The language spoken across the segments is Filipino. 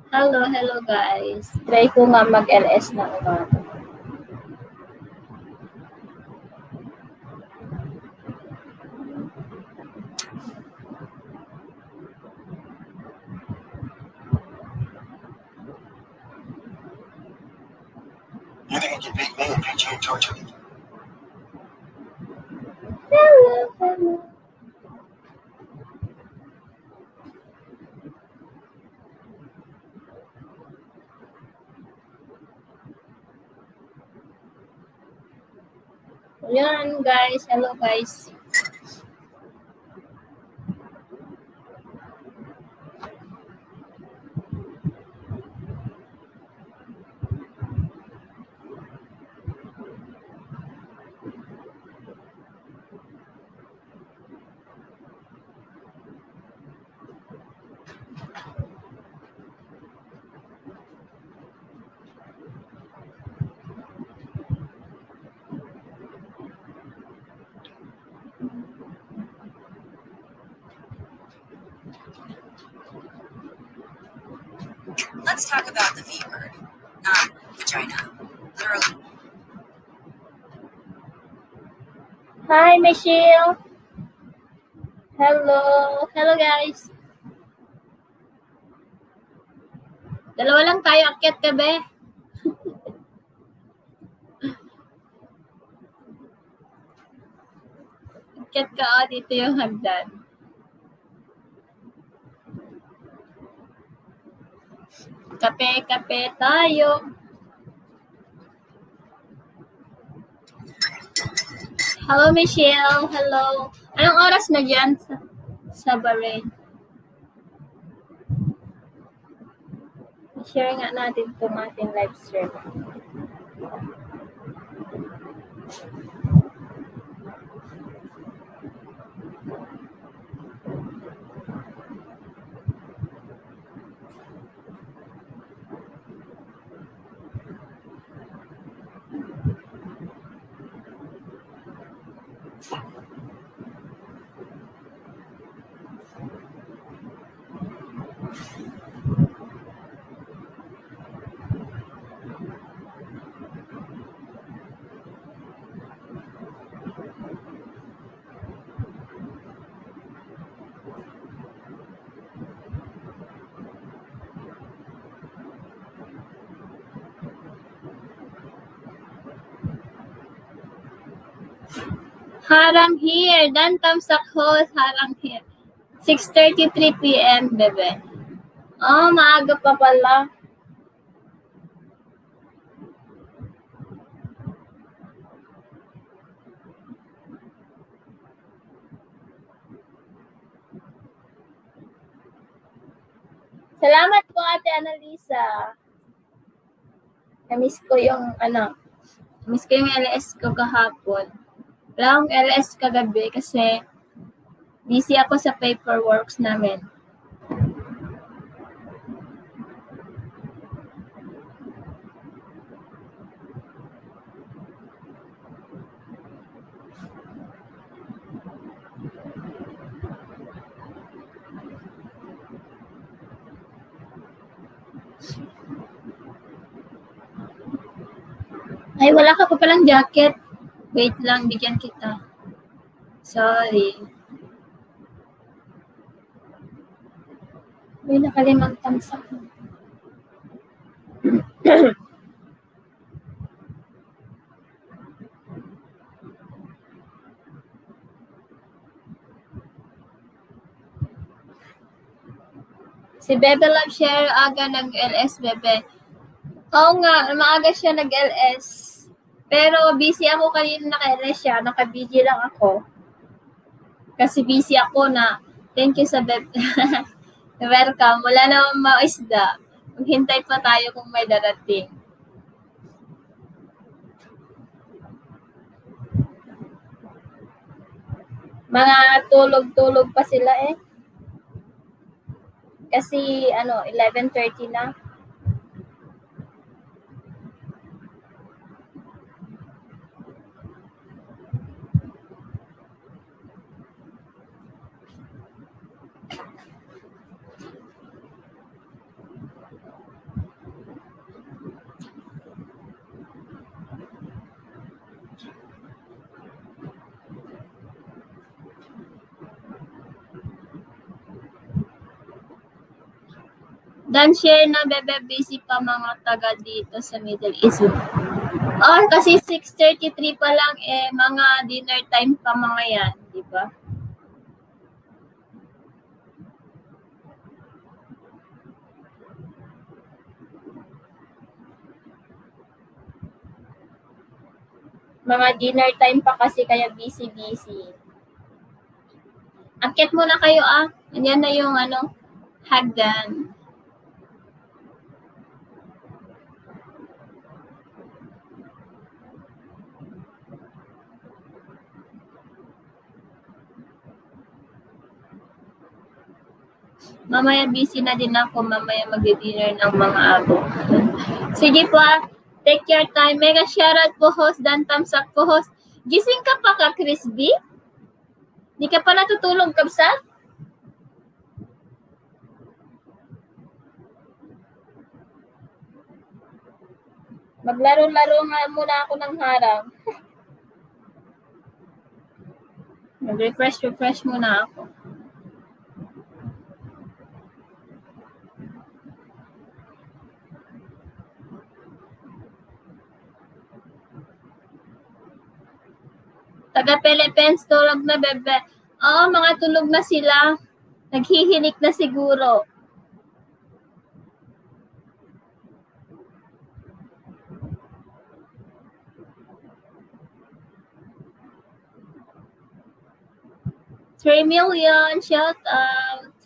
Hello guys. Try ko nga mag-LS na umaga. You think you can beat me and beat you, Georgia? Hello. Yan guys. Hello guys. Let's talk about the V word, not vagina. Literally. Hi Michelle. Hello guys. Dalawa lang tayo, akyat ka be. Akyat ka dito yung hagdan. Kape tayo. Hello Michelle. Hello. Anong oras na dyan sa Bahrain? Share nga natin itong ating live stream. Harang here. Dan tamsak host. Harang here. 6:33 p.m. bebe. Oh, maaga pa pala. Salamat po Ate Annalisa. Namiss ko yung LS ko kahapon. Wala akong LS kagabi kasi busy ako sa paperworks namin. Ay, wala ka pa palang jacket. Wait lang, bigyan kita. Sorry. May nakalimang tamsak. Si Bebe Love Share aga nag-LS, Bebe. Oo nga, maaga siya nag-LS. Pero busy ako kanina naka-LS siya. Naka-busy lang ako. Kasi busy ako na. Thank you sa Bebe. Welcome. Wala namang maisda. Maghintay pa tayo kung may darating. Mga tulog-tulog pa sila eh. Kasi 11:30 na. Dan share na bebe, busy pa mga taga dito sa Middle East. Oh, kasi 6:33 pa lang mga dinner time pa mga yan, di ba? Mga dinner time pa kasi kaya busy. Akit muna kayo Ayan na yung hagdan. Mamaya busy na din ako. Mamaya mag-dinner ng mga abo. Sige po Take your time. Mega shoutout po host. Dan thumbs up po host. Gising ka pa ka, Crispy? Di ka pa natutulog, kabsat? Maglaro-laro nga muna ako ng harang. Mag-refresh muna ako. Taga Philippines, tulog na bebe. Oo, mga tulog na sila. Naghihilik na siguro. $3 million, shout out.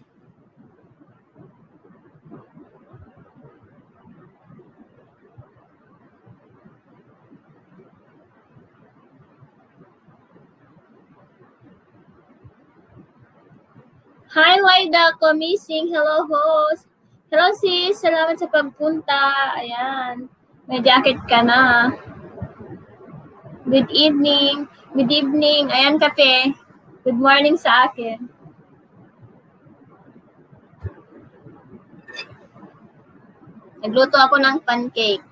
Hi, Waida, missing. Hello, host. Hello, sis. Salamat sa pagpunta. Ayan. May jacket ka na. Good evening. Good evening. Ayan, kape. Good morning sa akin. Nagluto ako ng pancake.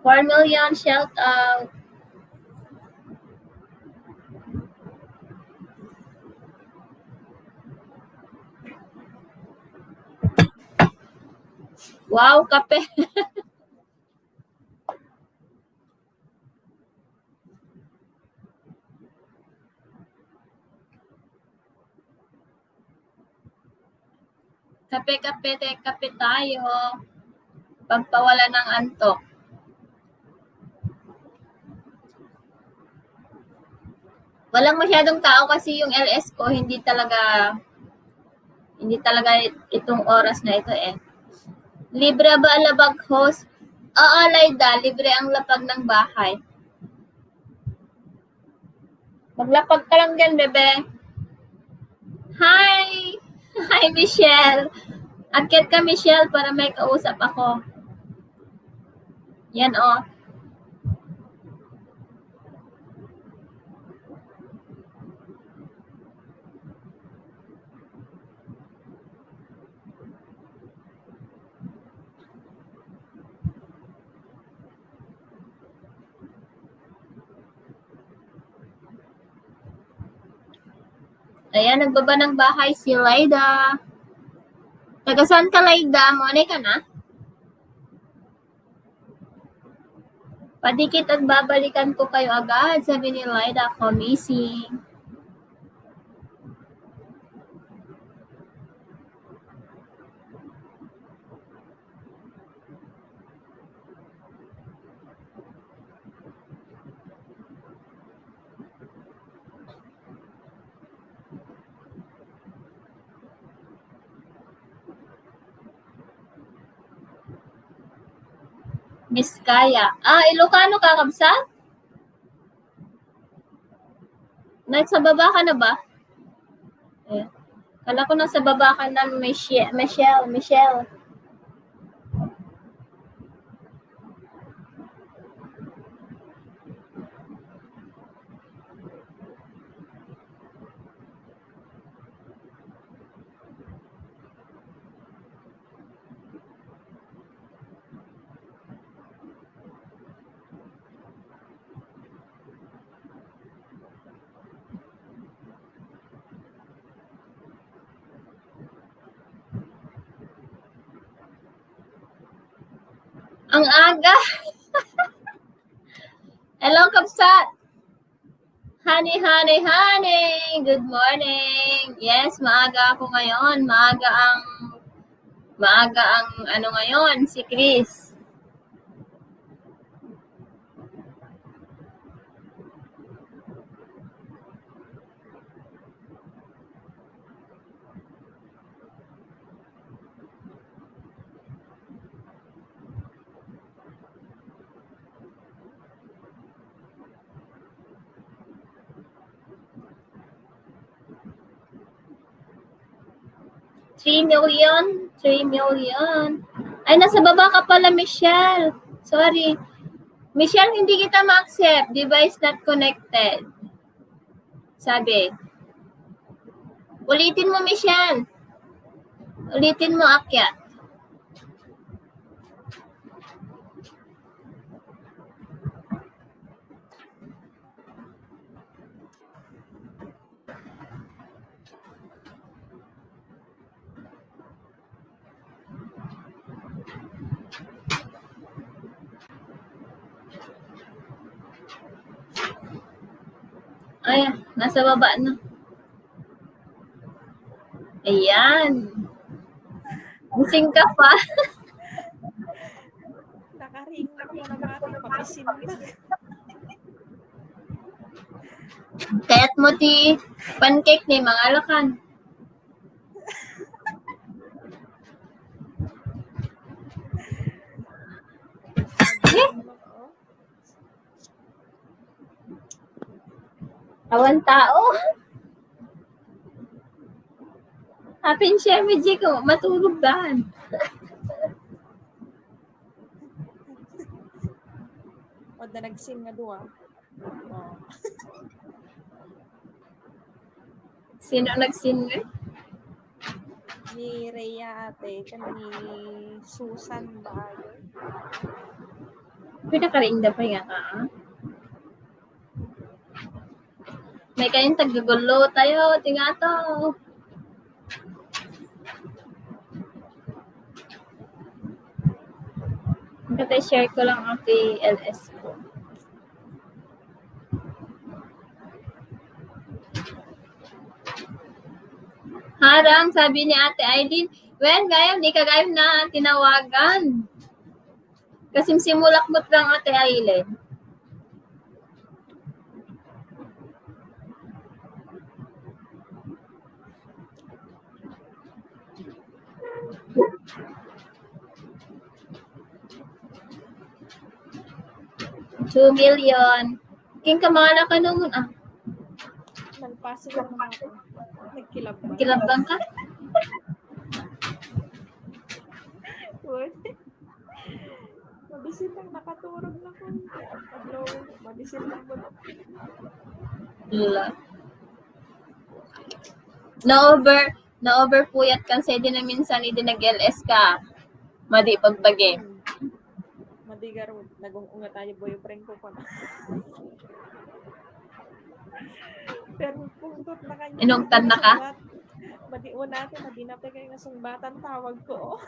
4 million, shout out. Wow, kape. Kape tayo. Pagpawala ng antok. Walang masyadong tao kasi yung LS ko, hindi talaga itong oras na ito Libre ba labag host? Oo, Laida, libre ang lapag ng bahay. Maglapag ka lang dyan, bebe. Hi! Hi, Michelle. Akit ka, Michelle, para may kausap ako. Yan, Ayan, nagbaba ng bahay si Laida. Taga saan ka, Laida? Monay ka na? Padikit at babalikan ko kayo agad, sabi ni Laida, ako missing. Biskaya. Ilocano ka, kabsat? Nasa baba ka na ba? Kala ko nasa baba ka na, Michelle. Ang aga. Hello, Kapsat. Honey, honey, honey. Good morning. Yes, maaga ako ngayon. Maaga ang ano ngayon, si Chris. $3 million. 3 million. Ay, nasa baba ka pala, Michelle. Sorry. Michelle, hindi kita ma-accept. Device not connected. Sabi. Ulitin mo, Michelle. Ulitin mo, akyat. Ay, nasa baba na. Ayan. Gising ka pa. Nakaring na ko na natin, papisin na. Kaya't mo ti pancake ni mga alakan. Awan tao. Hapin siya, Midji ko. Matulog daan. O da nagsin nga duwa. Oh. Sino nagsinre? Ni Rhea ate, kan ni Susan Bahayo. Pinakarinda pa nga ka. May kayong tagagulo tayo. Tingato. Share ko lang ang PLS ko. Harang, sabi ni Ate Aileen, well, gayam, di ka gayam na tinawagan. Kasi simulakmot lang Ate Aileen. $2 million. King kamala ka naman ah. Nagpasa lang ako. Nagkilabang. Kilabang ka? What? Mabisit lang, nakaturog na ko. Hello, mabisit lang mo. Lula. Na-over puyat kan sa di na minsan hindi nag-LS ka. Madi pagbagi. Madigar, nag-unga tayo boyfriend ko pa na. Pero pundot na kanya. Inungtad na ka? Madiun natin, madinapay kayo nga sungbatan tawag ko.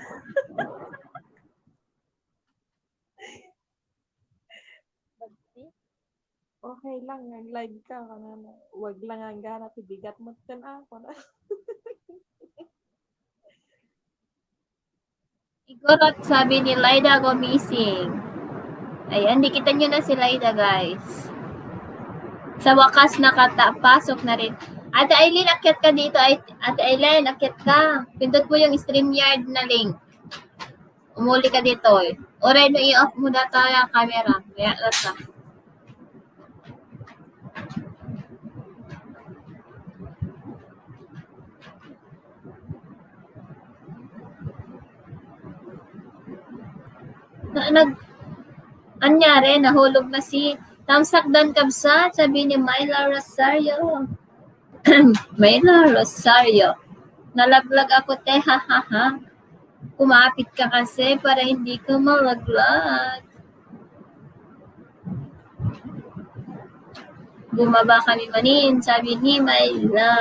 Okay lang, nag-live ka. Huwag lang ang gana, tibigat mo din ako. Igorot sabi ni Laida go missing. Ayan, dikita nyo na si Laida guys. Sa wakas nakapasok na rin. Ate Aileen, akyat ka dito. Ate Aileen, akyat ka. Pindot mo yung StreamYard na link. Umuli ka dito eh. Oray no i-off mo na tayo ang camera. Kaya lata. Anyari, nahulog na si Tamsakdan Kabsat, sabi ni Myla Rosario. Myla Rosario. Nalaglag ako te, ha ha ha. Kumapit ka kasi para hindi ka malaglag. Bumaba kami manin, sabi ni Myla.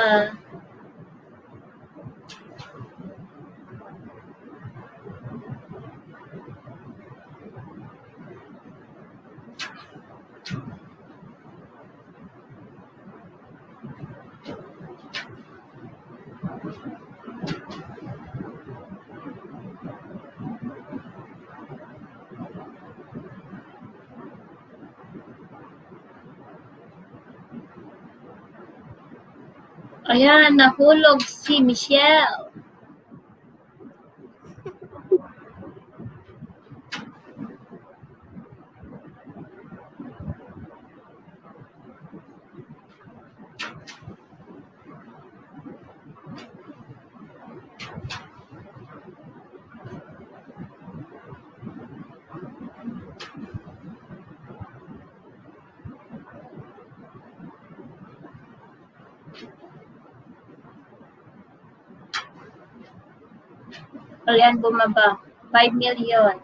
Ayan, nahulog si Michelle. Ayan, bumaba. 5 million.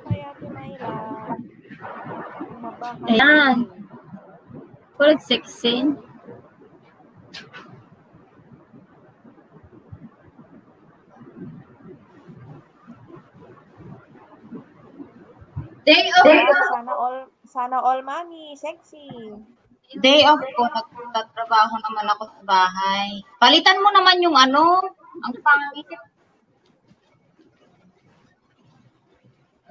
Kaya Ate Myla, bumaba ka Ayan. din. Full 16. Day off Ayan, ko. sana all mommy, sexy. Day off ko. Nagtatrabaho naman ako sa bahay. Palitan mo naman yung ano, ang pangit.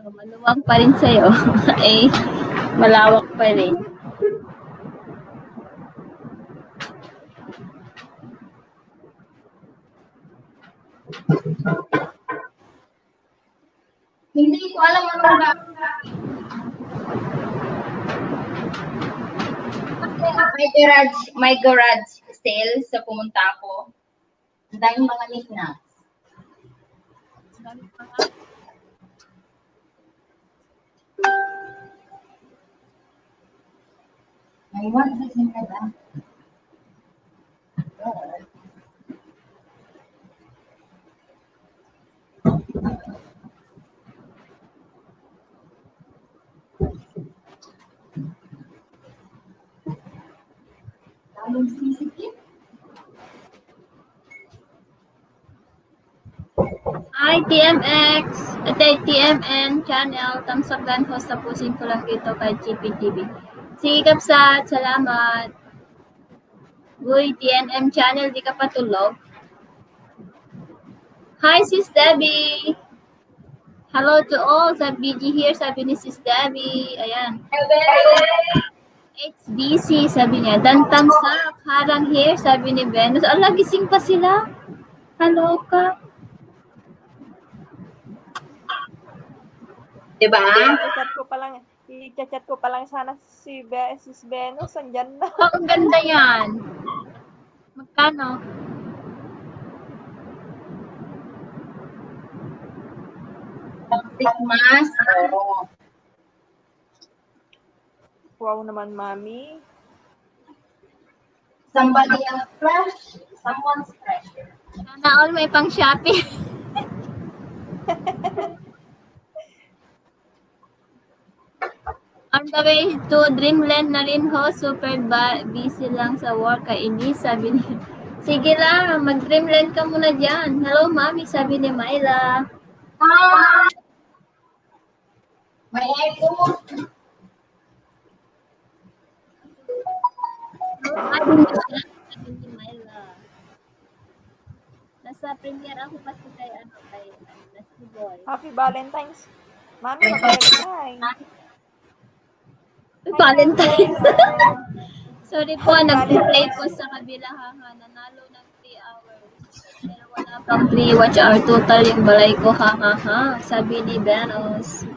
Maluwag pa rin sa'yo. Eh, malawak pa rin. Hindi ko alam anong may garage sale sa pumunta ako. Ang daming mga knickknacks. May one sa sinada. Daming sisikip. Hi, TMX! At TMN channel. Thumbs up dan host. Tapusin ko lang dito kay GPTV. Sige, Kapsat. Salamat. Uy, TNM channel. Di ka pa tulog? Hi, Sis Debbie! Hello to all. Sa BG here, sabi ni Sis Debbie. Ayan. It's busy, sabi niya. Dan thumbs up. Harang here, sabi ni Venus. Ala, gising pa sila. Hello ka. Diba? I-chat ko pa lang sana si Sis Venus, andyan na. Oh, ang ganda yan. Magkano? Mas, oo. Wow naman, mami. Somebody else fresh, someone's pressure. Sana all may pang shopping. On the way to Dreamland na rin ho, super busy lang sa work, kainis, sabi ni. Sige lang, mag-Dreamland ka muna dyan. Hello, mami, sabi ni Myla. Hi! May echo. Sabi ni Myla. Nasa premiere ako kasi kay Nasty Boy. Happy Valentine's. Mami, mag-Valentine. Valentine's. Sorry po, nag-play po sa kabila ha. Nanalo ng 3 hours. Pero wala pang 3 watch hour total yung balay ko ha. Sabi ni Benos.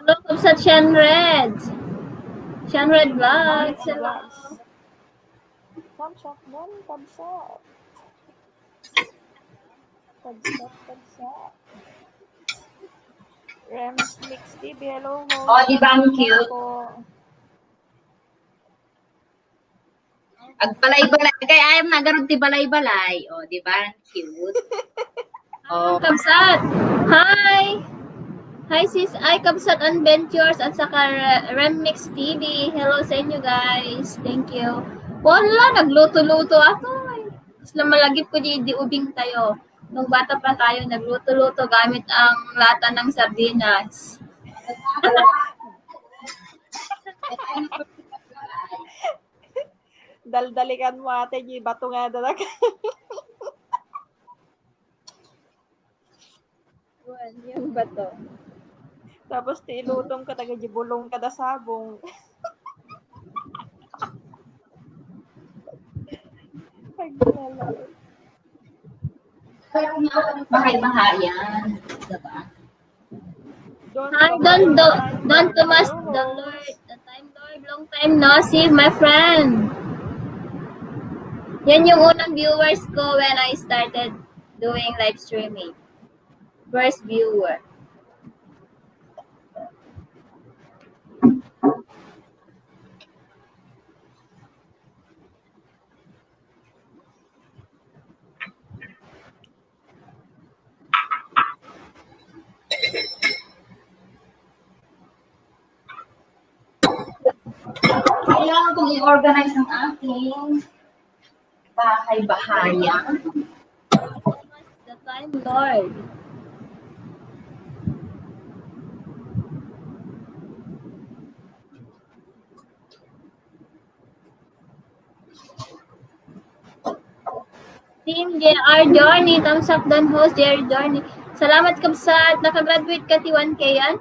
Hello po sa Shanred. Shanred Vlogs. Hello. Thumbs up, mom. Thumbs up. Thumbs up. Rems Mix TV, hello ho. Oh, di ba ang cute? Agbalay-balay. Kaya ayaw na ganun ti balay-balay. O, di ba? Cute. Oh, Kabsat! Hi! Hi sis, ay Kabsat Adventures at saka Remix TV. Hello sa inyo guys. Thank you. Wala, nagluto-luto ako. Mas malagip ko di ubing tayo. Nung bata pa tayo, nagluto-luto gamit ang lata ng sardinas. Daldalikan mo ate, G. Bato nga talaga. Yung bato. Tapos tilutong ka taga bulong kada sabong. Ay, ginala. bahay-bahayan. Diba? Hi, Don Tomas, the Lord, the Time Lord, long time no see, my friend. Yan yung unang viewers ko when I started doing live streaming. First viewer. Kailangan kong i-organize ang aking bahay-bahayan. The Time Lord. Team JR Journey, thumbs up dan host JR Journey. Salamat Kabsat, nakagraduate ka T1K yan?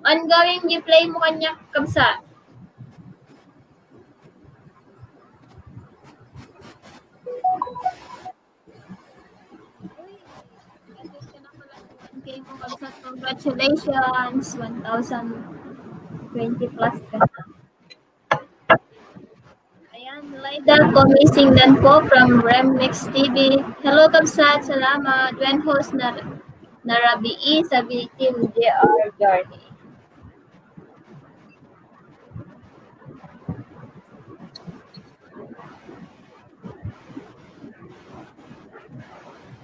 Ongoing play mo kanya Kabsat. Congratulations, 1,020 plus ka na. Ayan, Laida Komising dan po from Remix TV. Hello Kabsat, salamat. When host na Rabii sa Team JR Journey.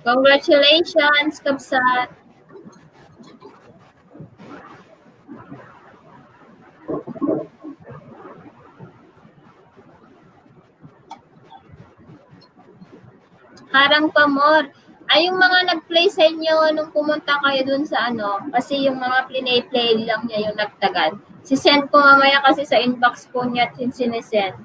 Congratulations, Kabsat. Harang Pamor. Ay, yung mga nag-play sa inyo nung pumunta kayo dun sa kasi yung mga play lang niya yung nagtagal. Si-send ko mamaya kasi sa inbox ko niya sinesend.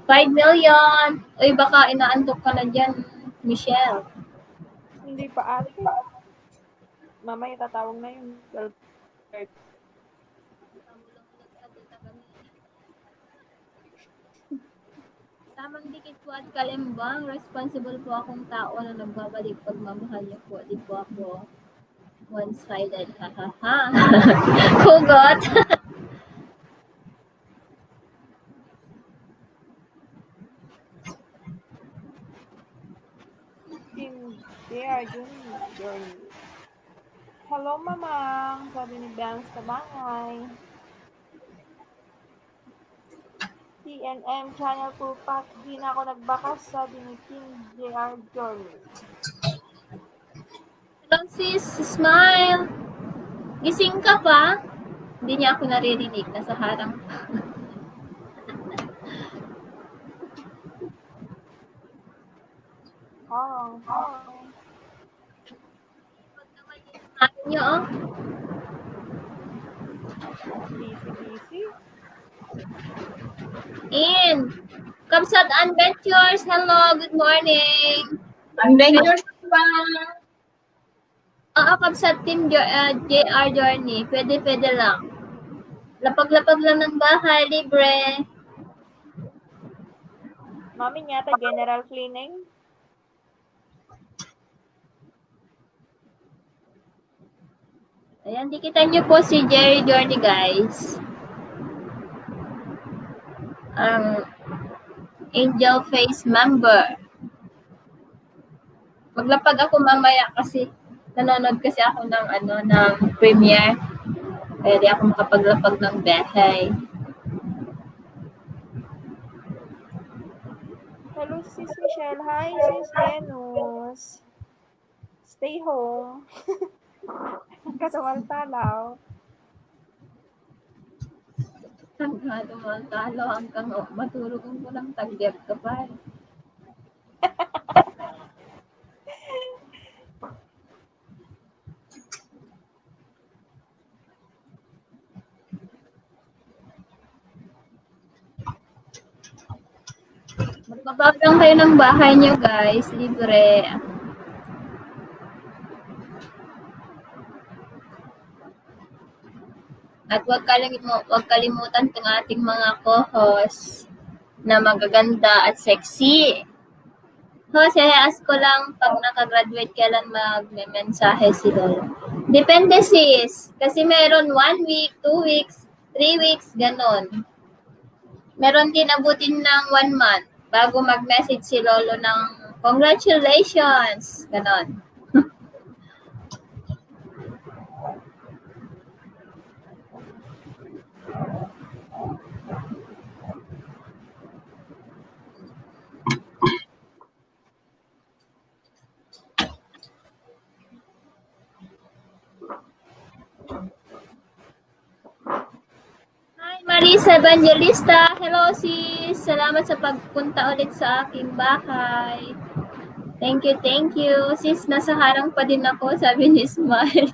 $5 million. Uy, baka inaantok ka na dyan, Michelle. Hindi pa ate. Mamaya tatawag na yung girlfriend. Tamang dikit po at kalembang. Responsible po akong tao na nagbabalik pagmamahal niyo po. Di po ako one-sided. Ha ha ha. Hugot. They are journey. Hello, Mamang. Sabi ni Dance sa bangay. TNM channel po pak. Di na ako nagbakas. Sabi ni King JR Journey. Hello sis, smile. Gising ka pa? Hindi niya ako naririnig. Nasa harang. Niyo, oh. Busy. In. Kabsat Adventures. Hello, good morning. Adventures pa. Kabsat Team JR Journey. Pwede lang. Lapag-lapag lang ng bahay, libre. Mami yata general cleaning. Ayan, dikitan niyo po si Jerry Journey, guys. Ang Angel Face member. Maglapag ako mamaya kasi nanonood kasi ako ng premiere. Kaya di ako makapaglapag ng bahay. Sis Michelle. Hi, Sis Venus. Stay home. Katumal-talaw. Hanggang tumantalo hanggang matulog ko ng tagyat ka pa. Magbabab lang kayo ng bahay nyo, guys. Libre. At huwag kalimutan ng ating mga co-host na magaganda at sexy. Jose, ask ko lang pag nakagraduate kailan mag-mensahe si Lolo. Depende sis. Kasi meron 1 week, 2 weeks, 3 weeks, ganon. Meron din abutin ng 1 month bago mag-message si Lolo ng congratulations. Ganon. Marisa Evangelista, hello sis. Salamat sa pagpunta ulit sa aking bahay. Thank you. Sis, nasa harang pa din ako, sabi ni Smile.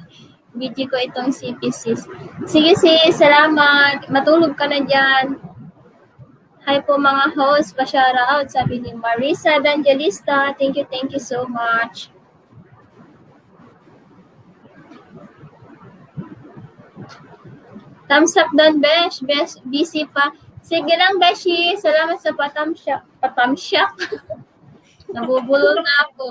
Video ko itong CP sis. Sige sis, salamat. Matulog ka na dyan. Hi po mga host, pa-shoutout, sabi ni Marisa Evangelista. Thank you so much. Thumbs up doon, Besh. Besh, busy pa. Sige lang, Beshi. Salamat sa patamsyak. Patamsyak? Nabubulol na ako.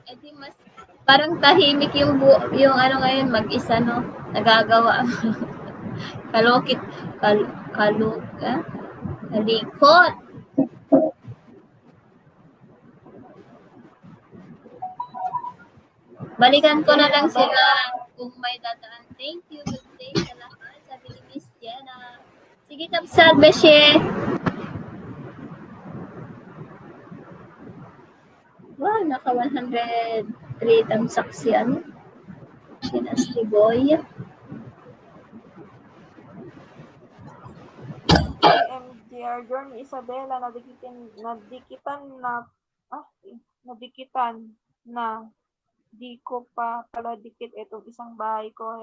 Edi mas parang tahimik yung ano ngayon mag-isa no nagagawa. Kalikot. Balikan ko na lang sila kung may dadaan. Thank you. Good day sa lahat. Sabi ni Miss Jenna. Sige, kapsat, Beshe. Wow, naka 103 thumbs yan. Sinasti boy. MDR Journey Isabela, nadikitan na di ko pa pala dikit itong isang bahay ko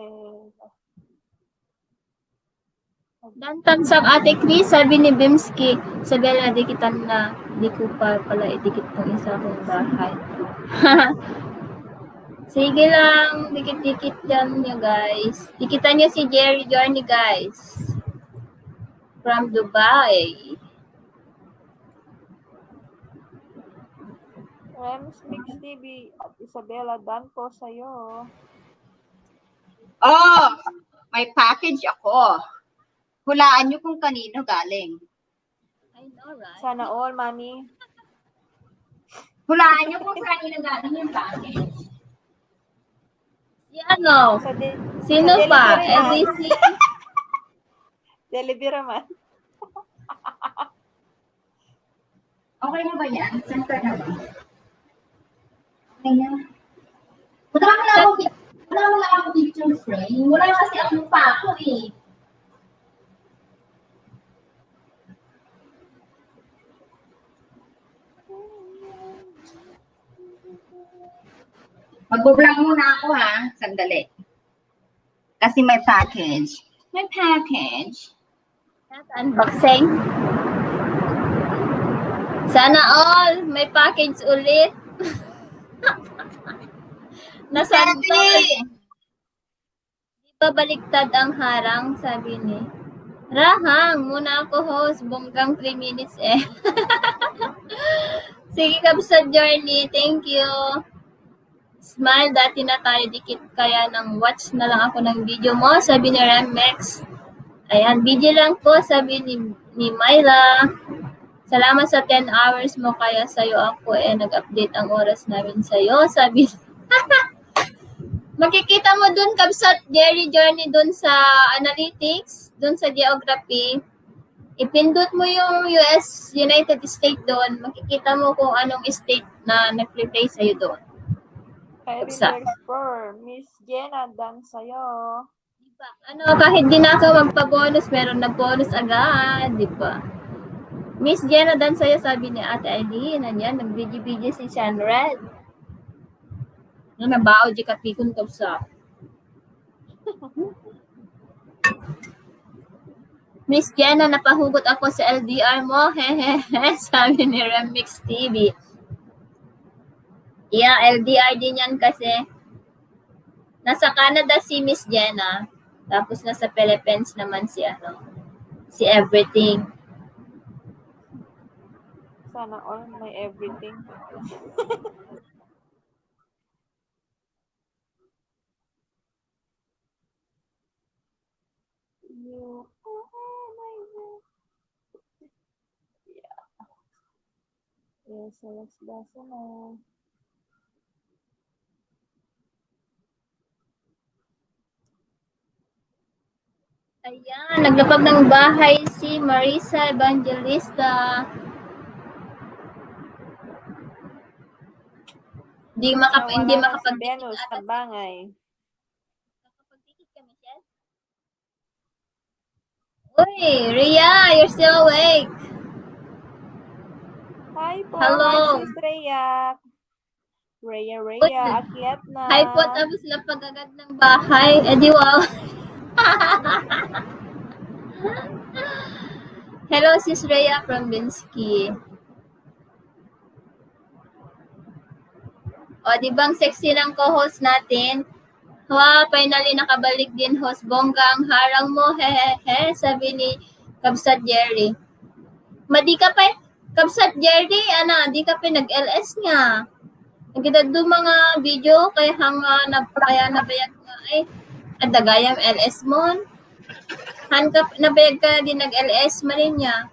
Dantansang Ate Chris, sabi ni Bimski, Isabela, dikitan na, di ko pa pala idikit ng isa kong bahay. Sige lang, dikit-dikit yan niya guys. Dikitan niyo si Jerry Journey guys. From Dubai. Rems Mix TV at Isabela, done po sa'yo. Oh, may package ako. Hulaan niyo kung kanino galing. I know, right? Sana all, mami. Hulaan niyo kung kanino galing yung package. Si ano? Sino sa pa? delivery ABC? Delivery man. Okay na ba yan? Center na ba? Okay na. Wala mo lang ako picture frame. Wala kasi ako pa ako eh. Mag-vlog muna ako ha. Sandali. Kasi may package. May package. Unboxing. Sana all, may package ulit. Nasaan ba? Di ba baliktad ang harang, sabi ni. Rahang, muna ako host, bonggang 3 minutes eh. Sige kap sa journey, thank you. Smile, dati na tayo dikit kaya nang watch na lang ako ng video mo, sabi ni Remex. Ayan, busy lang po, sabi ni Myla. Salamat sa 10 hours mo, kaya sa'yo ako nag-update ang oras namin sa'yo. Sabi, makikita mo dun, Kabsat Jerry Journey, dun sa analytics, dun sa geography. Ipindot mo yung United States doon, makikita mo kung anong state na nag-play sa'yo doon. Kay Kabsat. Rinderspur, Miss Jenna, dan sa'yo. Diba? Kahit di na ako magpa-bonus, meron na bonus agad, di ba? Miss Jenna, dan sa'yo, sabi ni Ate Aileen, nanyan, nag-BG-BG si Sean Red. Nabao, di kapikon Kabsat. Miss Jenna, napahugot ako sa LDR mo. Hehehe, sabi ni Remix TV. Yeah, LDR din yan kasi. Nasa Canada si Miss Jenna. Tapos nasa Philippines naman si Everything. Sana all may everything. You are my best. Yeah. Yes, let's dance na. Ayan, naglapag ng bahay si Marisa Evangelista. Hindi makapag Venus, Tabangay. Nakapag-tikit ka, Michelle? Uy, Rhea, you're still awake. Hi po, Hello. Sis Rhea. Rhea, akyat na. Hi po, tapos lapag agad ng bahay. Di wow. Hello, Sis Rhea from Binsky. O, di bang sexy ng co-host natin? Wow, finally nakabalik din host. Bongga ang harang mo, hehehe, sabi ni Kabsat Jerry. Di ka pa, Kabsat Jerry, di ka pa nag-LS nga. Nagkita do mga video, kaya nabayag nga, adagayang LS mo. Nabayag ka din nag-LS mo rin niya.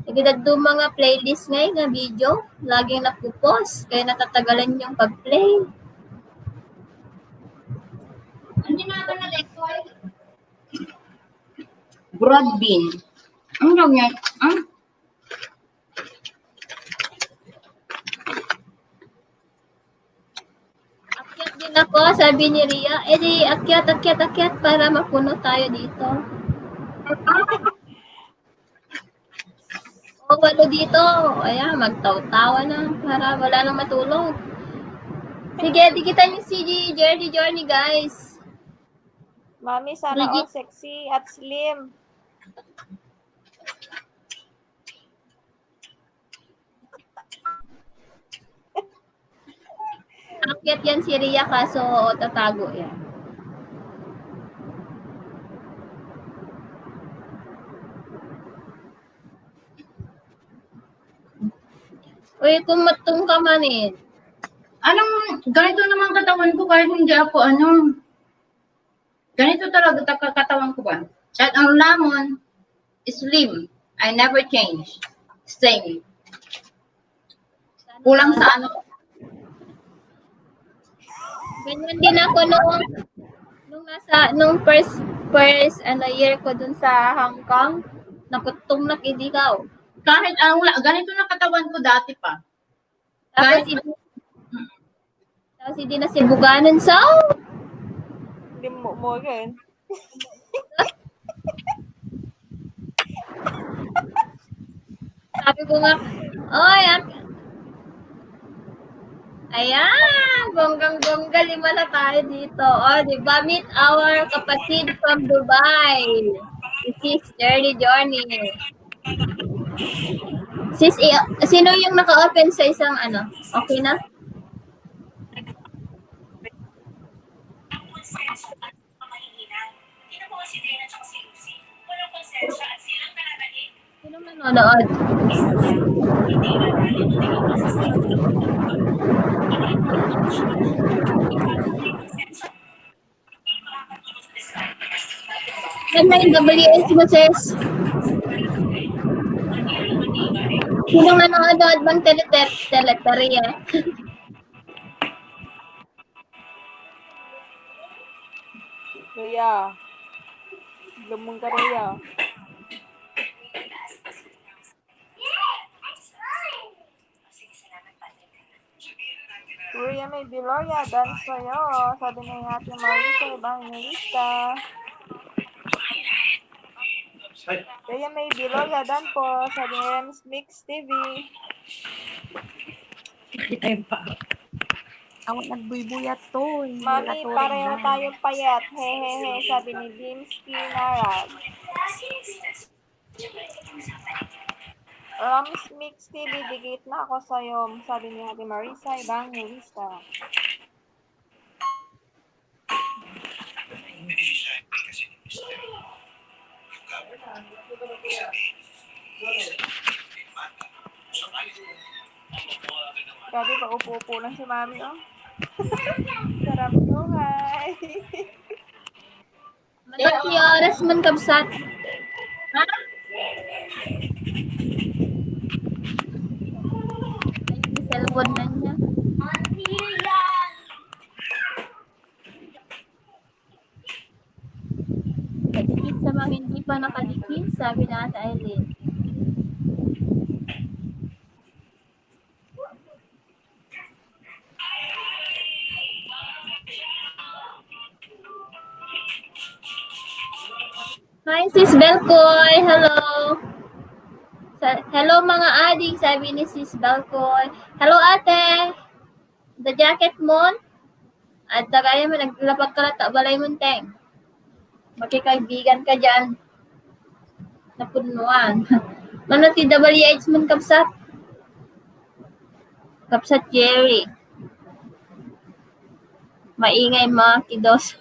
Nagkita do mga playlist nga video, laging napupost, kaya natatagalan yung pag-play. Hindi na ito na-record. Broad bean. Ang tawag niya? Akyat din ako, sabi ni Ria. Di, akyat para mapuno tayo dito. Walo dito. Ayan, magtaw-tawa na para wala nang matulog. Sige, di kita niyo si Jerry Journey, guys. Mami, sana all sexy at slim. Akyat yan si Ria, kaso tatago yan. Uy, kumatong ka man eh. Ganito naman katawan ko kahit hindi ako ganito talaga katawan ko ba? Kahit ang lamon, slim. I never change. Same. Kulang sa Ganyan din ako nung first year ko dun sa Hong Kong, nakutong nakidigaw. kahit ganito na katawan ko dati pa. Tapos hindi na sibuganan sa Hindi mo rin. sabi ko nga, oy, ayan, bonggang-bongga, 5 na tayo dito. O, di ba? Meet our kapatid from Dubai. Sis Dirty Journey. Sis, sino yung naka-open sa isang Okay na? Sino manonood? Ano yung WS mo, sis? Sino nga nanonood bang teleterye? Kuya. Lumong ka, Kuya. Kuya, may Biloya, dance sa'yo. Sabi ni Ate Marisa, Evangelista. Kuya, may Biloya, dan po. Sabi ni Rems Mix TV. Ay pa. Ako nagbuyat to. Mami, pareho tayong payat. Hehehe, sabi ni Dimsky Narag. Rams Mix TV, dikit na ako sa'yo. Sabi ni Ate Marisa, Evangelista. Grabe, pa-upo-upo lang si Mami, oh. Sarap buhay. Manot ni oras man kabsat. Ha? Ay, cellphone na niya. Kadikit sa mga hindi pa nakadikit, sabi na Ate Eileen. Hi, Sis Belcoy. Hello. Hello mga ading, sabi ni Sis Belcoy. Hello ate. The jacket mo? At tagaya mo, naglapag ka na balay mo, teng. Makikaibigan ka dyan. Napunuan. Ano ti WH mo kapsat? Kapsat Jerry. Maingay mga kidos.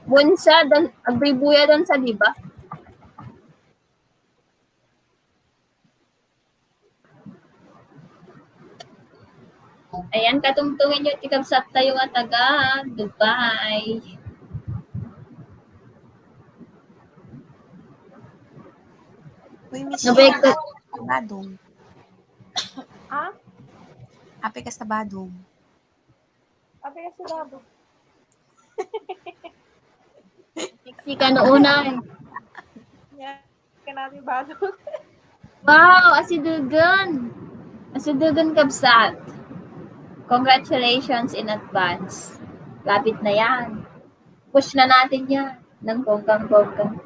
Bunsa, agbibuya doon sa diba? Ayan, katungtungin nyo, tikabsat tayo nga taga Dubai. Uy, Miss Nabay Sheila, ko- sa Badong. Ha? Ape ka sa Badong. Sabi kasi labo. Sexy ka noona eh. Yan. Ka natin baso. Wow, asidugan. Asidugan kabsat. Congratulations in advance. Lapit na yan. Push na natin yan ng bonggang-bonggang.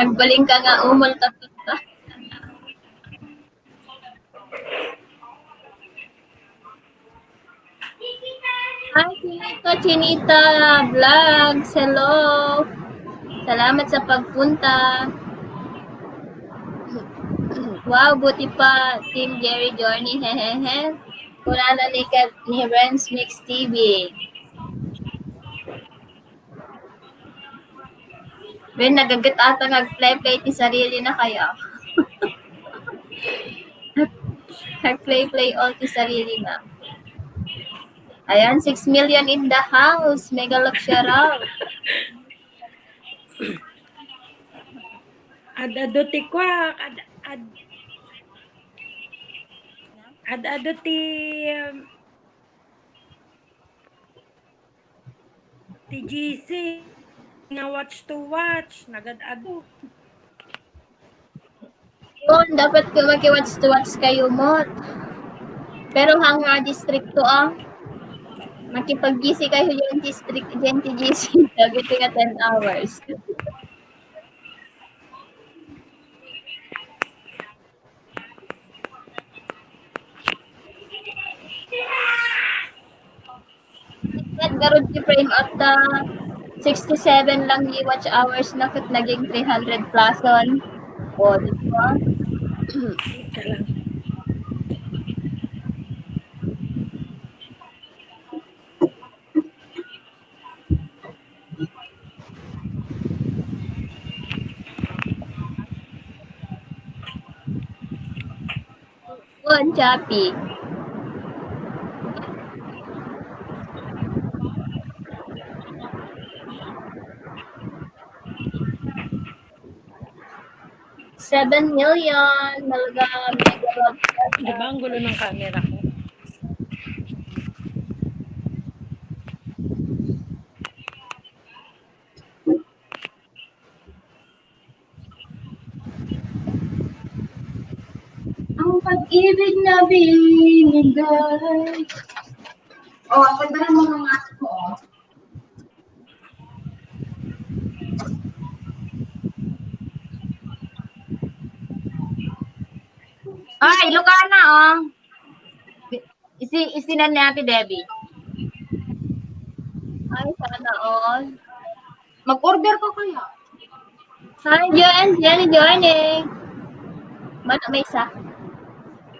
Nagbaling ka nga, umultatot na. Hi, Chinita Vlogs. Hello. Salamat sa pagpunta. Wow, buti pa. Team Jerry Journey. Hehehe. Kuna na ni Renz Mix TV. Ben, nagagat ata nag-play-play ti sarili na kaya. Nag-play-play all ti sarili na. Ayan, 6 million in the house. Mega love shout out. Ad-ado ti kwa, ad-ado ti GC nga watch to watch, nagad-ado. Yun, dapat ka mag-watch to watch kayo mo. Pero hanga district to makipag-GC kayo yung district, yung GC. Gagawin nga 10 hours. Nagkaroon si frame at 67 lang yung watch hours na kat naging 300 plus on. O, di ba? Ika lang. ngayon, Chappy? $7 million. Malaga megawatt. Di ba ang gulo ng camera ko? Ang pag-ibig na binigay. Oh, ang ganda ng mga mask ko, oh. Ay, Lucana, oh. Isinan ni Ate Debbie. Ay, sana all. Mag-order ko kaya. Hi, Jenny. May isa.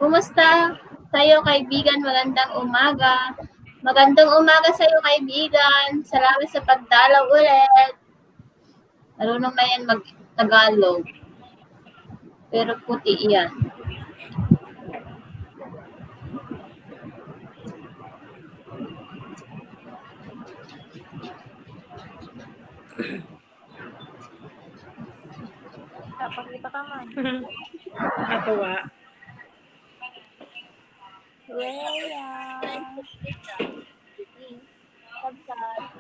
Kumusta? Sa'yo, kaibigan, magandang umaga. Magandang umaga sa'yo, kaibigan. Salamat sa pagdalaw ulit. Marunong na yan mag-Tagalog. Pero puti yan. Pakita ka man. Natuwa. Rhea. Kapsat.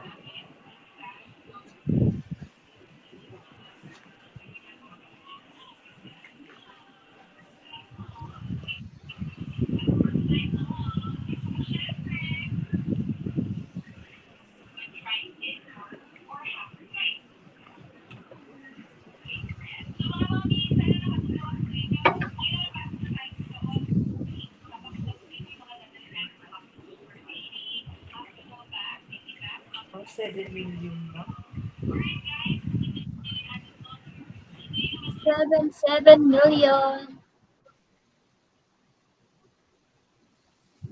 Oh, 7 million ba? 7 million.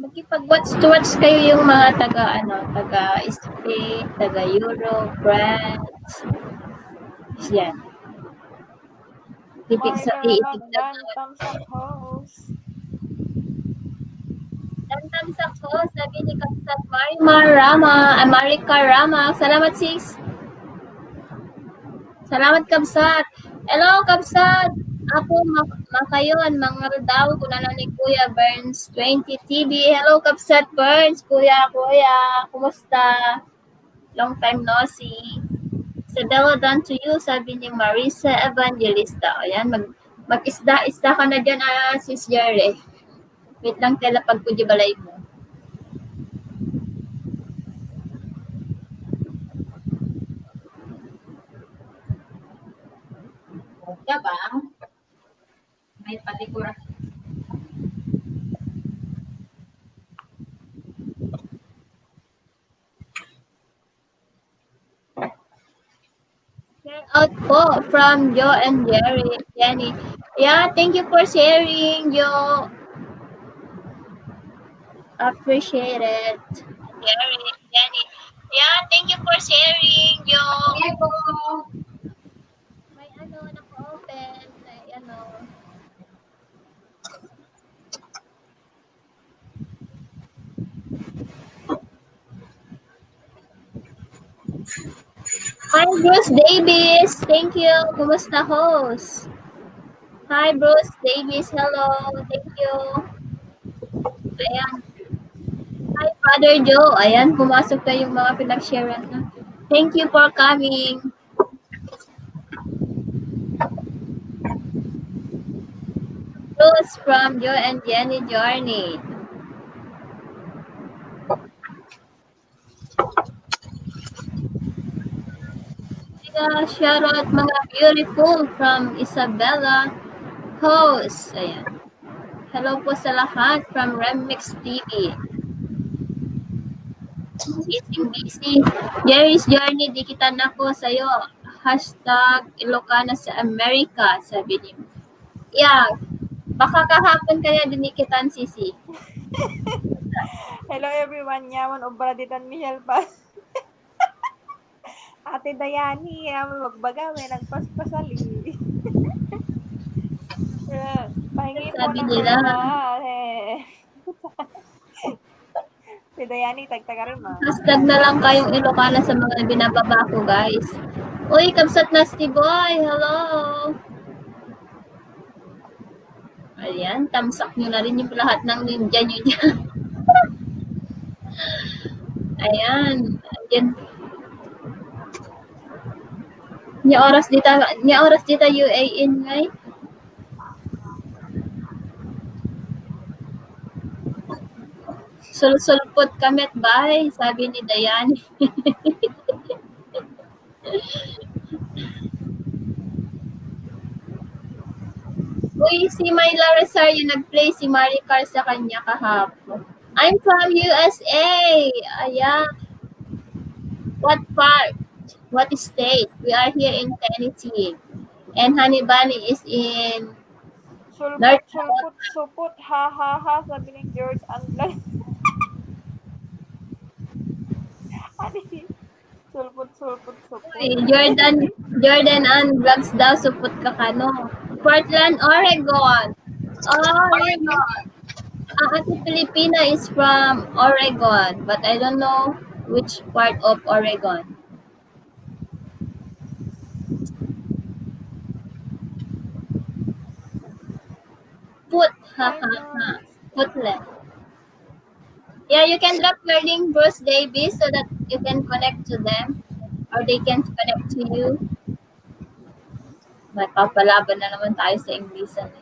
Magkipag-watch kayo yung mga taga Spain, taga Europe, France. Yan. Titig sa iitig na Thumbs up host. Tantam sa ko, sabi ni Kapsat Marika Rama. Salamat, sis. Salamat, Kapsat. Hello, Kapsat. Ako, makayon, mga daw, kunano ni Kuya Burns 20 TV. Hello, Kapsat Burns. Kuya, kumusta? Long time no see. Isabella done to you, sabi ni Marisa Evangelista. Ayan, mag-isda-isda ka na dyan, sis Jerry. Wait lang, tela pag balay mo. Okay ba? May patikura. Share out po from Joe and Jenny. Yeah, thank you for sharing, Joe. Appreciate it. Jenny. Yeah, thank you for sharing, Joe. Ego. May naka-open. May Hi, Bruce Davis. Thank you. Kumusta, host? Hi, Bruce Davis. Hello. Thank you. Ayan. Hi, Father Joe. Ayan, pumasok na yung mga pinag-share na. Thank you for coming. Bruce from Joe and Jenny Journey. Shout out mga beautiful from Isabella Host. Ayan. Hello po sa lahat from Remix TV. Busy. Jerry's Journey, di kita na po sa'yo. Hashtag Ilocana sa Amerika, sabi niyo. Yeah. Baka kahapon kaya dinikitan, Sisi. Hello everyone, yaman obra ditan Michelle pa. Ate Dayani, yaman magbaga, may nagpaspasali. Pahingi po Sabi ng nila. normal. Si Dayani, tagtaga rin ma. Hashtag na lang kayong Ilocana sa mga binababa ko, guys. Uy, Kamsat Nasty Boy! Hello! Ayan, tamsak nyo na rin yung lahat ng ninja nyo dyan. Ayan. Ayan. Nya oras dita UAE ngay. Sulsulpot kamet bay, sabi ni Dayan. Uy, si Myla Rosario nag-play si Maricar sa kanya kahapon. I'm from USA. Ayan. What part? What state? We are here in Tennessee. And Honey Bunny is in Sulpot, sulpot, supot, ha, ha, ha, sabi ng George Anglan. Ano yun? Sulpot, sulpot, supot. Uy, Jordan and vlogs daw supot ka kano. Portland, Oregon. Oregon. Ang ate Filipina is from Oregon, but I don't know which part of Oregon. Put, ha, ha, ha. Putle. Yeah, you can drop your link, Bruce Davis, so that you can connect to them or they can connect to you. May papalaban na naman tayo sa Inglesan.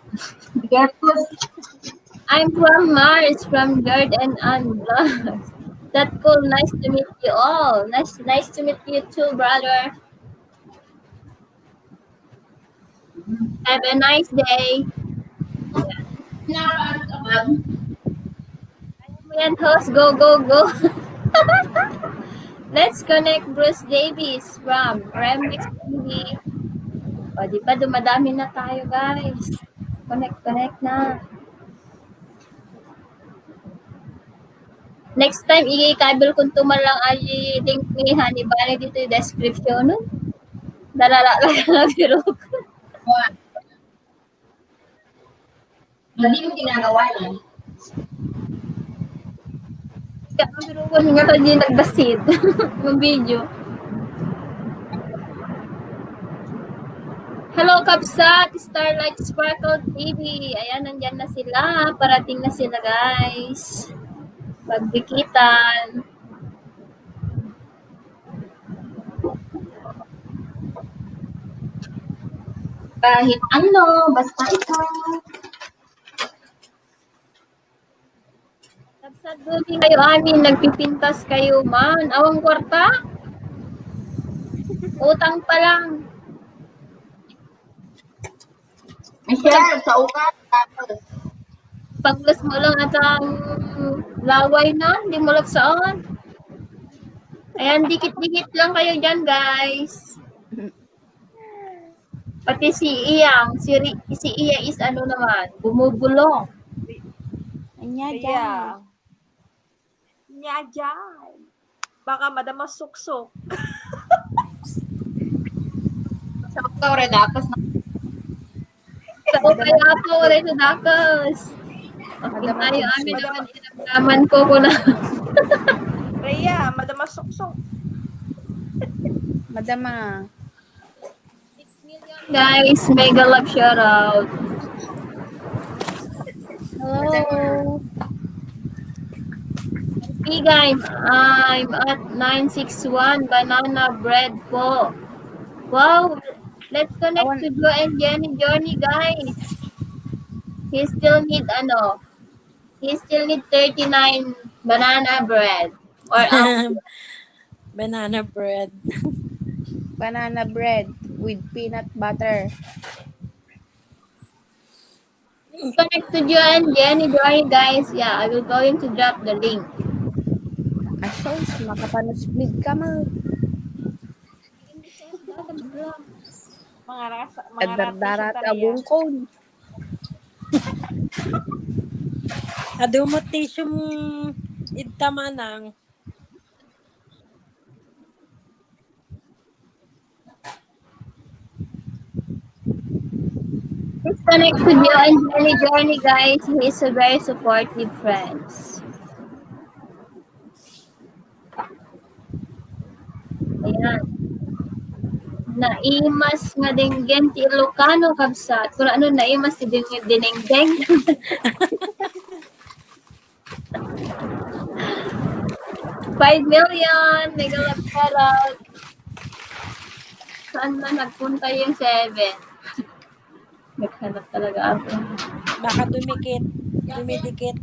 I'm from Mars, from Jordan and Vlogs. That's cool. Nice to meet you all. Nice to meet you too, brother. Have a nice day. Ayan mo yan, host. Go, go, go. Let's connect Bruce Davis from Remix TV. O, di ba dumadami na tayo, guys. Connect na. Next time, i-kabel kung tuman lang ay link ni Honey Bunny dito yung description. No? Dalala lang na biro ko. Hindi mo ginagawa yan. Kaya ang biro ko, hinga tayo yung nagbasid. Yung video. Hello, Kapsat! Starlight Sparkle TV. Ayan, nandyan na sila. Parating na sila, guys. Pagbikitan. Kahit ano, basta ikaw. Kapsat, duling kayo amin. Nagpipintas kayo, man. Awang kwarta? Utang pa lang. Michelle, sa ukat. Tapos, Paglas mo lang at ang laway na. Hindi mo lang saan. Ayan, dikit-dikit lang kayo dyan, guys. Pati si Iyang, si Iya is ano naman, bumubulong. Anya Kaya, dyan. nya dyan. Baka madama suksok. sa ukat, redakos na. Sa kaya po, ulit sa dakas. Okay tayo, amin naman inagdaman ko na. Rhea, madama suksok. Madama. 6 million guys, mega love shoutout. Hello. Hey guys, I'm at 961 banana bread po. Wow, let's connect to Joe and Jenny Journey guys. He still need 39 banana bread. Or Banana bread. Banana bread with peanut butter. connect to Joe and Jenny Journey guys. Yeah, I will going to drop the link. Asos, makapanusplit ka mo. Mga Nagdardarat rata abong kon. Adumot tissue idtamanang. Please connect to Joe and Journey, guys. He is a very supportive friends. Ayan. Naimas nga dinggen ti Ilocano kabsat. Kung ano naimas ti dinengdeng. $5 million. Mega love shoutout. Saan na nagpunta yung 7? Naghanap talaga ako. Baka dumidikit. Binigyan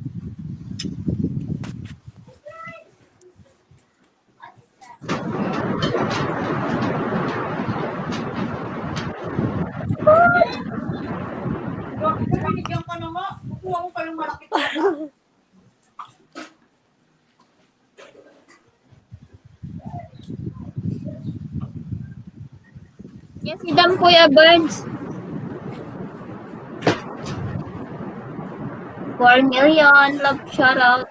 ka na nga. Kukuha mo pa yung malaki pa. Yes, idam Kuya Burns. 4 million. Love shoutout.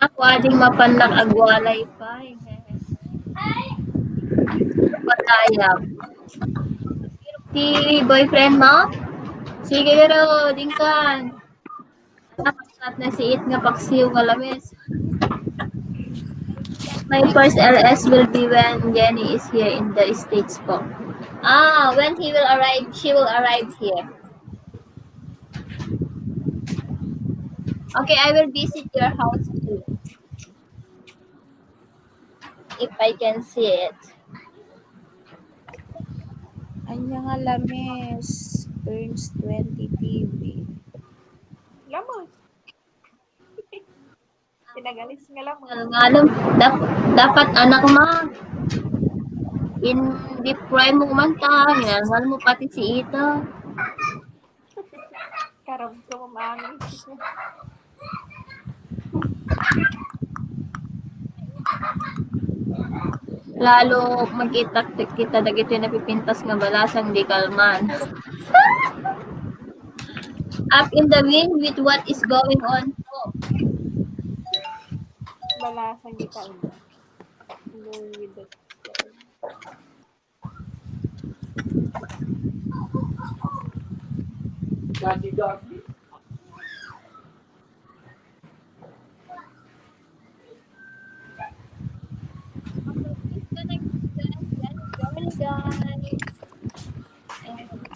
Ako ading mapanlang agwalay pa. Patayap. Si boyfriend mo? Sige pero, dingkan. Nakasat na si It nga paksiw nga lamis. My first LS will be when Jenny is here in the States po. When he will arrive, she will arrive here. Okay, I will visit your house too. If I can see it. Anya nga lames. Burns 20 TV. Lamos. Pinagalis nga lamos. Alam, dapat anak ma. In deep fry mo kumanta. Ginalmal mo pati si Ita. Karab ko mamangin. Lalo magkita kita dagito na pipintas nga balasang di kalman. Up in the wind with what is going on po. Balasang di ka una. Going with the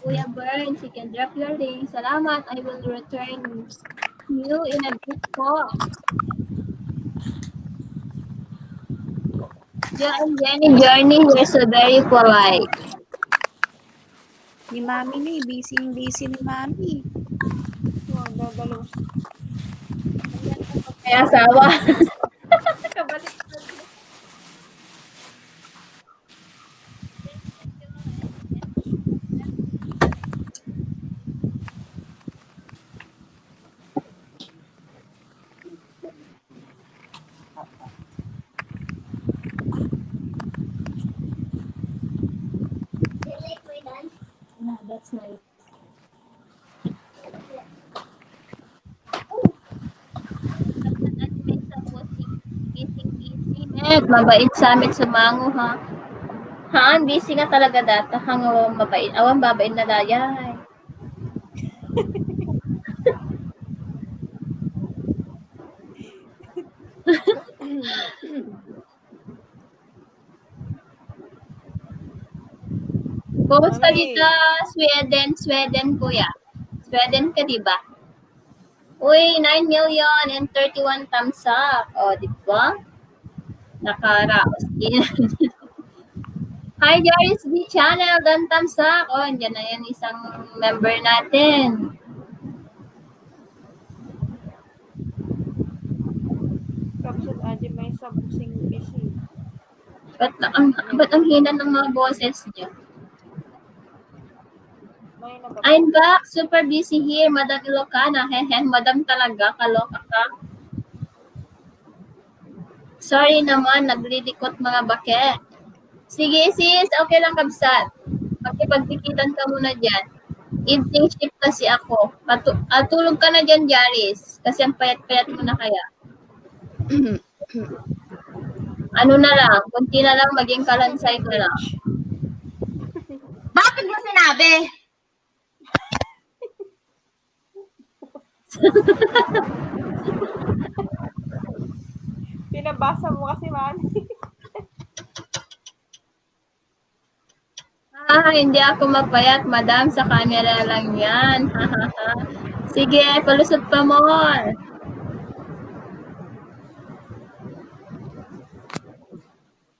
Kuya Burns, you can drop your link. Salamat. I will return you in a bit po. Jenny Journey, you're so very polite. Ni Mami ni, busy ni Mami. dadalo. May asawa. Kabalik. That's nice. Mabait sa amin sa mango ha. Haan, busy nga talaga data. Hang mabait. Awan babait na dayay. Kumusta Mami. dito? Sweden kuya. Sweden ka diba? Uy, 9 million and 31 thumbs up. O, di ba? Nakaraos din. Hi, Jaris B channel. Dan thumbs up. O, andyan na yan isang member natin. Kapsat adi may sabusing busy. Ba't ang hina ng mga boses niya? May I'm back. Super busy here. Madam Ilocana. Hehe. Madam talaga. Kaloka ka. Sorry naman. Naglilikot mga bake. Sige sis. Okay lang kabsat. Makipagpikitan ka muna dyan. Evening shift kasi ako. Tulog ka na dyan, Jaris. Kasi ang payat-payat mo na kaya. Ano na lang, kunti na lang maging kalansay na lang. Bakit mo sinabi? Pinabasa mo kasi, Manny. Hindi ako mapayat, madam. Sa camera lang yan. Sige, palusot pa more.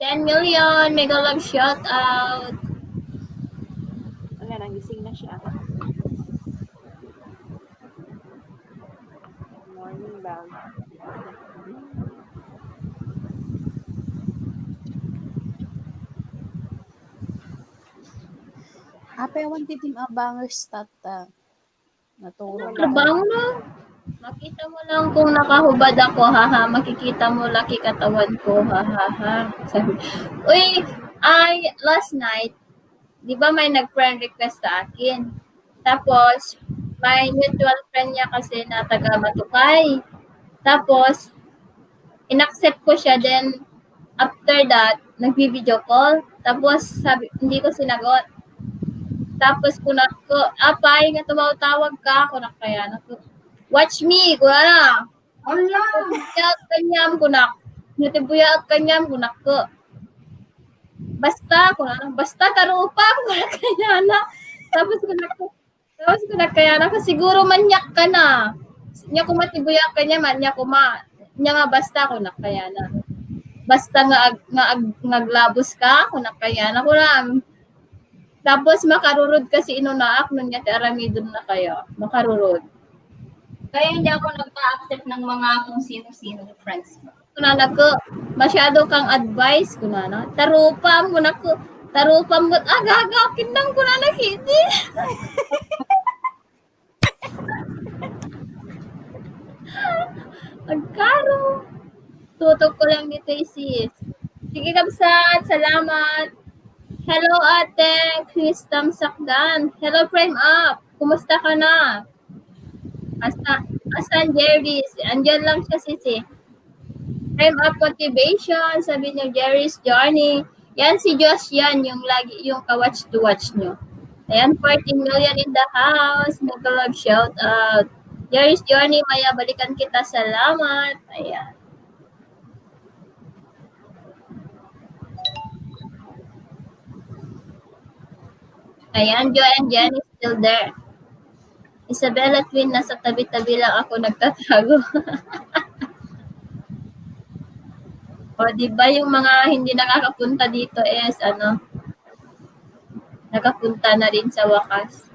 $10 million, mega love shout out. Wala, nagising na siya. Morning bell. Apa yung titim abangers tata? Natulog. Trabaho na. Makita mo lang kung nakahubad ako, haha. Makikita mo laki katawan ko, haha. Sabi, uy, last night, di ba may nag-friend request sa akin? Tapos, may mutual friend niya kasi na taga Matukay. Tapos, inaccept ko siya, then, after that, nag-video call. Tapos, sabi, hindi ko sinagot. Tapos, kunak ko, apay, nga tumawag ka, kunak kaya, watch me, kuna. Allah! Buyak kanyam, kunak. Buyak kanyam, kunak ko. Basta, kunak, basta, tarupa, kunak kaya na. Tapos, kunak kaya na, siguro manyak ka na. Nya kumatibuyak kanya, manya kuma. Nya nga basta, kunak kaya na. Basta nga glabos ka, kunak kaya na, kunak. Tapos makarurod kasi inunaak nun niya aramidon na kayo. Makarurod. Kaya hindi ako nagpa-accept ng mga kung sino-sino friends mo. Kunana ko, masyado kang advice, kunana. Tarupam, kunako. Tarupam mo, gagapin lang kunana, hindi. Agkaro. Tutok ko lang ni Sis. Sige, kabsat. Salamat. Hello, ate. Kristam Sakdan. Hello, Frame Up. Kumusta ka na? Asan Jerry's? Andyan lang siya, sisi. Frame Up Motivation. Sabi niyo, Jerry's Journey. Yan si Josh yan. Yung ka-watch to watch niyo. Ayan, 14 million in the house. Nag-love shout out. Jerry's Journey, Maya, balikan kita. Salamat. Ayan. Ayan, Joy and Jen is still there. Isabella Twin, nasa tabi-tabi lang ako nagtatago. O, di ba yung mga hindi nakakapunta dito is, nakapunta na rin sa wakas.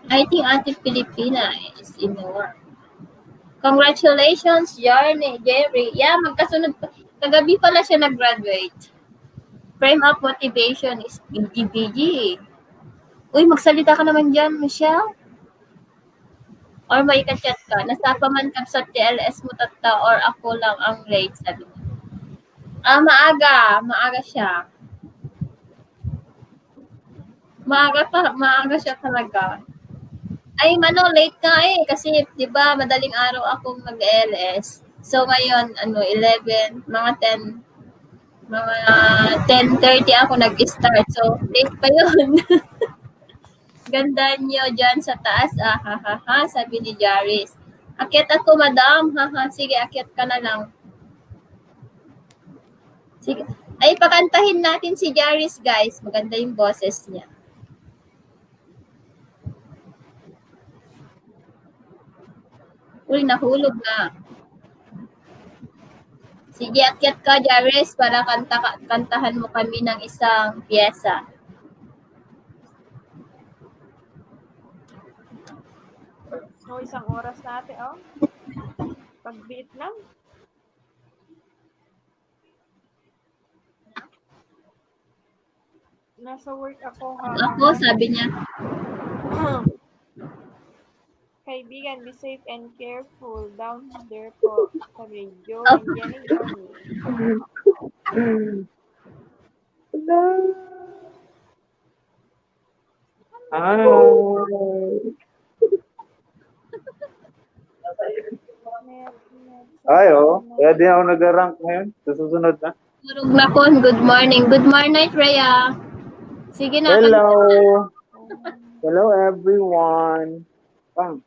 I think Ate Filipina is in the work. Congratulations, Jerry. Yeah, magkasunod pa. Kagabi pala siya nag-graduate. Frame Up Motivation is BGBG. Uy, magsalita ka naman dyan, Michelle. Or may ka-chat ka. Nasapa man ka sa TLS mo tata or ako lang ang late, sabi niya. Maaga siya. Maaga siya talaga. Ay, late nga kasi, di ba, madaling araw akong mag-LS. So, ngayon, 11, mga 10:30 ako nag-start. So, late pa yun. Ganda niyo dyan sa taas, sabi ni Jaris. Akyat ako, madam, sige, akyat ka na lang. Sige. Ay, pakantahin natin si Jaris, guys. Maganda yung boses niya. Uy, nahulog na. Sige, akyat ka, Jaris, para kantahan mo kami ng isang piyesa. So, isang oras natin, Pag-beat lang. Nasa work ako, Ako, sabi niya. Kaibigan, be safe and careful down there po sa radio and Jenny Johnny. Ay, oh. Kaya di ako nag-rank ngayon. Sa susunod na. Turog na kon. Good morning. Good morning, Rhea. Sige na. Hello. Hello, everyone. Bang.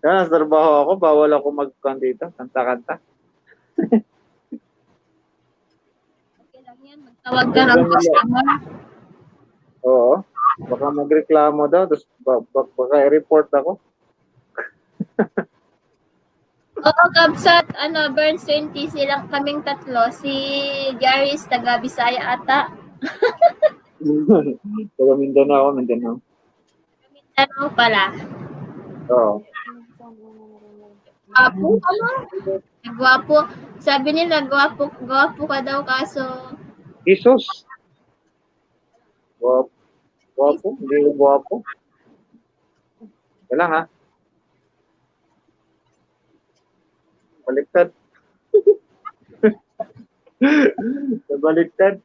Kaya nasa trabaho ako. Bawal ako mag-con dito. Kanta-kanta. Okay lang yan. Magtawag ka ng customer. Oo. Baka magreklamo daw. Tapos baka i-report ako. Oo, Kabsat, Burns 20, silang kaming tatlo. Si Jaris, taga Bisaya ata. Taga Mindanao ako. Mindanao. Mindanao pala. Oo. Gwapo, Gwapo. Sabi nila, gwapo ka daw, kaso... Jesus. Guwapo. Guwapo. Hindi ko guwapo. Kailang ha. Baliktad. Baliktad.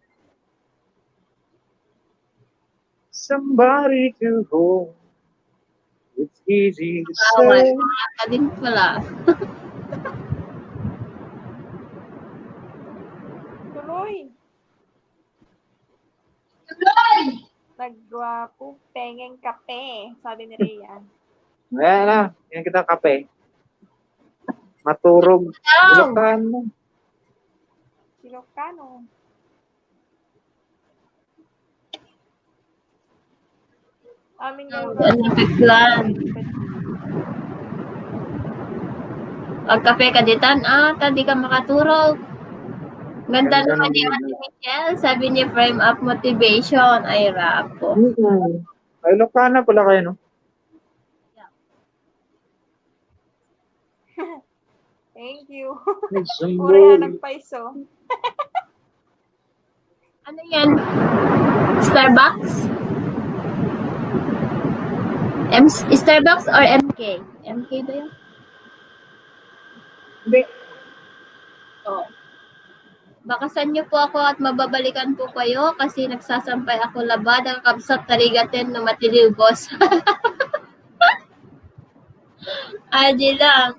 Somebody to hold. It's easy to say. Ka din pala. Tuloy. Nagwapo, pengeng kape, sabi ni Rhea. Ayan na. Yan kita kape. Maturog. Ilocano. Ilocano. Amin yung Biglan. Pag kape ka ditan, tadi ka makaturog. Ganda Ganda naman ng ni Ate video. Michelle. Sabi niya, frame up motivation. Ay, rapo. Ay, Ilocano pala kayo, no? thank you. Ay, Puro Somebody. yan ng paiso. Ano yan? Starbucks? Starbucks or MK? MK ba yan? Hindi. Oo. Bakasan niyo po ako at mababalikan po kayo kasi nagsasampay ako labad ang Kabsat tarigaten no matiliw, boss. Adi lang.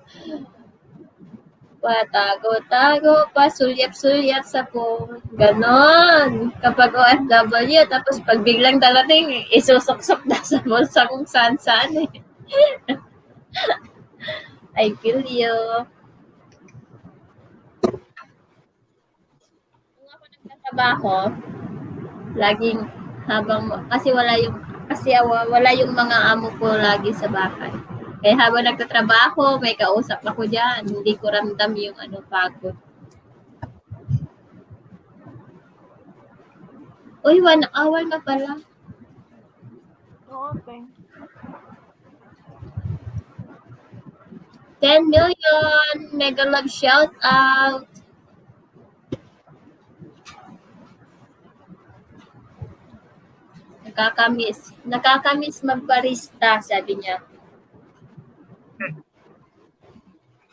Patago-tago, pasulyap-sulyap sa phone. Ganon. Kapag OFW, tapos pag biglang darating, isusok-sok na sa bulsa kung saan-saan eh. I feel you. Kung ako nagtatrabaho, laging kasi wala yung mga amo ko lagi sa bahay. Kaya habang nagtatrabaho, may kausap ako dyan. Hindi ko ramdam yung pagod. Uy, 1 hour na pala. Oo, okay. 10 million! Mega love shout out! Nakakamiss magbarista, sabi niya.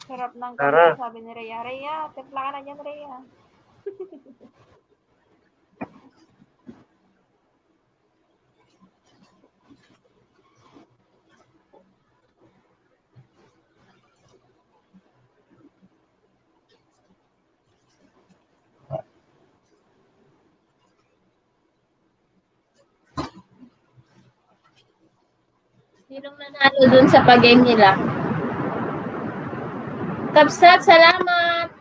Sarap ng Tara. kape, sabi ni Rhea. Rhea, timpla ka na dyan, Rhea. Sinong nanalo dun sa pag-game nila? Kabsat, salamat!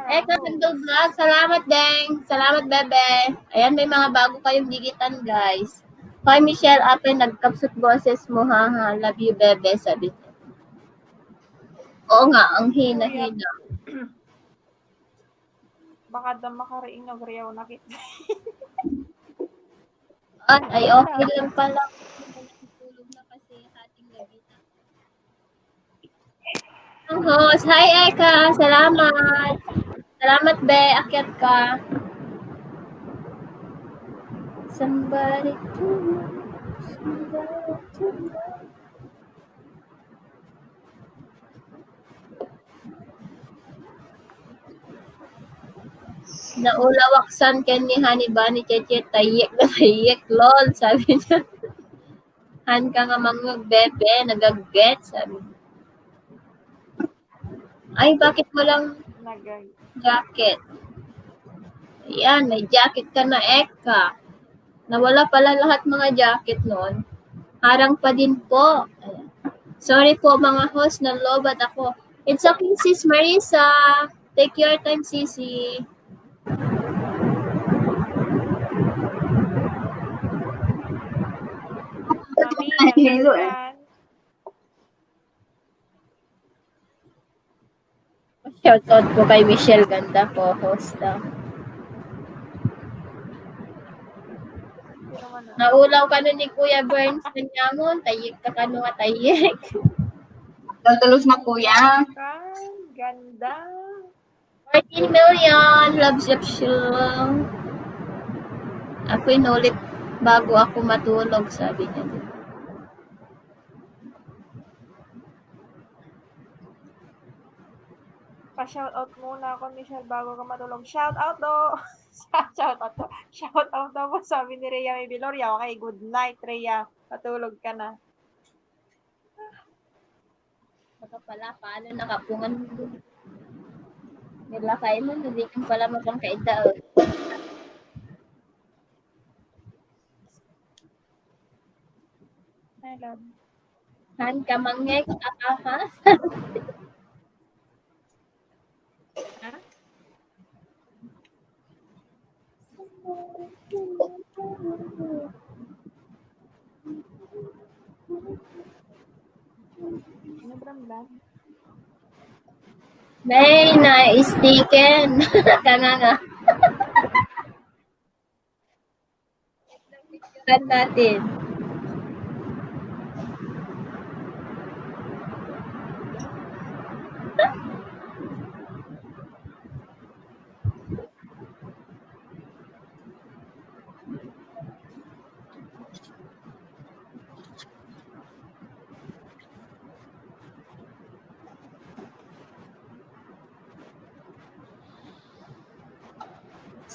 Eka, nagdo-vlog. Salamat, Deng. Salamat, Bebe. Ayan, may mga bago kayong digitan, guys. Hi, Michelle Ape, nagkapsat boses mo, haha. Love you, Bebe, sabi niya. Oo nga, ang hina-hina. Baka daw makariinog, Rhea, nakit. Ay, okay lang pala. Tulog na kasi hating gabi na. Ang host. Hi, Eka. Salamat. Salamat, Be. Akyat ka. Somebody to know. Somebody to know. Naulawaksan ken ni Honey Bunny Cheche tayek na tayek lol, sabi niya. Han ka nga mga bebe, nagaget, sabi. Ay, bakit walang Nagay. jacket? Ayan, may jacket ka na, Eka. Nawala pala lahat mga jacket noon. Harang pa din po. Ayan. Sorry po mga host, nalobat ako. It's okay, sis Marisa. Take your time, sisi. Mami, Hello, eh. yan. Shoutout po kay Michelle Ganda po, host. Hindi naman na. Naulaw ka nun ni Kuya Burns kanyamon. Tayik ka kano nga tayik. Tulos na kuya. Kan, ganda. 14 million. Love Shapshul. Ako inulit bago ako matulog, sabi niya. Pa-shoutout muna ako, Michelle, bago ka matulog. Shoutout do! Shoutout do. Shoutout daw po, sabi ni Rhea May Viloria. Okay, good night, Rhea. Matulog ka na. Baka pala, paano nakapungan nila kayo nun, hindi ka pala mapangkaida. I love. Han ka mangek, ha? Ano bram-bram? May na-sticken. Kanga. Picturean natin.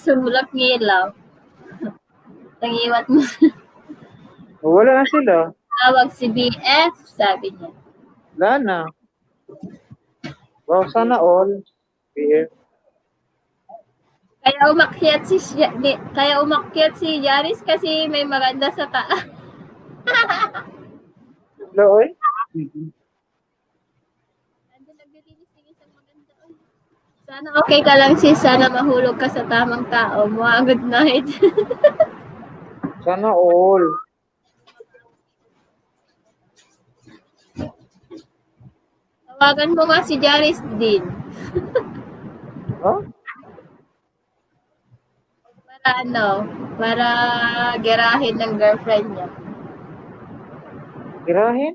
Sumulak ngilaw. Tangiwat mo. Wala na sila. Tawag si BF, sabi niya. Wala na. Wow, sana all. BF. Kaya umakyat si Yaris kasi may maganda sa taas. Hello, oy. Sana okay ka lang sis, sana mahulog ka sa tamang tao. Good night. Sana all. Tawagan mo nga si Jaris din. Huh? Para gerahin ng girlfriend niya. Girahin?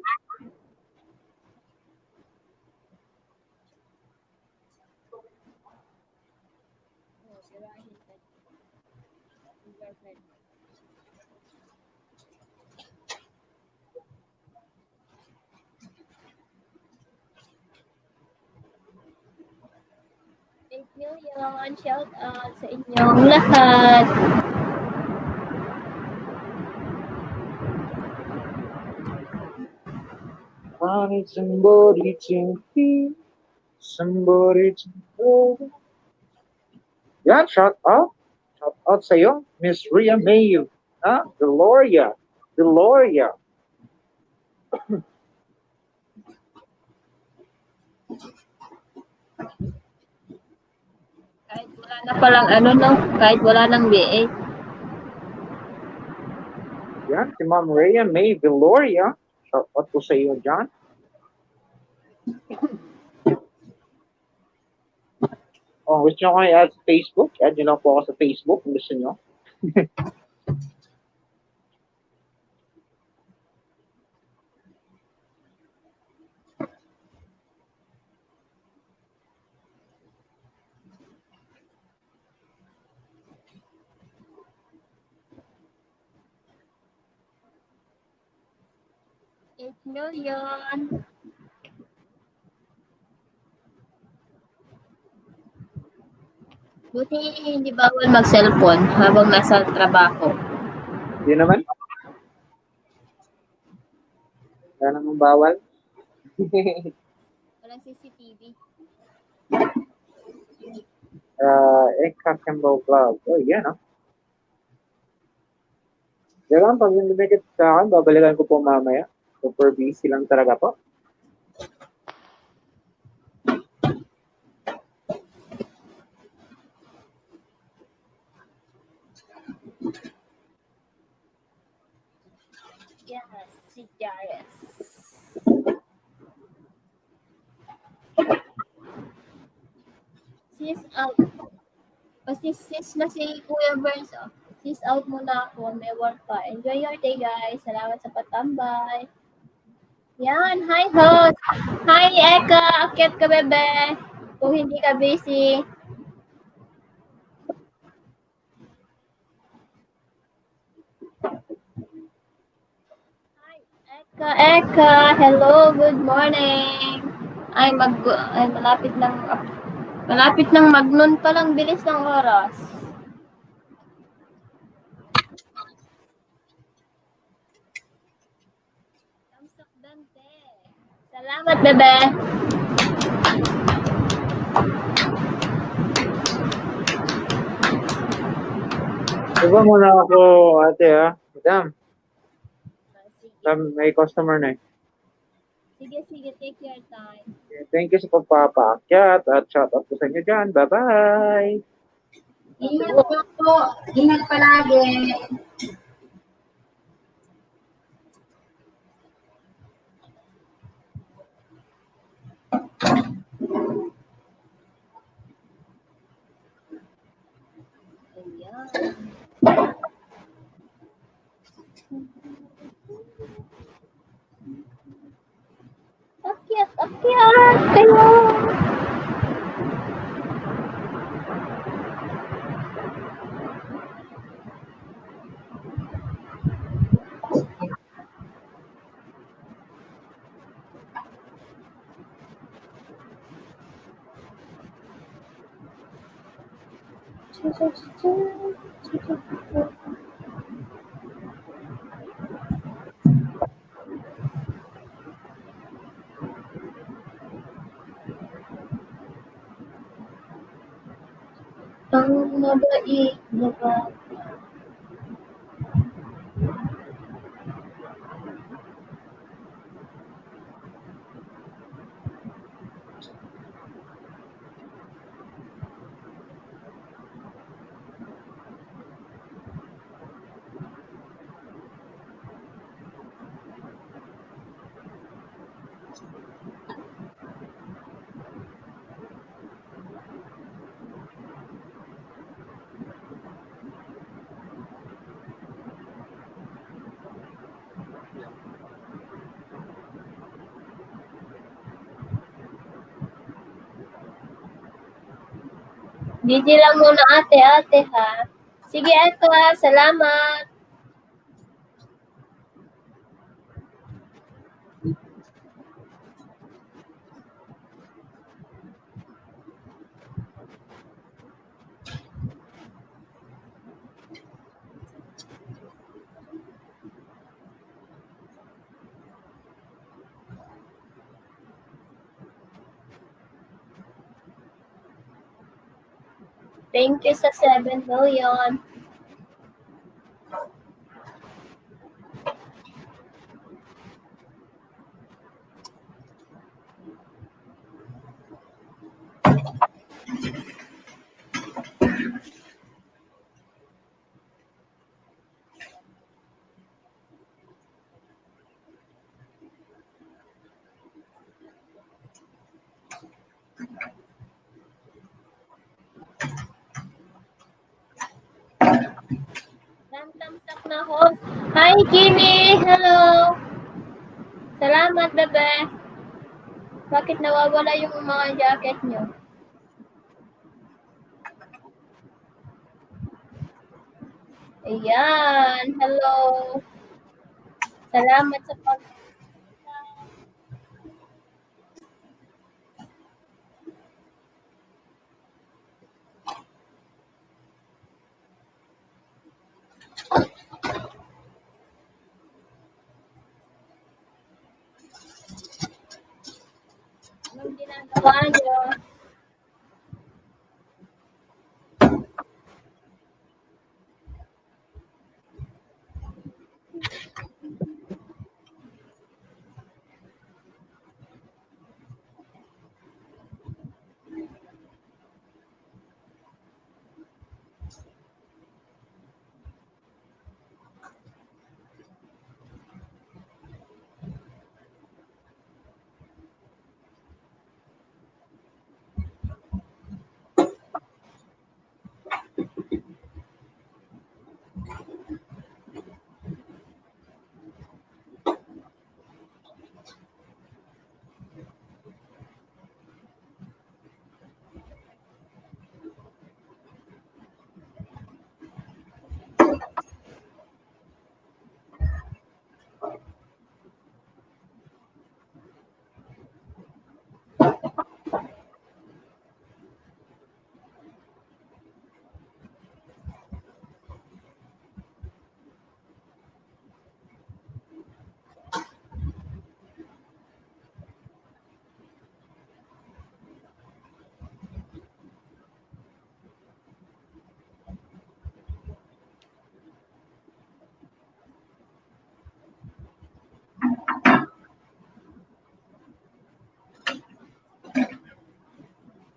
Million shout out sa inyong lahat. I need somebody to be, somebody to know. Yan, shout out. Shout out sa'yo, Miss Rhea Mayu. Ha? Deloria. Kahit wala na palang kahit wala nang BA. Yan, si Ma'am Rhea May Deloria. Shout out po sa iyo dyan. Oh, gusto nyo ko i-add sa Facebook? Add nyo lang po ako sa Facebook kung gusto nyo. $8 million. Buti hindi bawal mag-cellphone habang nasa trabaho. Hindi naman. namang bawal. Walang CCTV. Kakembo Club. Oh, yan, ah. Diyan, pag yung dumikit sa akin, babalikan ko po mamaya. Super busy lang talaga po. Yes, si Jairus. Sis out. Kasi sis na si Kuya Burns. Oh. Sis out muna ako. May work pa. Enjoy your day, guys. Salamat sa patambay. Yan. Hi, host. Hi, Eka. Akyat ka, bebe. Kung hindi ka busy. Hi, Eka. Eka. Hello. Good morning. Ay, malapit ng mag-noon pa lang. Bilis ng oras. Tamsak Dante. Salamat, bebe. Diba muna ako, ate, ha? Madam, Sige, may customer na eh. sige. Take your time. Thank you sa pagpapaakyat at shout out po sa inyo dyan. Bye-bye! Ingat po. Ingat palagi. Ayan. Akyat kayo. Ang mabait na ba? Busy lang muna ate ha. Sige ate, salamat. Thank you sa 7 million. Tamsak na host. Hi, Kimi! Hello! Salamat, bebe. Bakit nawawala yung mga jacket nyo? Ayan. Hello. Salamat sa pag... banyo.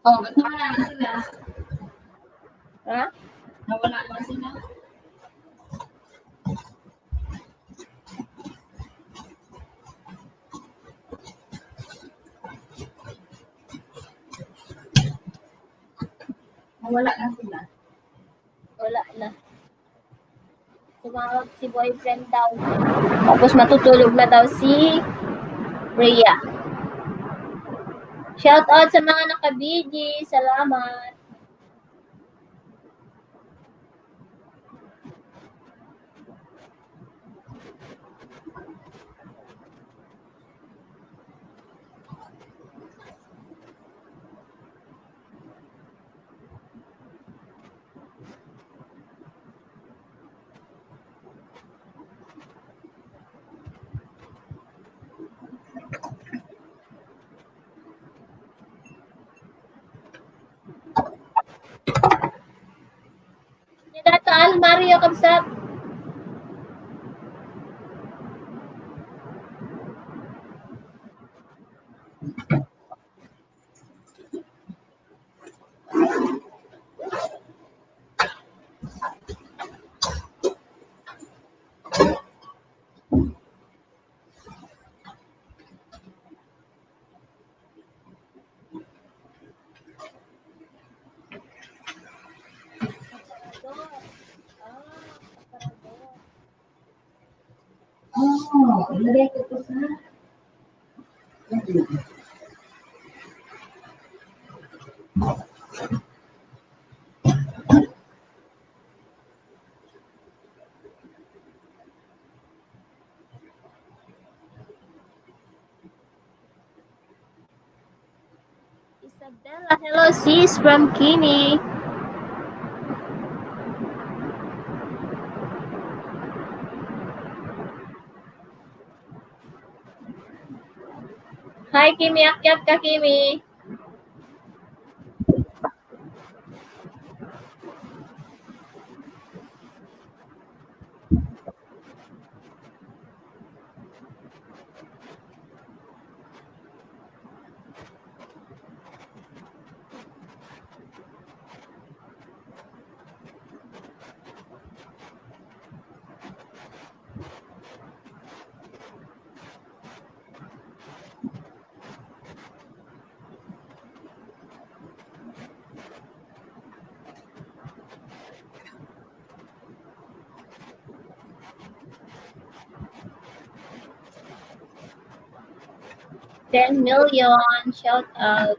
Oh, ba't nawala na sila? Ha? Nawala na sila. Nawala na sila. Wala na. Tumawag si boyfriend daw. Tapos matutulog na daw si Rhea. Shout out sa mga naka-BG. Salamat. Nidataal Mario Kabsat. Oh, ilagay ko to sa... Isabella, hello sis from Kini. Hi Kimi, akyat ka Kimi. $10 million. Shout out.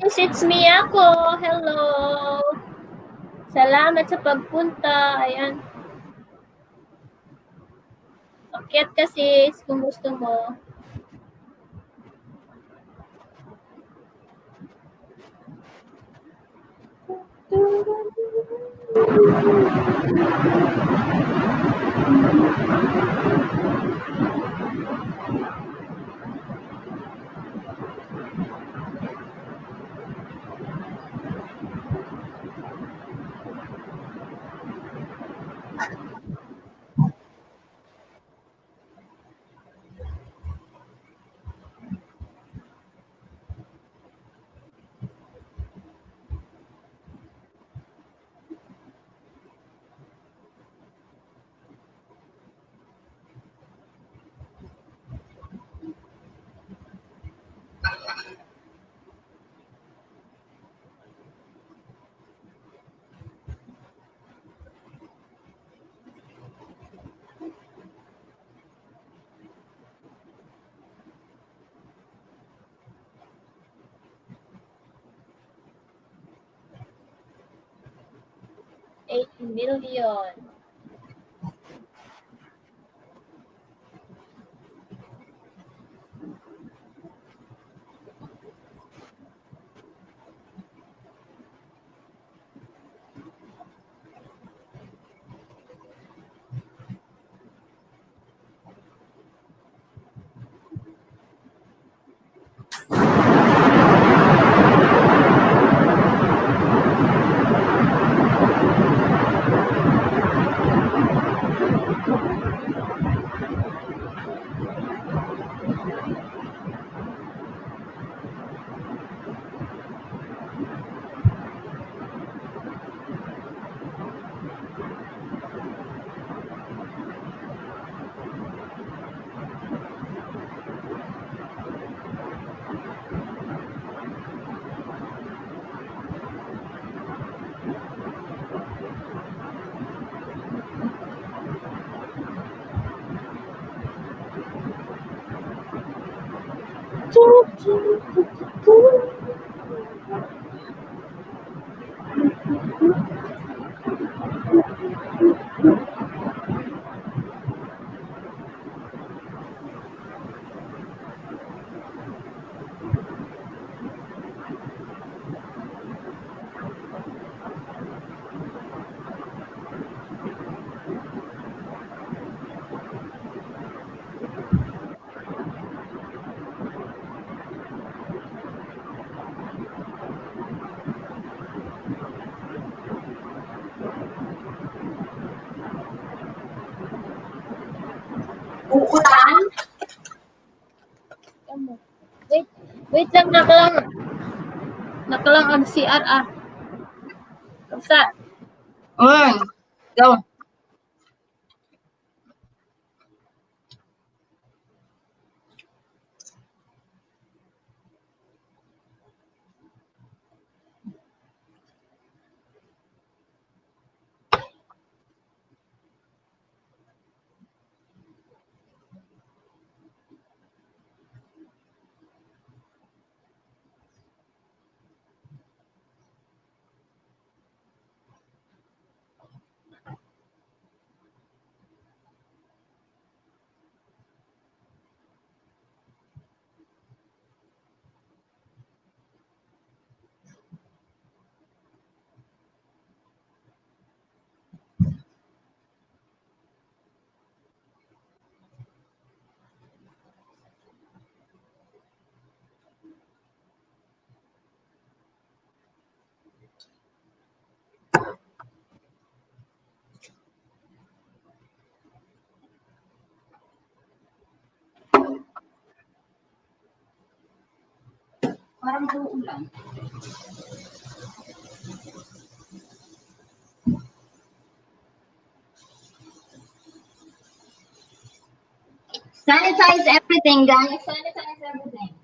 Yes, it's me ako. Hello. Salamat sa pagpunta. Ayan. Akyat kasi kung gusto mo. $8 million. Uulan? Wait lang, nakalang ang CR Kapsa. Go. Parang uulan. Sanitize everything, guys. Sanitize everything.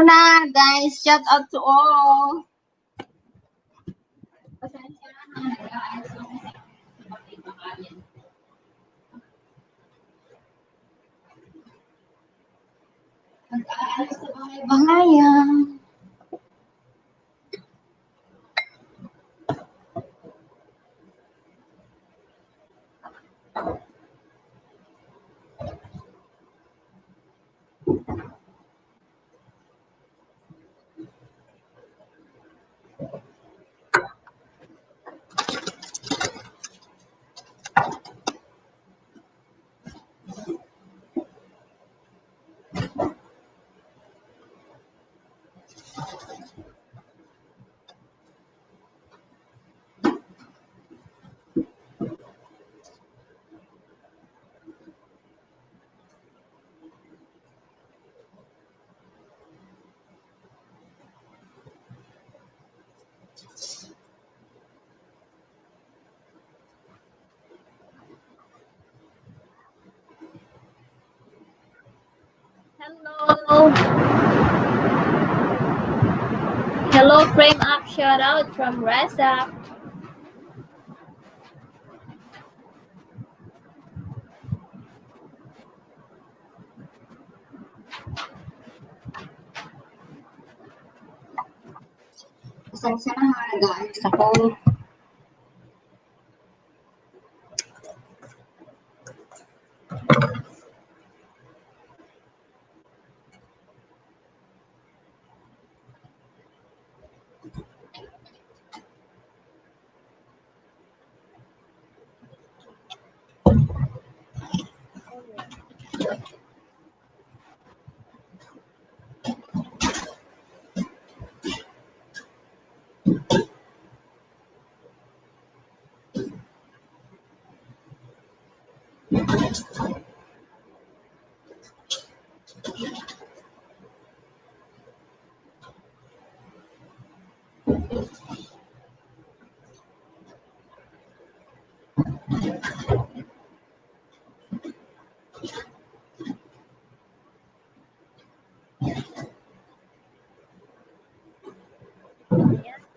na, guys. Shout out to all. Pasensya na, nag-aayos lang kasi sa pagkakakain. Nag-aayos sa bahay-bahayan. Hello. Hello, frame up shout out from Reza. Pasensya na, nag-aayos ako.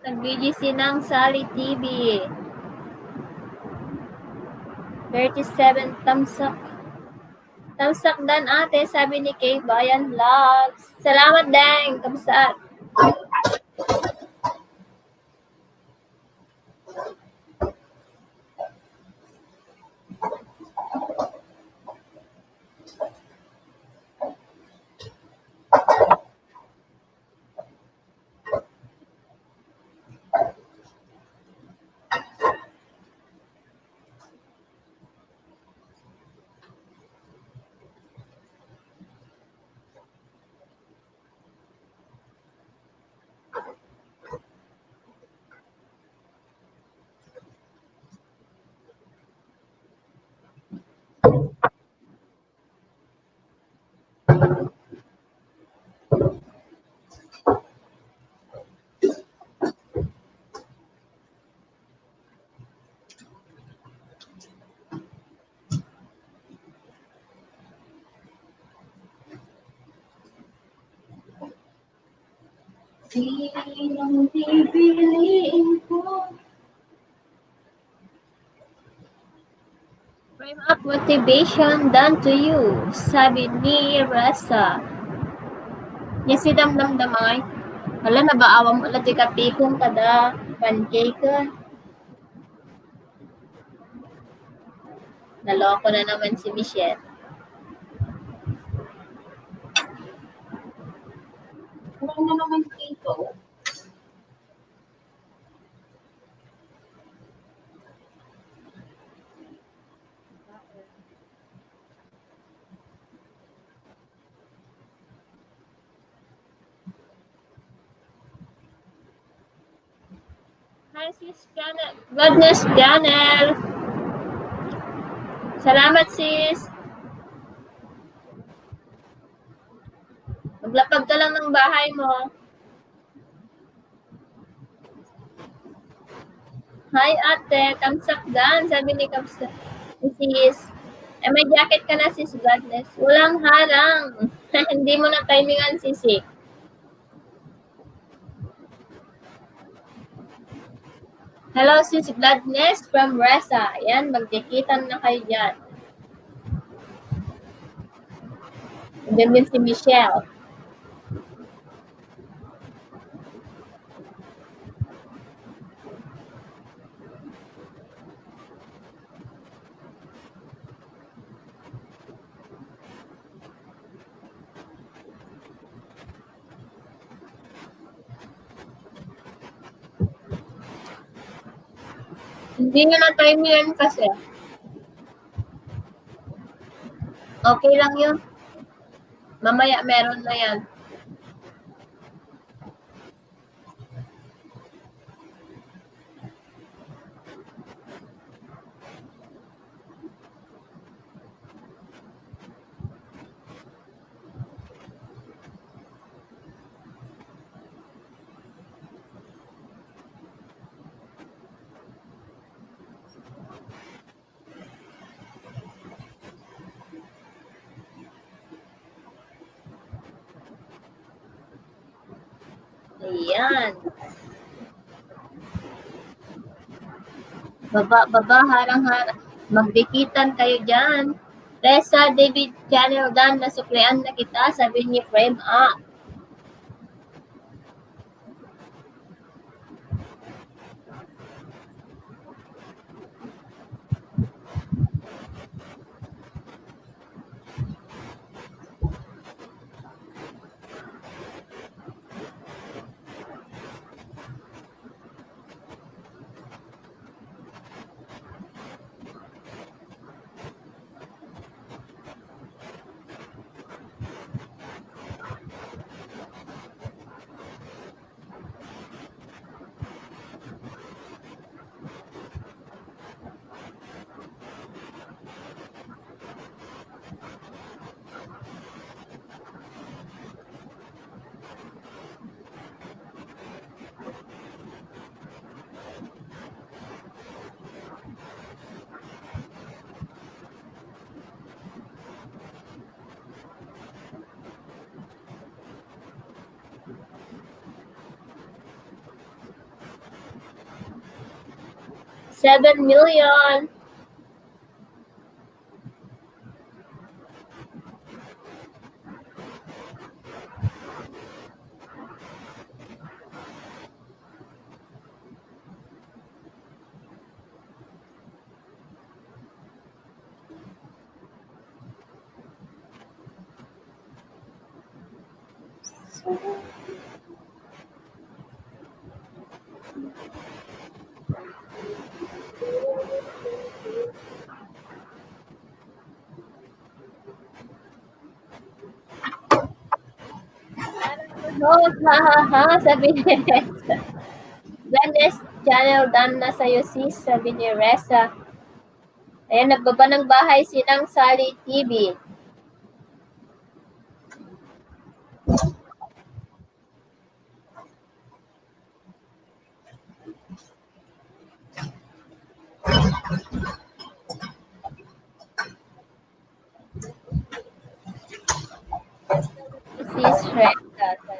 Nag-BGC ng Sally TV. 37 thumbs up. Thumbs up dan ate, sabi ni Kay Bayan Vlogs. Salamat dang, thumbs up. Sinong pipiliin ko? Frame up motivation done to you, sabi ni Rasa. Niya si damdam ay. Hala, nabaawa mo ulit ikapikong kada pancake. Naloko na naman si Michelle. Ano na naman dito? Hi, sis Janel. Goodness, Janel. Salamat, sis. Maglapag ka lang ng bahay mo. Hi, ate. Thumbs up dan, sabi ni Kapsa. Sis. Eh, may jacket ka na, sis. Goodness. Walang harang. Hindi mo na timingan, sisi. Hello, sis Gladness from Resa. Ayan, magdikitan na kayo dyan. Andiyan din si Michelle. Hindi nyo na time yan kasi. Okay lang yun. Mamaya meron na yan. Ayan. Baba, harang-harang. Magdikitan kayo dyan. Resa, David, Channel, Dan, nasuklian na kita, sabi ni Frame Up. $7 million. Oh, ha, sabi ni Resa. Gladness Channel, Dan na sa'yo sis, sabi ni Resa. Ayan, nagbaba ng bahay sinang Sally TV. Sis Resa, sabi.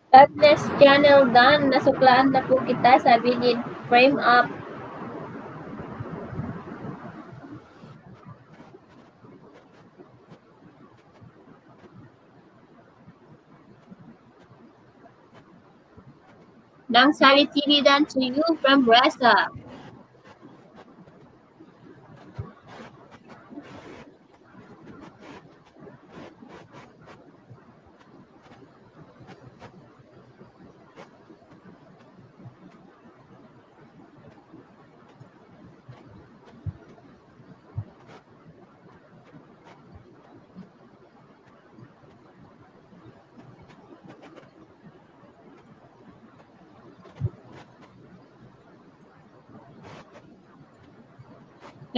Gladness Channel, Dan, nasuklaan na po kita, sabi ni Frame Up. ng Salitividan to you from Reza.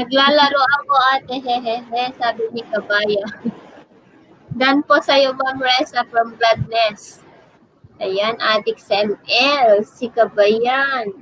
Naglalaro ako ate, hehehe, sabi ni Kabaya. Dan po sa'yo, Ma'am Reza from Gladness. Ayan, Adik ML, si Kabayan.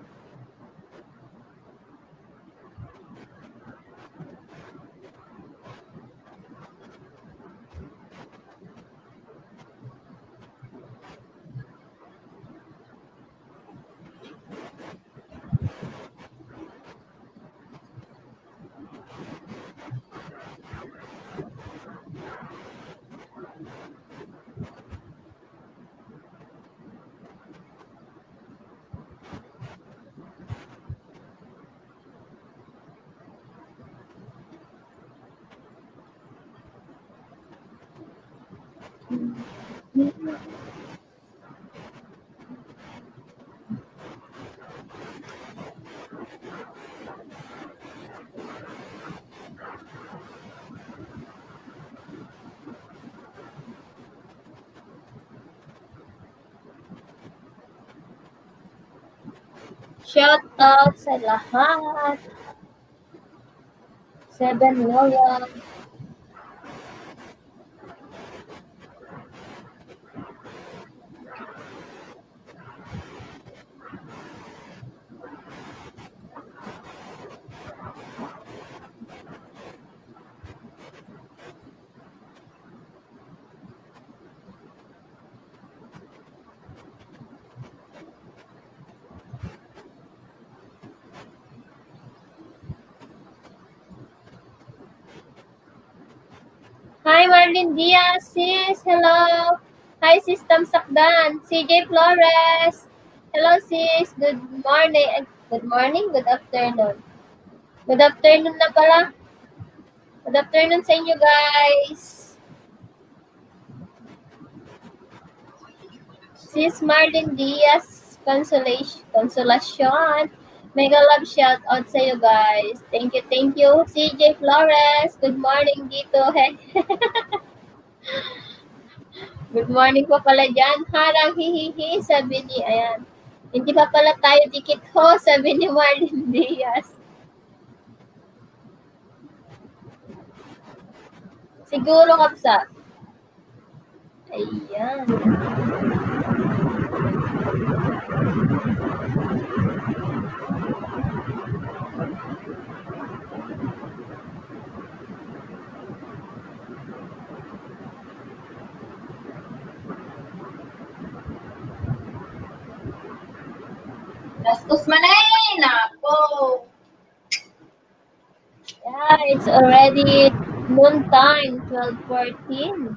Shout out sa lahat. 7 million. Hi, Marlene Diaz, sis. Hello. Hi, sis Tamsakdan. CJ Flores. Hello, sis. Good morning. Good morning, good afternoon. Good afternoon na pala. Good afternoon sa inyo, guys. Sis Marlene Diaz, Consolacion. Mega love shout out sa iyo, guys. Thank you, thank you. CJ Flores, good morning dito. Good morning po pala dyan. Harang hihihi, sabi ni, ayan. Hindi pa pala tayo dikit ho, sabi ni Marlene Diaz. Siguro kapsa. Ayan. Gastos man eh, nako. Yeah, it's already noon time, 12:14.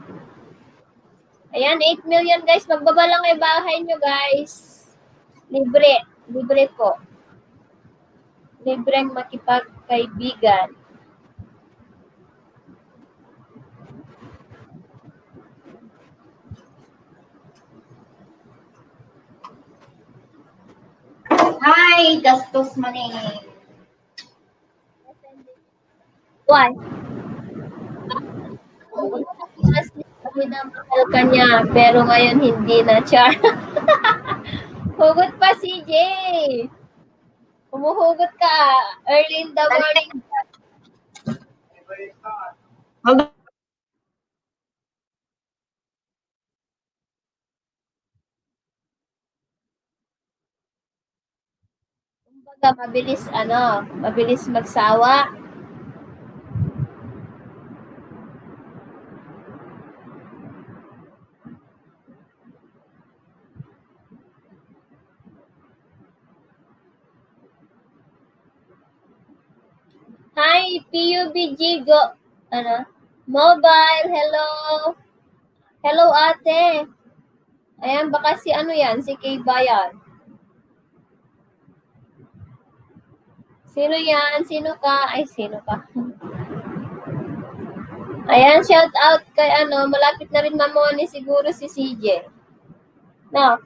Ayan, 8 million guys. Magbaba lang ay bahay nyo guys. Libre. Libre po. Libreng makipagkaibigan. Hi, gastos man eh. Why? Kasi minamahal ka niya, pero ngayon hindi na, Char. Hugot pa, CJ. Humuhugot ka. Early in the morning. Kumbaga, mabilis magsawa. Hi, PUBG Go. Mobile, hello. Hello, ate. Ayan, baka si yan, si Kay Bayan. Sino yan? Sino ka? Ay, sino ka? Ayan, shout out kay malapit na rin mamoni siguro si CJ. No.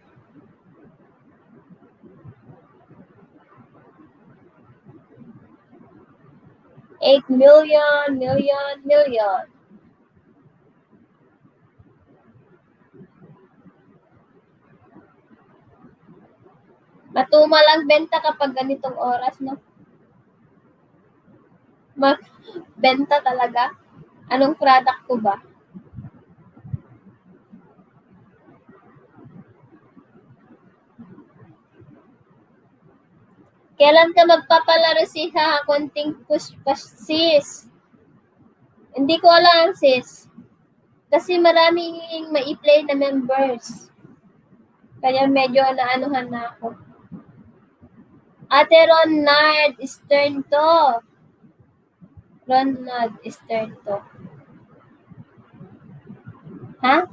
$8 million. Matumal ang benta kapag ganitong oras, no? Benta talaga. Anong product ko ba? Kailan ka magpapalaro siha? Konting push sis. Hindi ko alam, sis. Kasi maraming ma-play na members. Kaya medyo naanuhan na ako. Ate Ronald, Eastern to. Ronald, Eastern to. Ha?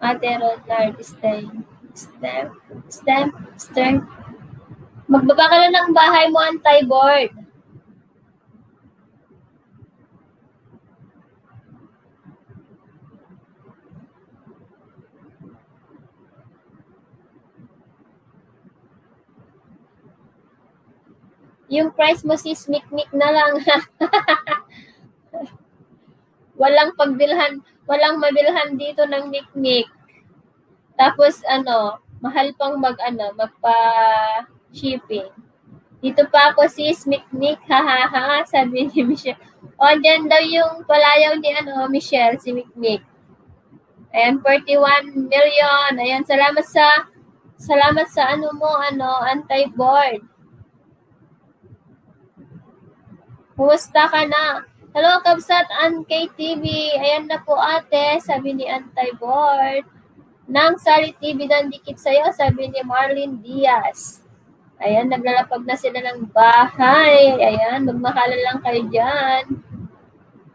Ate Ronald, Eastern. Stern. Magbaba ka lang ng bahay mo, anti-board. Yung price mo sis, mikmik na lang. Walang pagbilhan, walang mabilhan dito ng mikmik. Tapos mahal pang magpa-shipping. Dito pa ako sis, mikmik, hahaha, sabi ni Michelle. O, andyan daw yung palayaw ni Michelle, si mikmik. Ayan, 41 million. Ayan, salamat sa anti-board. Kumusta ka na? Hello, Kabsat and KTV. Ayan na po ate, sabi ni anti-board. Nang Sari TV dandikit sa'yo, sabi ni Marlene Diaz. Ayan, naglalapag na sila ng bahay. Ayan, magmakalan lang kayo dyan.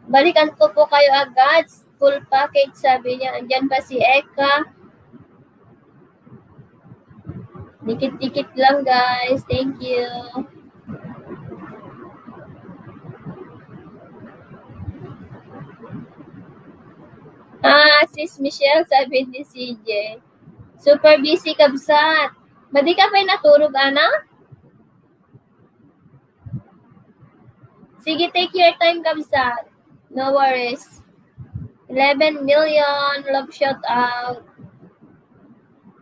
Balikan ko po kayo agad. Full package, sabi niya. Andyan pa si Eka. Dikit-dikit lang, guys. Thank you. Sis Michelle, sabi ni CJ. Super busy, Kabsat. Madi ka pa natulog, Ana? Sige, take your time, Kabsat. No worries. 11 million. Love shout out.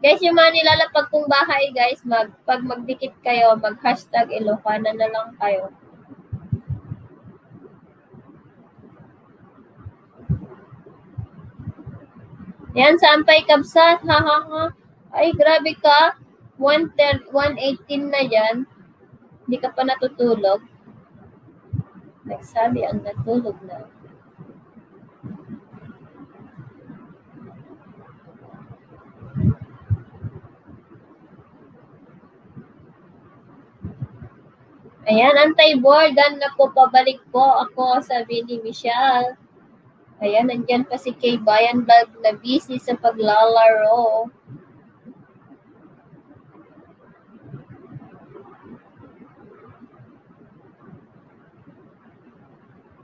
Guys, yung mga nilalapag kong bahay, guys, pag magdikit kayo, mag-hashtag Ilocana na lang kayo. Yan, sampay Kabsat. Ha. Ay, grabe ka. 118 na yan. Hindi ka pa natutulog. Nagsabi ang natulog na. Ayan, anti-board. Na po, pabalik po ako, sabi ni Michelle. Ayan, nandyan pa si Kay Bayan Vlog na busy sa paglalaro.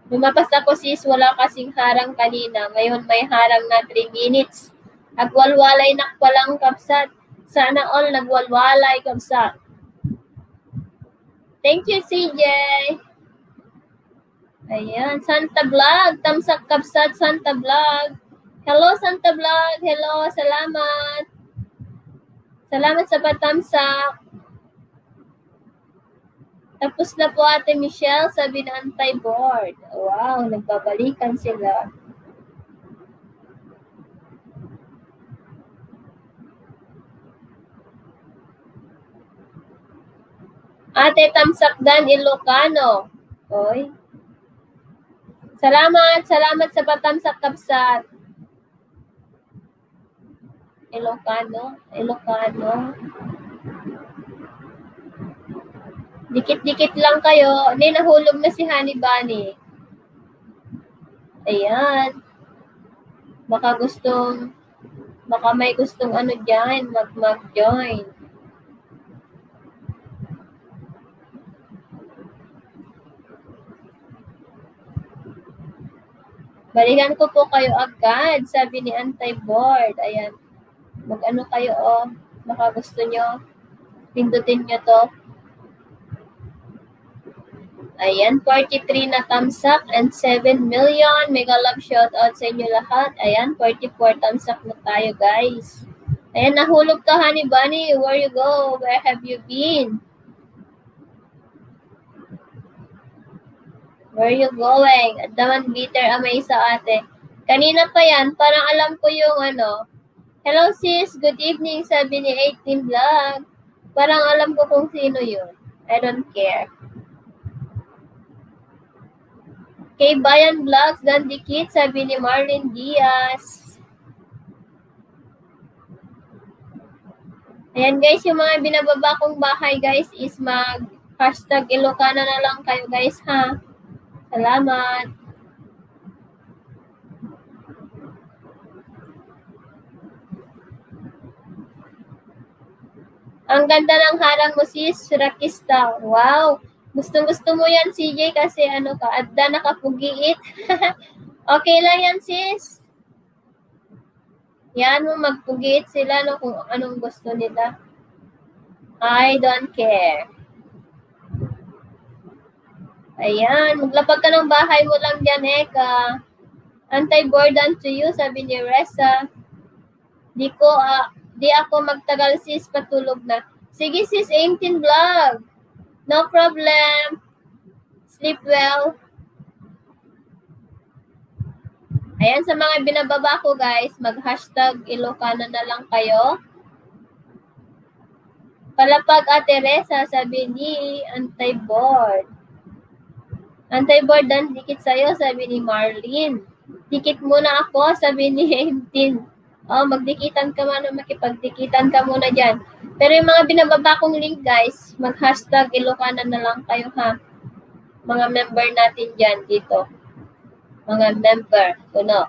Lumapas ako sis, wala kasing harang kanina. Ngayon may harang na 3 minutes. Nagwalwalay na walang Kabsat. Sana all nagwalwalay, Kabsat. Thank you, CJ. Ayan, Santa Vlog. Tamsak Kabsat, Santa Vlog. Hello, Santa Vlog. Hello, salamat. Salamat sa patamsak. Tapos na po ate Michelle, sabi na anti-board. Wow, nagbabalikan sila. Ate Tamsakdan Ilocano. Oy. Salamat sa patamsak Kabsat. Ilocano. Dikit-dikit lang kayo. Hindi, nahulog na si Honey Bunny. Ayan. Baka may gustong dyan, mag-join. Balikan ko po kayo agad, sabi ni Anti-Board. Ayan. Mag-ano kayo, oh. Baka gusto nyo. Pindutin nyo to. Ayan, 43 na thumbs up and 7 million. Mega love shoutout sa inyo lahat. Ayan, 44 thumbs up na tayo, guys. Ayan, nahulog ka, Honey Bunny. Where you go? Where have you been? Where you going? At naman bitter amay sa ate. Kanina pa yan, parang alam ko yung ano. Hello sis, good evening, sabi ni 18 Vlog. Parang alam ko kung sino yun. I don't care. Kay Bayan Vlogs, dan dikit, sabi ni Marlene Diaz. Ayan guys, yung mga binababa kong bahay guys is mag-hashtag Ilocana na lang kayo guys ha. Salamat. Ang ganda ng harang mo sis, Rakista. Wow. Gustong-gusto mo yan, CJ, kasi ano ka, adda nakapugiit. Okay lang yan, sis. Yan mo, magpugiit sila no, kung anong gusto nila. I don't care. Ayan, maglapag ka ng bahay mo lang dyan, Eka. Anti-boredom to you, sabi ni Reza. Di ako magtagal, sis, patulog na. Sige, sis, 18 Vlog. No problem. Sleep well. Ayan, sa mga binababa ko, guys, mag-hashtag Ilocana na lang kayo. Palapag Ate Reza, sabi ni Anti-board. Anti-board dan dikit sa'yo, sabi ni Marlene. Dikit muna ako, sabi ni 18. Oh, magdikitan ka man, makipagdikitan ka muna dyan. Pero yung mga binababa kong link, guys, mag-hashtag Ilocana na lang kayo, ha? Mga member natin dyan dito. Mga member, kuno.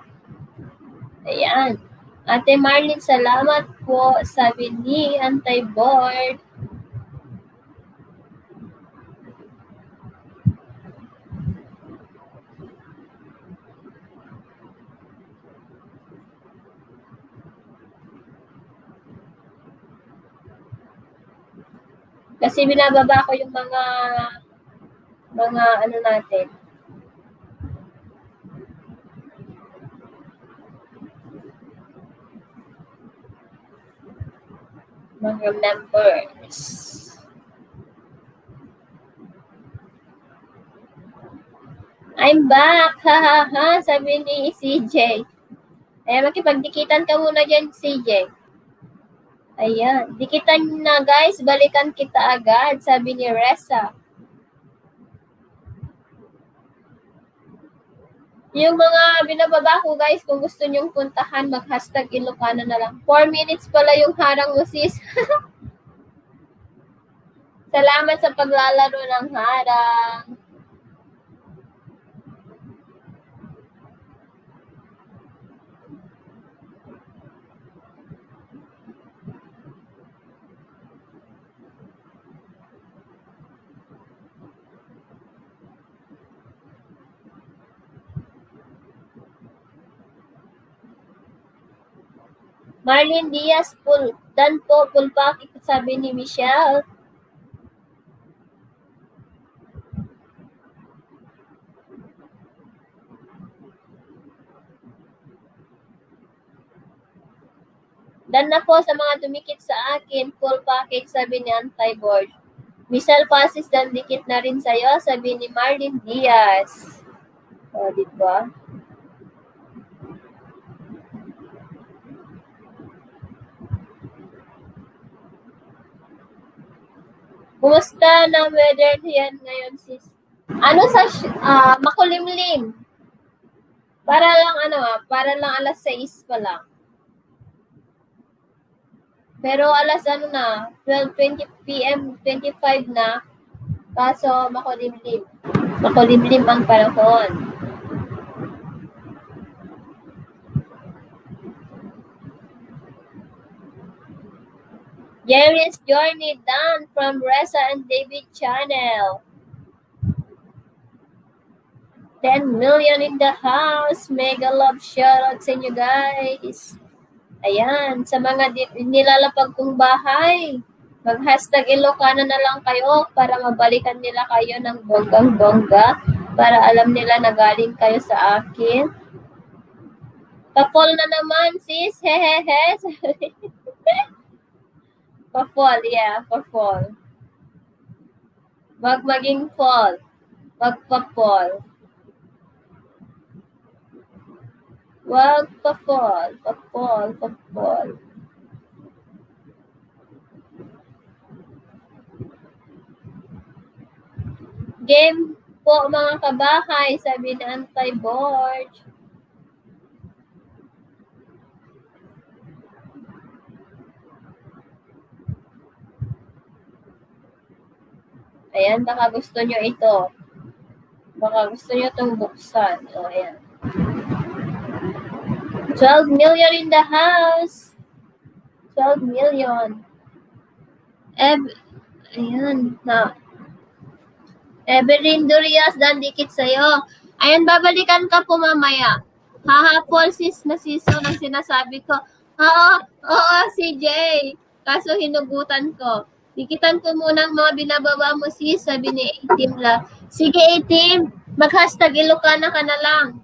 Ayan. Ate Marlene, salamat po, sabi ni Anti-board. Kasi binababa ko yung mga ano natin. Mga members. I'm back! Ha ha ha! Sabi ni CJ. Makipagdikitan ka muna dyan, CJ. Ayan. Dikitan na guys, balikan kita agad, sabi ni Reza. Yung mga binababa ko guys, kung gusto nyong puntahan, mag-hashtag Ilocana na lang. 4 minutes pala yung harang mo sis. Salamat sa paglalaro ng harang. Marlene Diaz, dan po, pulpakit, sabi ni Michelle. Dan na po sa mga dumikit sa akin, full package, sabi ni Anti-board. Michelle Pasis, dan dikit na rin sa'yo, sabi ni Marlene Diaz. O, diba? Kumusta na weather yan ngayon, sis? Ano sa makulimlim? Para lang alas 6 pa lang. Pero alas 12:20 PM, 25 na. Kaso makulimlim. Makulimlim ang panahon. Jerry's Journey done from Reza and David channel. 10 million in the house. Mega love shoutout sa inyo guys. Ayan, sa mga nilalapag kong bahay, mag-hashtag Ilocana na lang kayo para mabalikan nila kayo ng bonggang-bongga para alam nila na galing kayo sa akin. Pa-fall na naman, sis. Hehehe. Pa-fall, yeah, pa-fall. Wag maging fall. Wag pa-fall. Wag pa-fall. Pa-fall, pa-fall. Game po mga kabahay, sabi ni Antay-board. Ayan, baka gusto nyo ito. Baka gusto nyo itong buksan. O, ayan. 12 million in the house. 12 million. Ayan, na. Evelyn Durias, dandikit sa'yo. Ayan, babalikan ka po mamaya. Haha, sis na siso ng sinasabi ko. Oo, CJ. Kaso hinugutan ko. Dikitan ko muna ang mga binababa mo, sis. Sabi ni A-Team lang. Sige, A-Team. Mag-hashtag Ilocana ka na lang.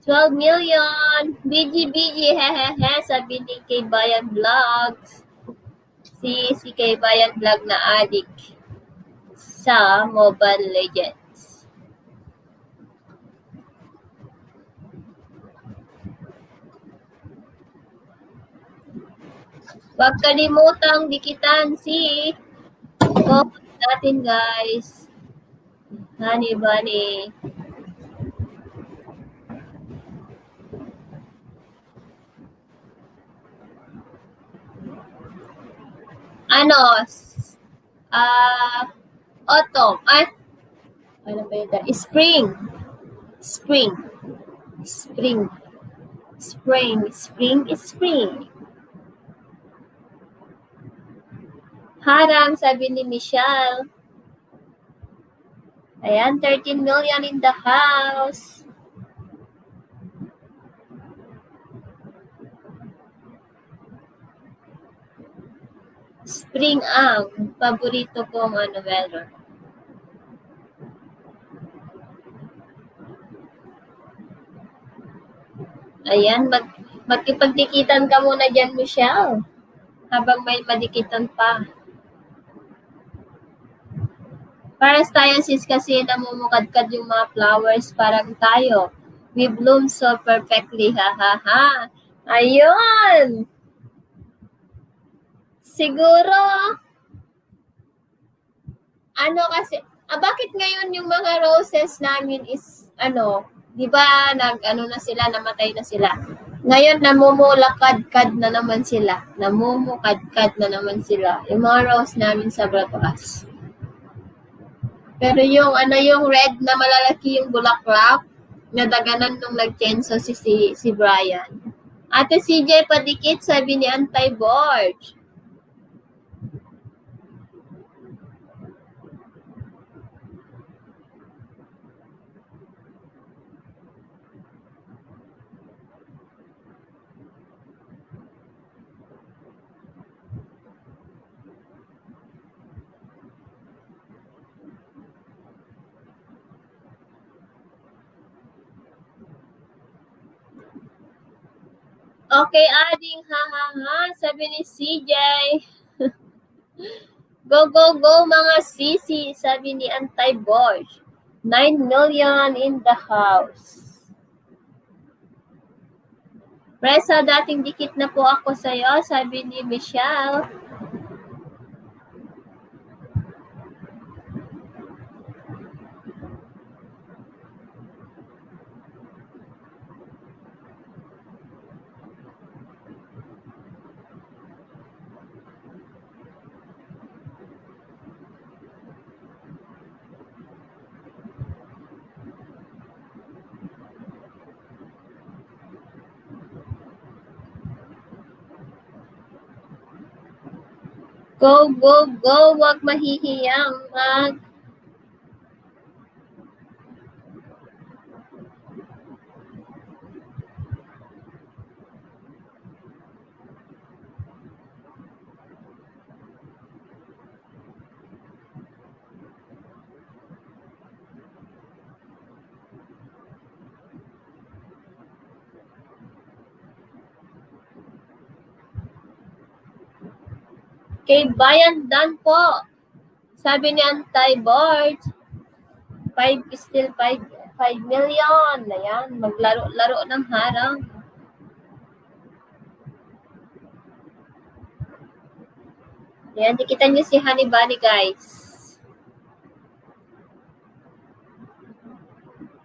$12 million. BG, hehehe. Sabi ni Kay Bayan Vlogs. Si Kay Bayan Vlog na addict sa Mobile Legends. Huwag kalimutang dikitan si comment natin guys. Honey Bunny. Autumn. Ano ba yun? Spring. Harang, sabi ni Michelle. Ayan, 13 million in the house. Spring ang paborito kong meron. Ayan, magkipagdikitan ka muna dyan, Michelle. Habang may madikitan pa. Para tayo, sis, kasi namumukadkad yung mga flowers. Parang tayo. We bloom so perfectly. Ha. Ayun! Siguro, kasi, bakit ngayon yung mga roses namin is, di ba, namatay na sila. Ngayon, namumulakad-kad na naman sila. Namumukadkad na naman sila. Yung mga rose namin sa Bratuas. Pero yung red na malalaki yung bulaklak, nadaganan nung nag-chenso si Brian. Ate CJ padikit, sabi ni Antay-board. Okay, ading, ha, sabi ni CJ. Go, mga sisi, sabi ni Antay-board. 9 million in the house. Reza, dating dikit na po ako sa'yo, sabi ni Michelle. Go, go, go! Huwag mahihiyang mag... Kay Bayan Dan po. Sabi ni Anti-Board, 5 million. Ayan, maglaro-laro ng harang. Ayan, dikitan niyo si Honey Bunny, guys.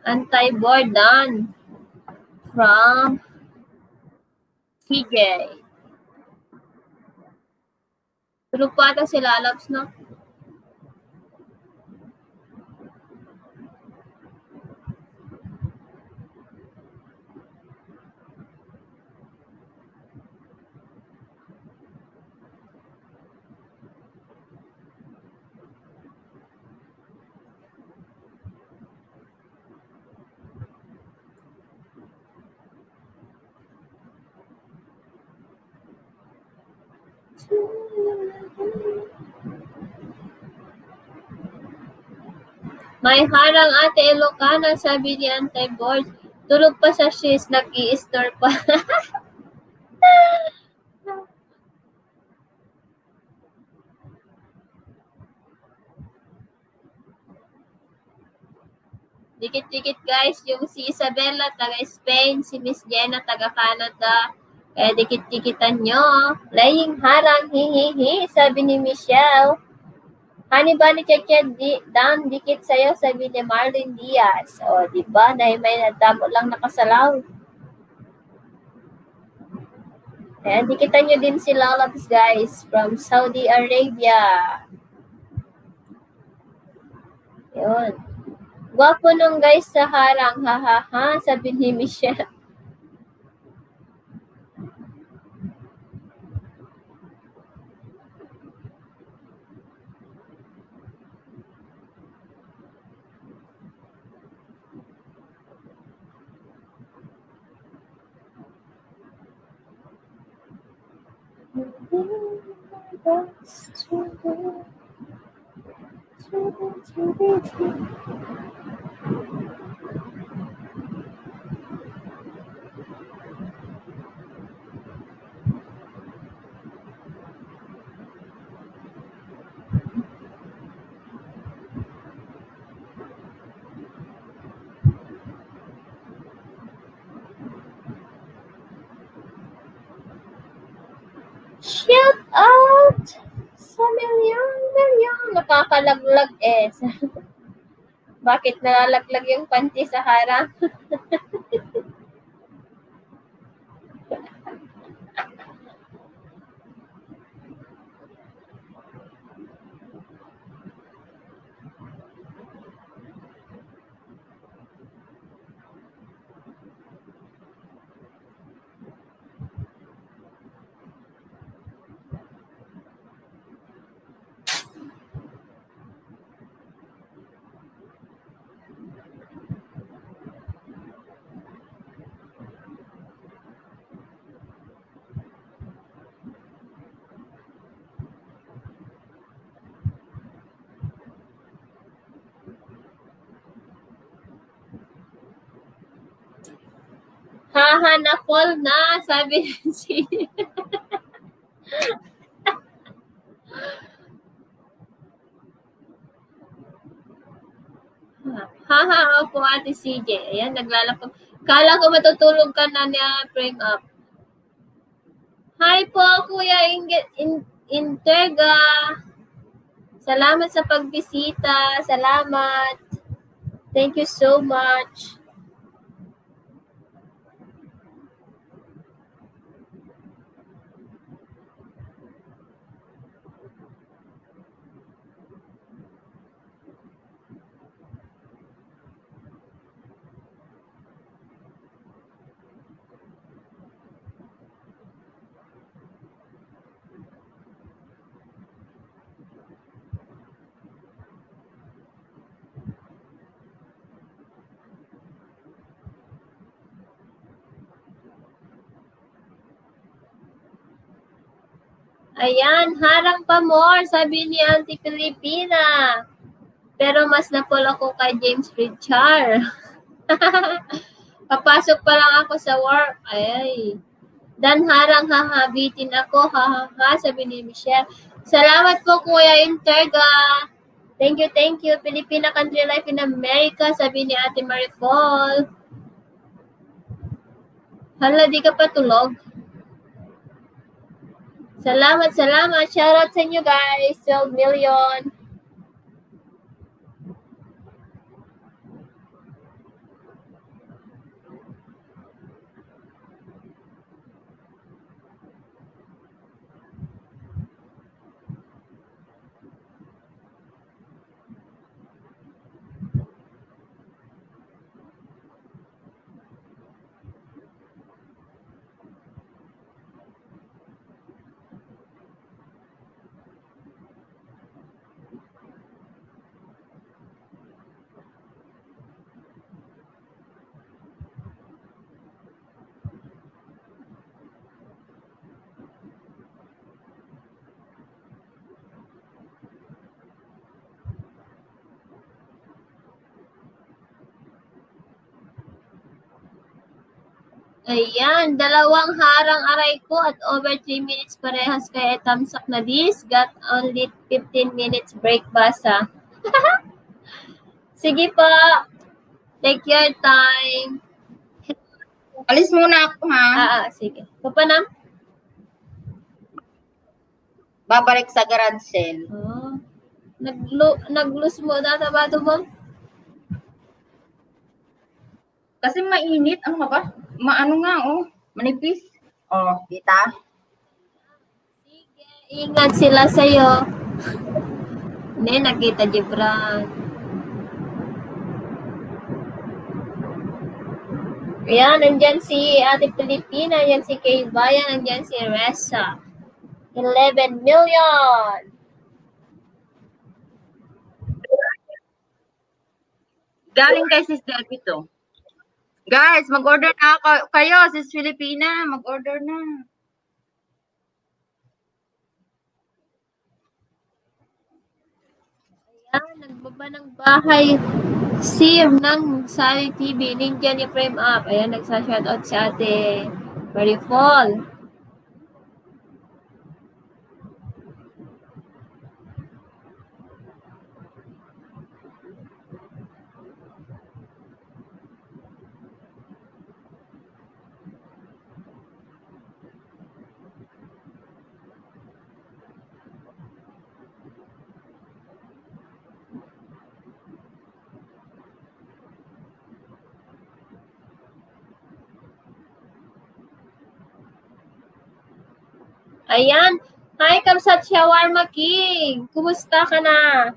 Anti-Board Dan from CJ. Tulog pa ata sila, Labs, no? May harang ate Ilocana, sabi ni Anti-Board. Tulog pa sa shiz, nag-i-store pa. Dikit-dikit guys, yung si Isabella taga Spain, si Miss Jenna taga Canada. Kaya dikit-dikitan nyo. Laying harang, hi, sabi ni Michelle. Honey Bunny Cheche, Dan, dikit sa'yo, sabi ni Marlene Diaz. O, diba? Dahil may nadamo lang nakasalaw. Kaya dikitan nyo din si Lalabs, guys, from Saudi Arabia. Yun. Gwapo nung guys sa harang, ha, sabi ni Michelle. Shout out sa milyon. Nakakalaglag eh. Bakit nalalaglag yung panty sa harang? Haha, na-fall na, sabi si... Haha, opo ate CJ. Ayan, naglalapag. Kala ko matutulog ka na niya, bring up. Hi po, Kuya Intega. Salamat sa pagbisita. Salamat. Thank you so much. Ayan, harang pa more, sabi ni Auntie Filipina. Pero mas napol ako kay James Richard. Papasok pa lang ako sa work. Ay. Dan harang hahabitin ako. Ha, sabi ni Michelle. Salamat po, Kuya Interga. Thank you. Filipina Country Life in America, sabi ni Ate Marifol. Hala, di ka pa tulog? Salamat. Shoutout sa inyo guys. 12 million. Ayan, dalawang harang aray ko at over 3 minutes parehas kaya tamsak na this. Got only 15 minutes break basa. Sige po. Take your time. Alis muna ako ha. Sige. Papanam? Babalik sa garage sale. Oh. Nag-lose mo na tabado mo? Kasi mainit. Ano nga ba? Maano nga manipis. Oh, kita? Sige, ingat sila sa'yo. Hindi, nakita Gibran. Ayan, nandyan si Ate Pilipina, nandyan si Kay Bayan, nandyan si Ressa. 11 million! Galing kay Sis Delphi to. Guys, mag-order na kayo, Sis Filipina. Mag-order na. Ayan, nagbaba ng bahay. Sim ng Sari TV. Ninja ni Frame Up. Ayan, nagsa-shoutout si Ate Marifol. Ayan. Hi, Kamsat Shawarma King. Kumusta ka na?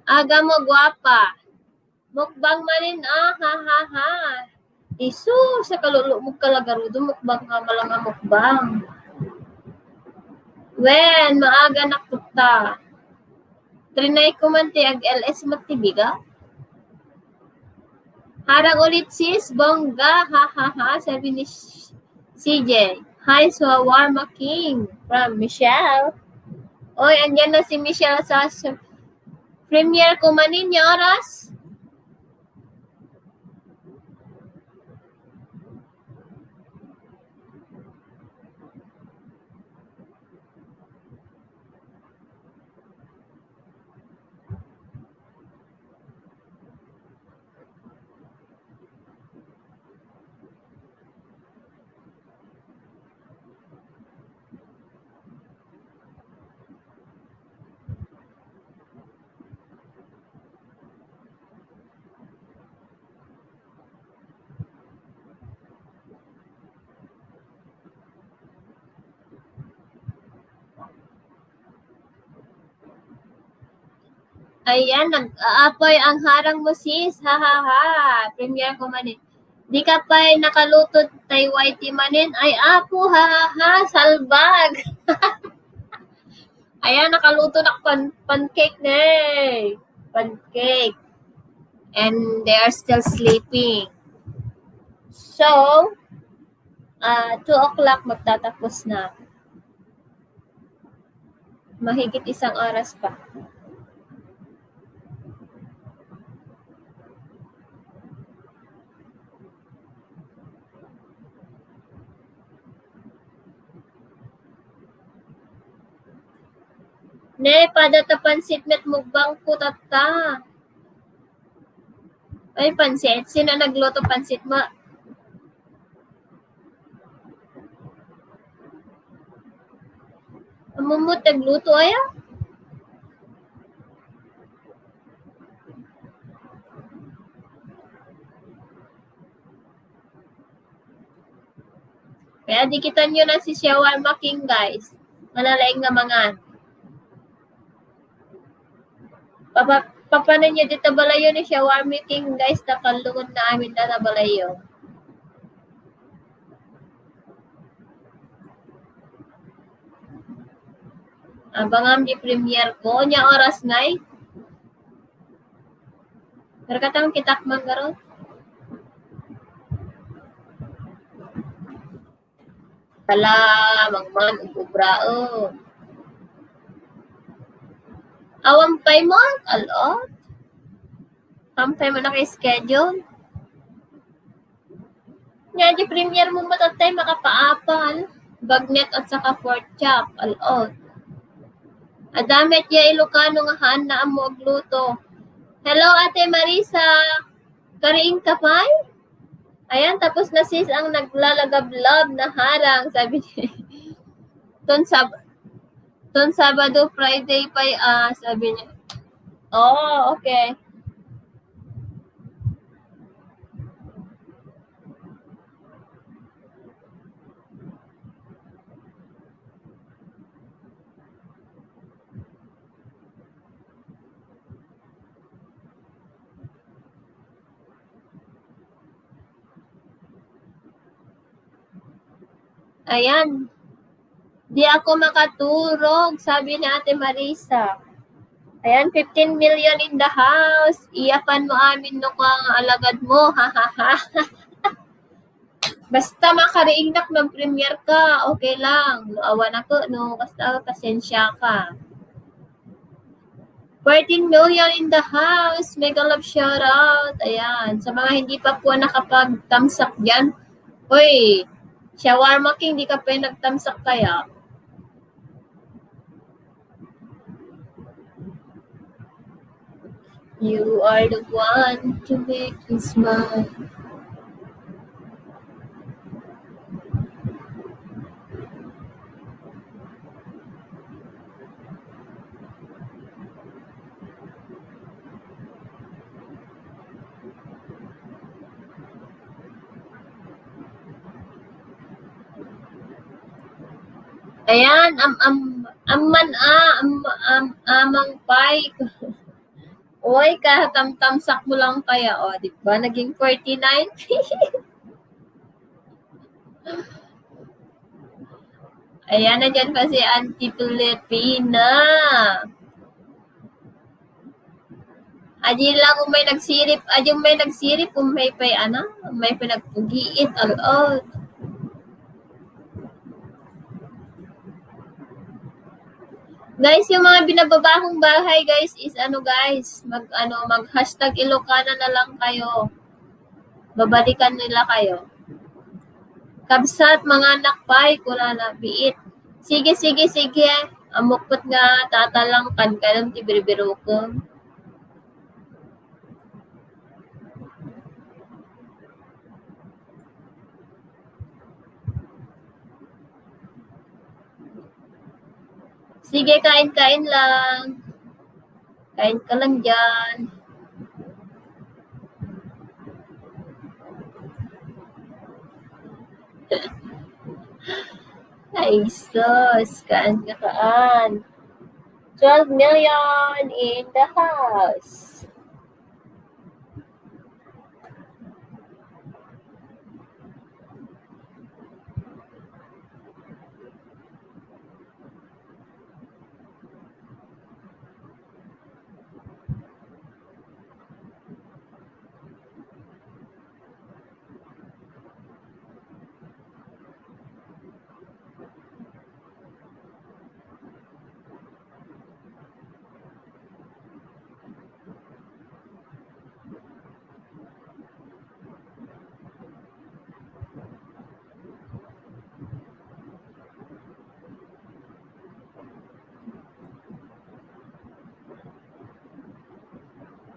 Aga mo, guwapa. Mukbang manin, ha. Isu, sa kalulok mo kalagarudo, mukbang ka malang mukbang. Wen, maaga naktukta. Trinay ko man ti ag LS magtibiga. Harang ulit sis, bongga, ha, sabi ni CJ. Hi, Shawarma King from Michelle. Oy, andyan na si Michelle sa premiere ko manin niya oras. Ayan, nag-aapoy ang harang mo sis. Ha ha ha. Premier ko manin. Di ka pa nakaluto tay whitey manin. Ay apo ha ha ha. Salbag. Ayan, nakaluto na pancake na eh. Pancake. And they are still sleeping. So, 2 o'clock magtatapos na. Mahigit 1 oras pa. Ne, pada ta pansit met mukbang po tata. Ay, pansit. Sino nagluto pansit mo? Amumot nagluto aya? Kaya dikitan nyo na si Shawarma King, guys. Malalaing nga mga. Papanan nyo dito balayo ni Shawarma King, guys. Nakalungod na amin na balayo. Abangam di premier ko. Nya oras ngay. Berkatang kitak manggaro. Kala, mangman, ububrao. Awampay mo? Alot? Awampay mo na kay schedule? Nga di premier mo matatay makapaapal. Bagnet at saka pork chop. Alot. Adamit ya Ilocano nga haan na amo agluto. Hello Ate Marisa. Kariing kapay? Ayan, tapos na sis ang naglalagablab na harang. Sabi niya. Ton Sabado, Friday pa sabi niya. Oh, okay. Ayan. Di ako makaturog, sabi ni Ate Marisa. Ayan, 15 million in the house. Iyakan mo amin no kung alagad mo. Ha ha ha. Basta makariingnak mag-premier ka, okay lang. Awan ako, no? Basta pasensya ka. 14 million in the house. Mega love shoutout. Ayan. Sa mga hindi pa po nakapag-thumbs-up dyan. Uy, Shawarma King, di ka pa nag-thumbs-up kaya? You are the one to make me smile. Ayan, amang pay. Oy, kahatam-tamsak mo lang kaya, o, di ba? Naging 49. Ayan, nandiyan pa si Auntie Pilipina. Adi lang kung may nagsirip, kung may pay, may pinagpugiit, alot. Guys, yung mga binababa kong bahay, guys, is mag-hashtag Ilocana na lang kayo. Babalikan nila kayo. Kabsat, mga nakpay, kula na, biit. Sige. Amukot nga, tatalangkan ka ng tibiribiro ko. Sige, kain lang. Kain ka lang dyan. Ay, sus. Kaan. 12 million in the house.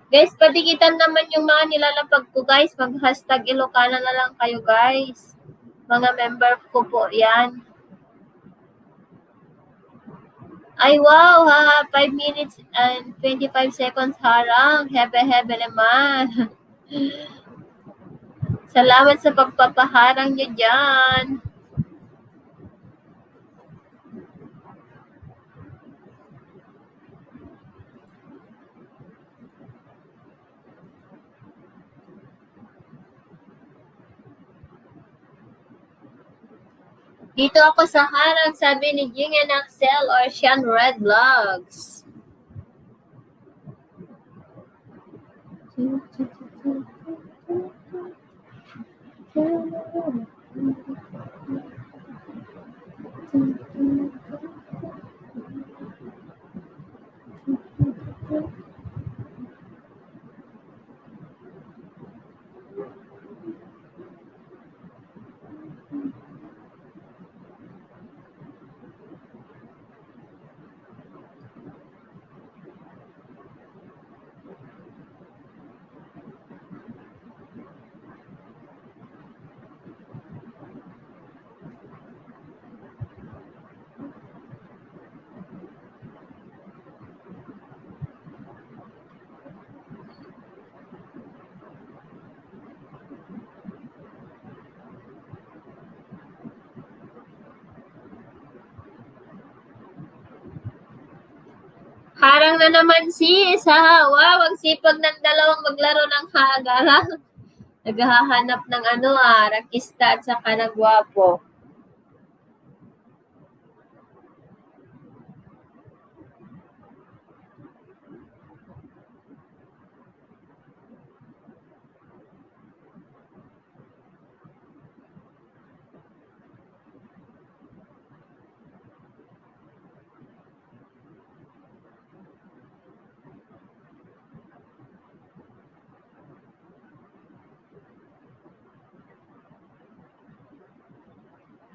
Guys, patikitan naman yung mga nilalapag ko, guys. Mag-hashtag Ilocana na lang kayo, guys. Mga member ko po yan. Ay, wow, ha. 5 minutes and 25 seconds harang. Hebe naman. Salamat sa pagpapaharang nyo dyan. Dito ako sa harang, sabi ni Jing and Axel or Sean Red Vlogs. Harang na naman sis, ha. Wow, ang sipag ng dalawang maglaro ng hagarang. Naghahanap ng rakista at saka ng gwapo.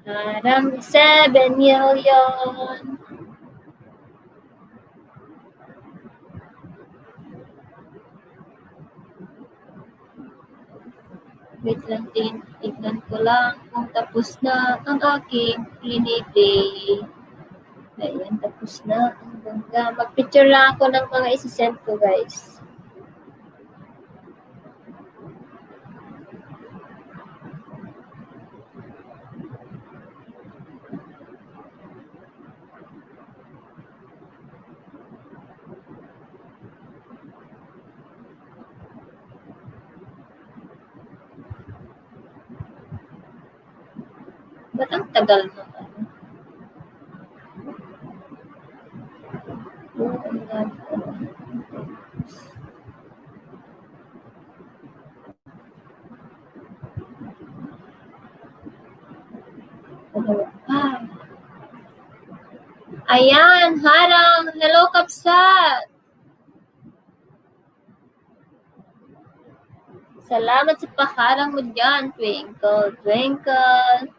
Harang 7 million. Wait lang, tignan ko lang kung tapos na ang aking play. Ayan, tapos na. Ang ganda. Mag-picture lang ako ng mga isi-send ko, guys. Ba't ang tagal na? Ayan, harang. Hello, Kapsat. Salamat sa paharang mo dyan, Twinkle, Twinkle.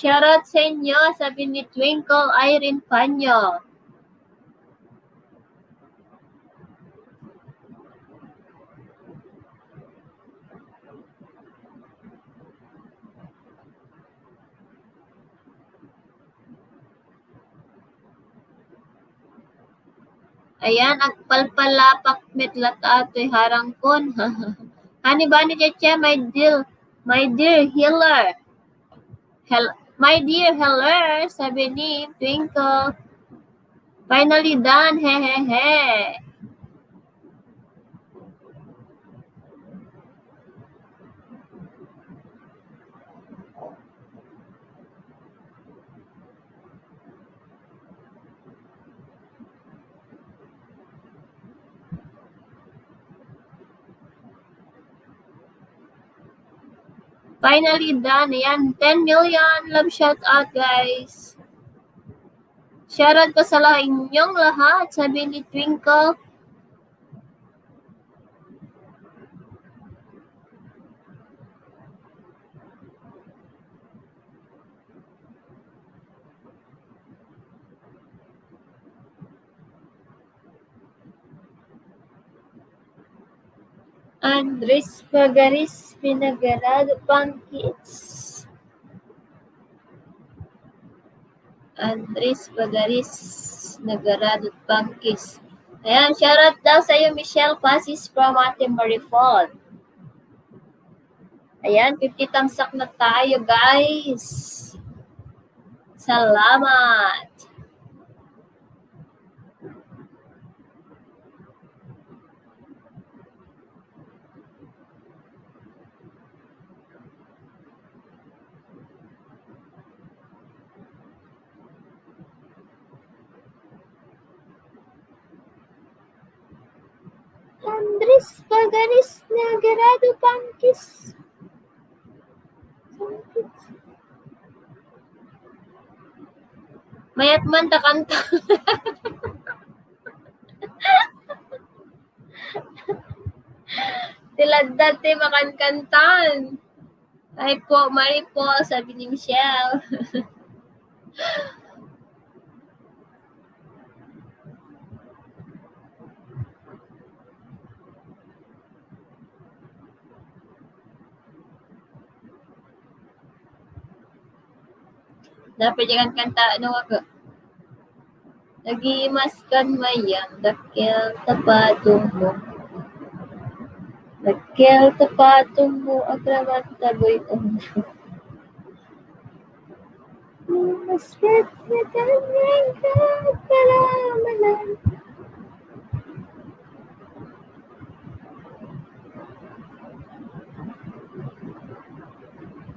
Shoutout sa inyo, sabi ni Twinkle Irene Panyo. Ayan, agpalpalapak metlat ato'y harangkon. Hani ba ni Cheche, my dear healer. My dear healer, sabi ni Twinkle. Finally done, hehehe. Finally done. Ayan, 10 million love shout out, guys. Shoutout pa sa inyong lahat, sabi ni Twinkle. Andres Pagaris, Pinagarado Pangkits. Andres Pagaris, Nagarado Pangkis. Ayan, shoutout daw sa iyo, Michelle Pasis from Ate Marifol. Ayan, 50 tamsak na tayo, guys. Salamat. Andres Pagaris, Nagarado Pangkis. Mayat man ta kanta. Tilad dati makankantan. Ay po, Mari po, sabi ni Michelle. Dapat jangan kanta, ano ako. Nagimaskan mayang, dakil tapatong mo. Dakil tapatong mo, agraman taboy mo. Masket na kanyang kapalamanan.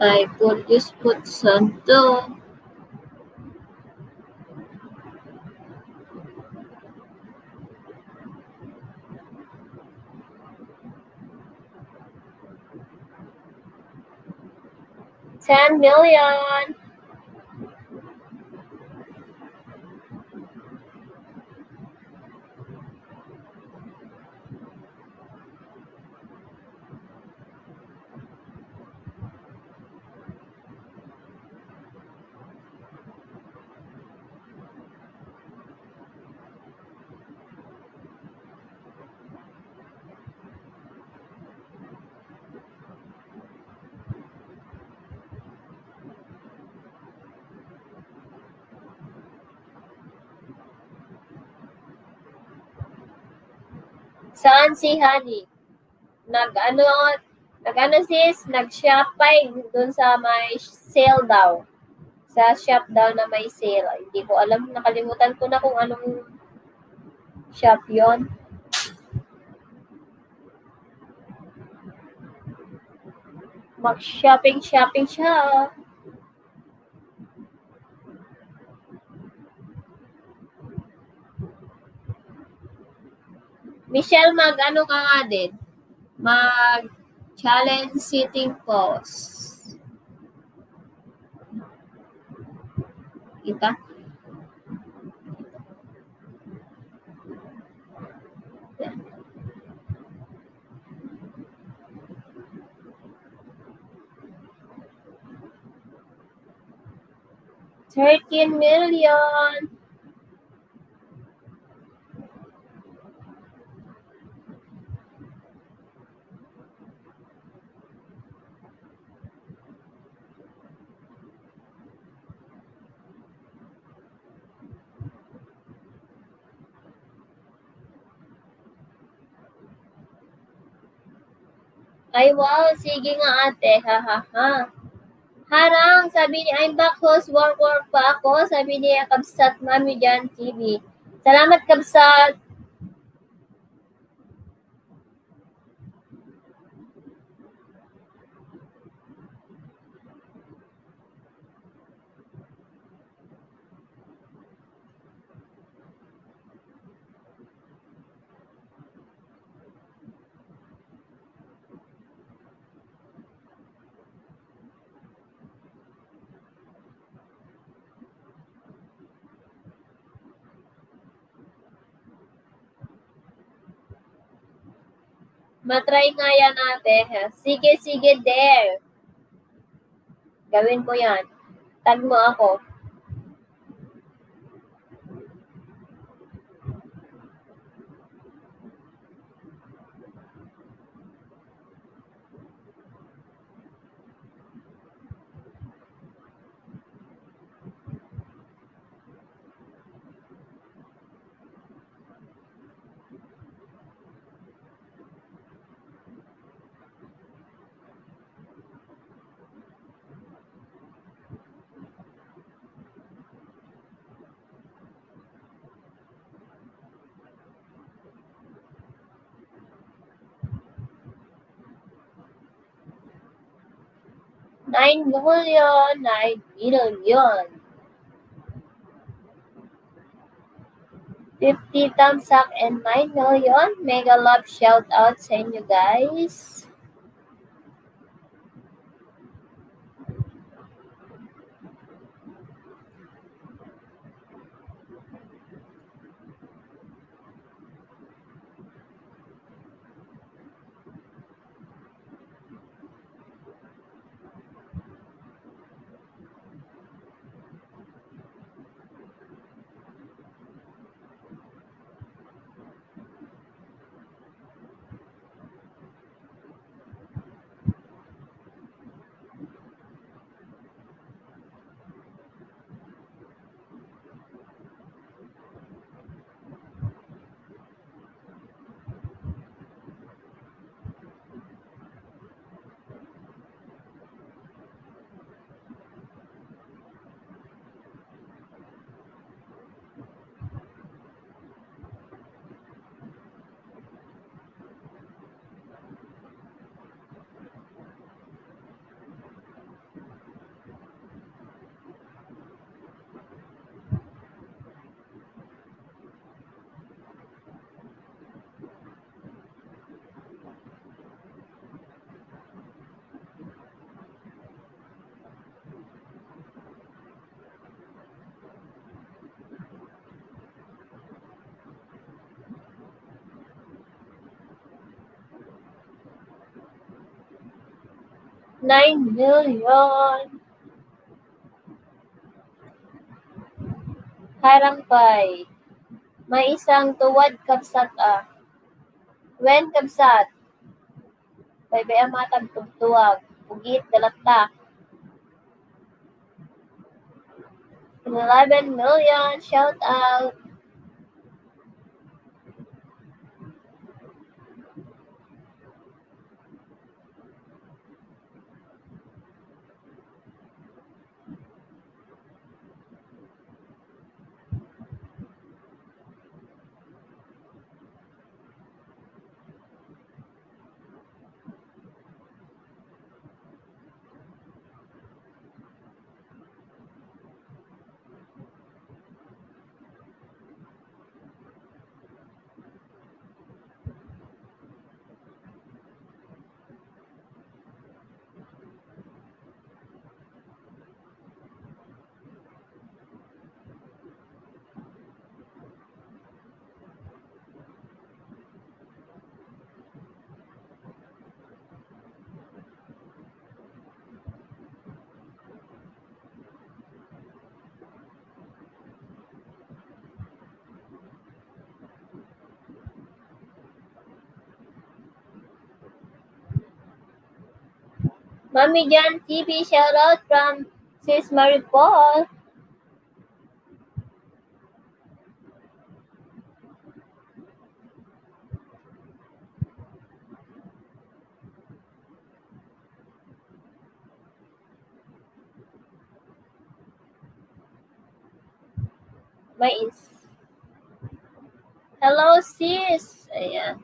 Ay, por Diyos po't santo. $10 million. Saan si Honey? Nag-shopping dun sa may sale daw. Sa shop daw na may sale. Hindi ko alam, nakalimutan ko na kung anong shop yon. Mag-shopping siya. Michelle, mag-ano ka nga din? Mag-challenge sitting pose. Kita? $13 million. Ay, wow. Sige nga, ate. Ha, ha, ha. Harang, sabi ni I'm back host, work pa ako. Sabi ni Kabsat Mami Jan TV. Salamat, Kabsat. Matry nga yan, ate. Sige, sige, there. Gawin ko yan. Tag mo ako. $9 million. 50 thumbs up and 9 million. Mega love shout out sa inyo, guys. $9 million. Harampay. May isang tuwad, Kabsat ah. When, Kabsat? Baybay ang matag tugtuwag. Pugit, dalatak. 11 million. Shout out. Mami Jan TV, shout out from Sis Marie Paul. Mais. Hello, sis. Ayan.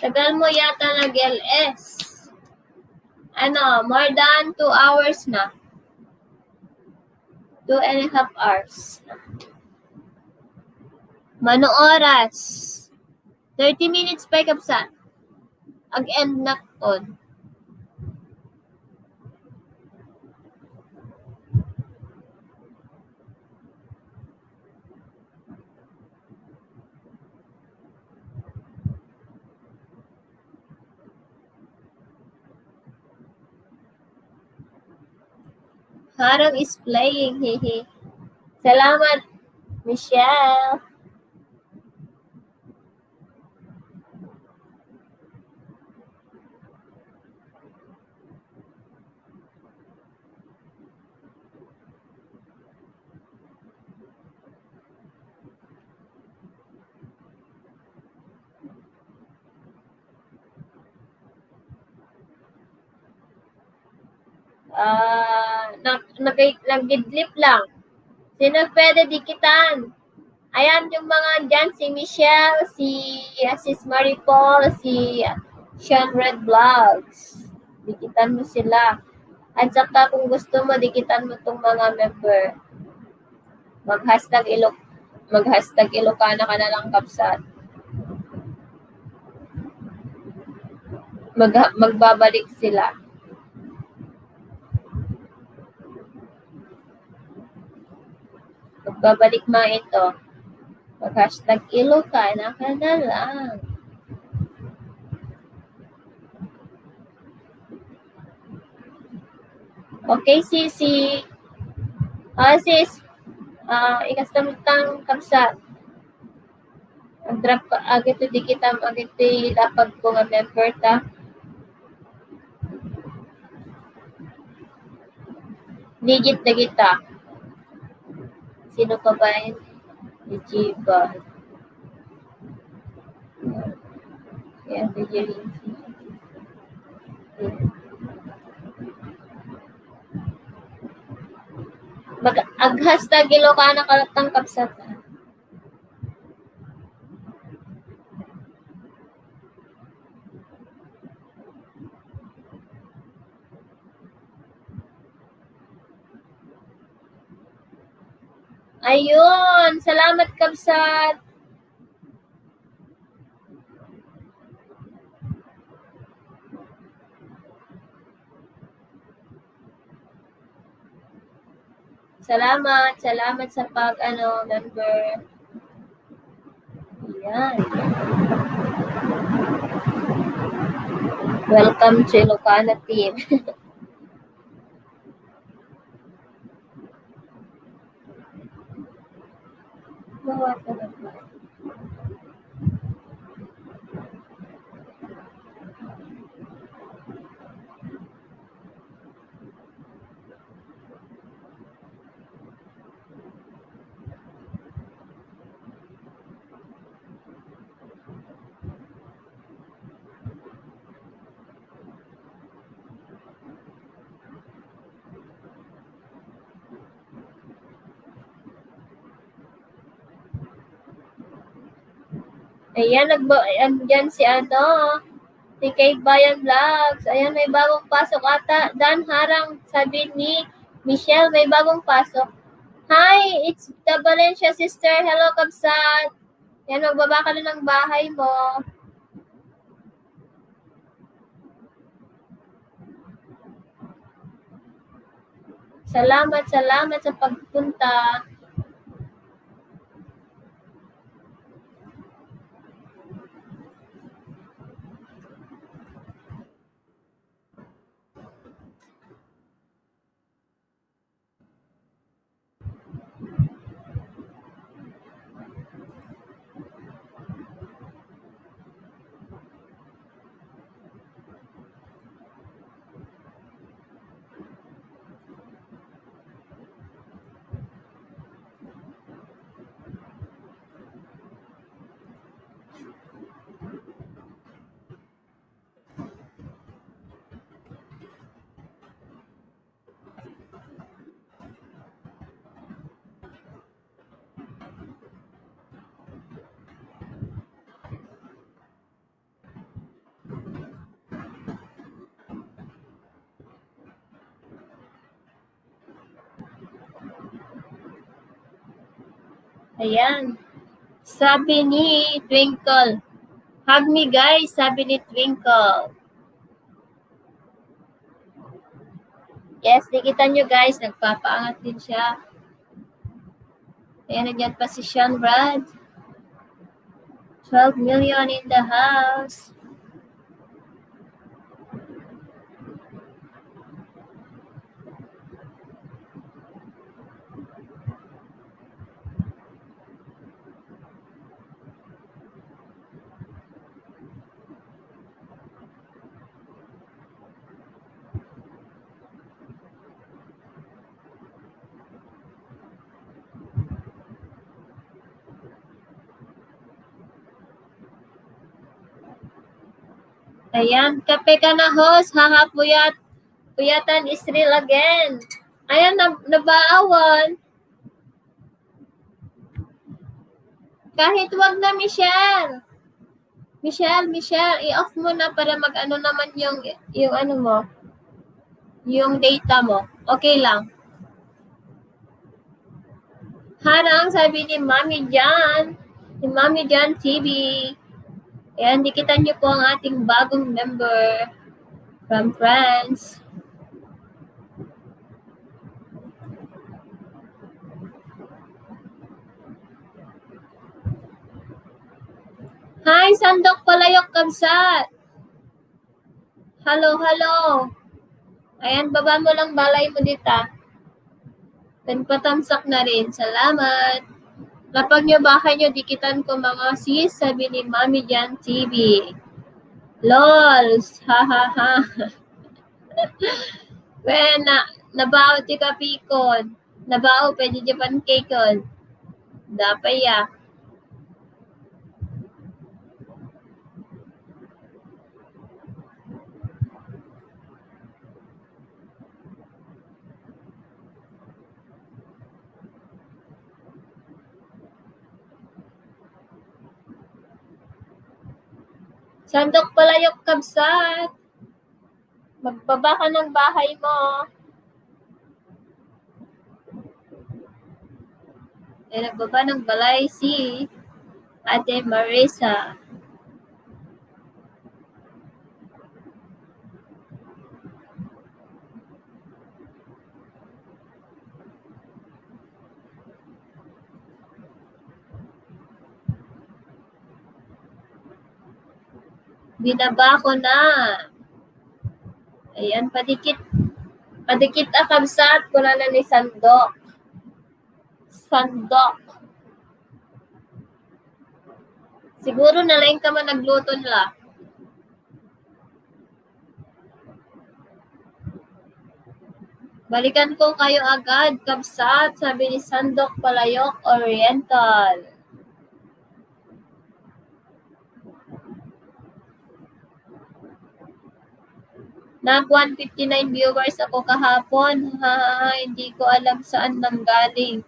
Tagal mo yata nag-LS. Ano, more than 2 hours na. 2.5 hours. Mano oras? 30 minutes pa kapsa. Ag-end na ton. Harang is playing, hehe. Salamat, Michelle. Nagidlip lang. Sino pwede dikitan? Ayan yung mga dyan, si Michelle, si Sis Maripol, si Sean Red Vlogs. Dikitan mo sila. At saka kung gusto mo, dikitan mo tong mga member. Mag-hashtag Ilocana ka na lang kapsat. Magbabalik sila. Magbabalik mga ito. Mag-hashtag Ilocana ka na lang. Okay, Sisi. Sis. Ikastamutang kapsat. Ang-drop ka, agito di kita, agito lapag ko nga member ta. Digit na kita. Sino pa ba yun? Dijiba. Kaya, Dijirin. Mag-hashtag Ilocana kalatang kapsat. Ayun, salamat kapsat. Salamat sa member. Yan. Welcome to Ilocana team. Bawasan na ba? Ayan, andyan si si Kay Bayan Vlogs. Ayan, may bagong pasok ata. Dan Harang, sabi ni Michelle, may bagong pasok. Hi, it's the Valencia sister. Hello, Kabsat. Yan, magbaba ka na ng bahay mo. Salamat sa pagpunta. Ayan. Sabi ni Twinkle. Hug me guys, sabi ni Twinkle. Yes, nakita nyo guys, nagpapaangat din siya. Ayan, nandiyan pa si Sean Brad. 12 million in the house. Ayan, kape ka na host, haha puyat. Puyatan is real again. Ayan, nabaawan. Kahit wag na Michelle. Michelle, i-off mo na para mag-ano naman yung ano mo, yung data mo. Okay lang. Hana ang sabi ni Mami Jan. Ni Mami Jan TV. Ayan, dikitan niyo po ang ating bagong member from France. Hi, Sandok Palayok Kabsat. Hello. Ayan, baba mo lang balay mo dito. Patamsak na rin. Salamat. Lapag nyo bahay nyo, dikitan ko mga sis, sabi ni Mami Jan TV. Lols, ha. Well, nabao ti kapikon. Nabao, pwede Japan cake-on. Dapay ya. Sandok Palayok Kabsat. Magbaba ka ng bahay mo. Nagbaba ng balay si Ate Marisa. Binaba ko na. Ayan, padikit akabsat ko na ni Sandok. Siguro na lang ka man nagluto nila. Balikan ko kayo agad, kabsat, sabi ni Sandok Palayok Oriental. Nag 159 viewers ako kahapon. Hindi ko alam saan nanggaling.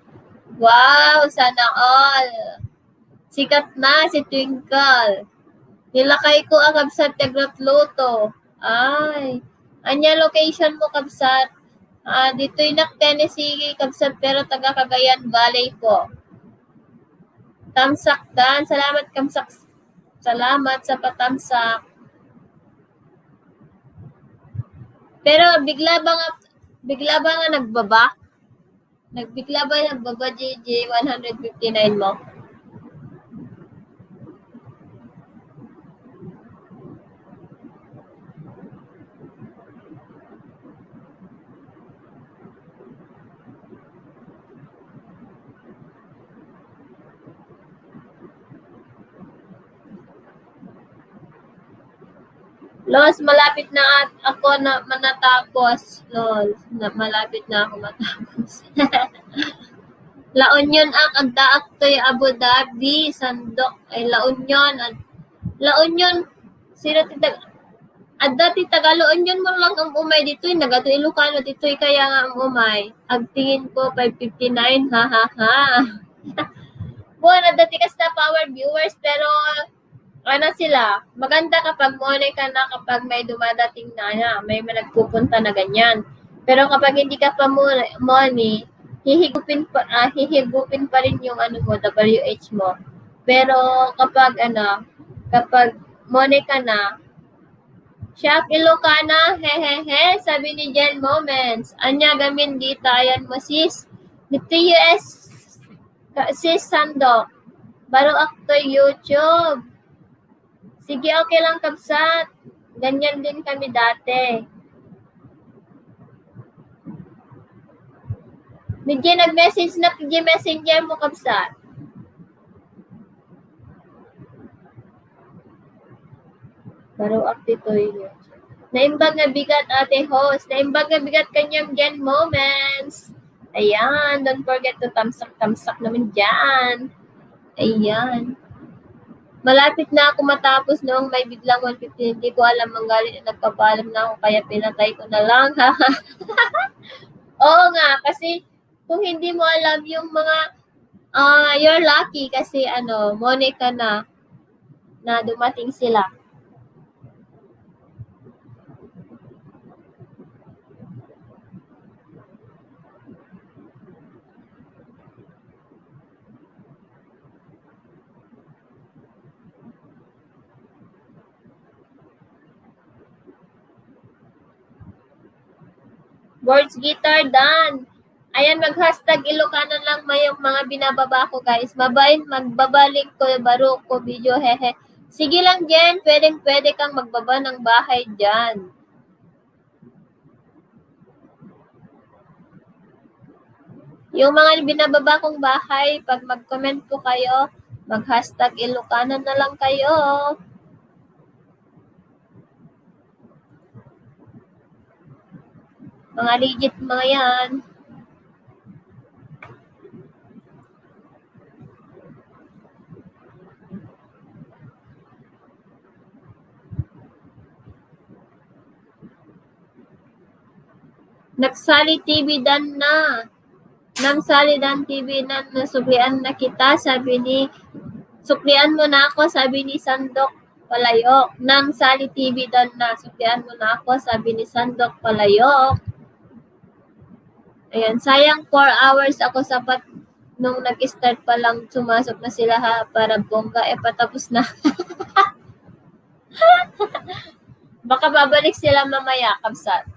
Wow, sana all. Sikat na si Twinkle. Nilakay ko ang kabsat Tegrotluto. Ay, anya location mo kabsat? Dito'y Tennessee kabsat pero taga Cagayan Valley po. Tamsak dan. Salamat kamsak. Salamat sa patamsak. Pero bigla ba nga nagbaba? Bigla ba nagbaba JJ 159 mo? Los, malapit na ako na manatapos. Los, malapit na ako matapos. La Union ang agdaak to'y Abu Dhabi, Sandok, ay La Union. La Union, sila titag, dati taga La Union mo lang ang umay dito'y, nagato Ilocano dito'y kaya nga ang umay. Agtingin ko, 559, ha. Buwan na dati kas na power viewers, pero ano sila, maganda kapag money ka na kapag may dumadating na, may nagpupunta na ganyan. Pero kapag hindi ka pa money, hihigupin pa rin yung ano mo, WH mo. Pero kapag kapag money ka na, Siya Ilocana, hehehe, sabi ni Jen Moments. Anya gamin di tayan mo sis. Nito US, sis Sandok. Baro akto YouTube. Sige, okay lang kapsat. Ganyan din kami dati. Nagdi nag-message na kay Messenger mo kapsat. Baro akto YouTube. Naimbag na bigat ate host. Naimbag na bigat kanyang Jen Moments. Ayan, don't forget to tamsak naman dyan. Ayan. Malapit na ako matapos noong may biglang 150. Hindi ko alam ang galing na nagpapaalam na ako kaya pinatay ko na lang. Oo nga, kasi kung hindi mo alam yung mga you're lucky kasi Monica na dumating sila. Words guitar done. Ayan, mag-hashtag Ilocano lang may yung mga binababa ko, guys. Magbabalik ko, baro ko, video, hehe. Sige lang, Jen. Pwede kang magbaba ng bahay dyan. Yung mga binababa kong bahay, pag mag-comment po kayo, mag-hashtag Ilocano na lang kayo. Mga legit mga yan. Nagsali TV dan na. Nang sali dan TV na nasuklian na kita, sabi ni suklian mo na ako, sabi ni Sandok Palayok. Nang sali TV dan na, suklian mo na ako, sabi ni Sandok Palayok. Ayan, sayang 4 hours ako sapat nung nag-start pa lang sumasok na sila para bongga patapos na. Baka babalik sila mamaya, kapsat.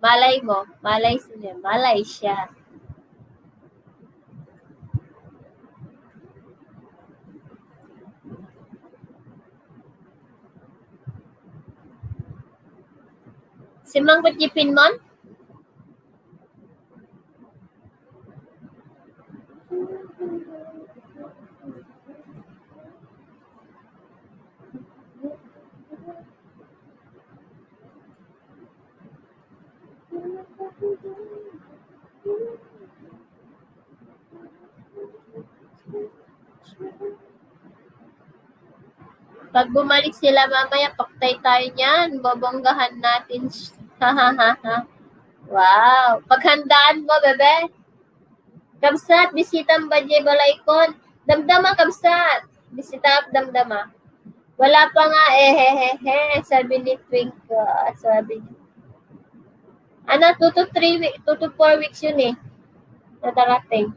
Malay mo, malay siya. Si Mangkot Jipinmon? Pag bumalik sila mamaya, paktay tayo niyan. Bobonggahan natin. Wow. Paghandaan mo, bebe. Kabsat, bisitang Badye Balaykon. Damdama, kabsat. Bisita, damdama. Wala pa nga, hehehe. Sabi ni Twinkle. Sabi ni 2 to 4 weeks yun eh. Natarating.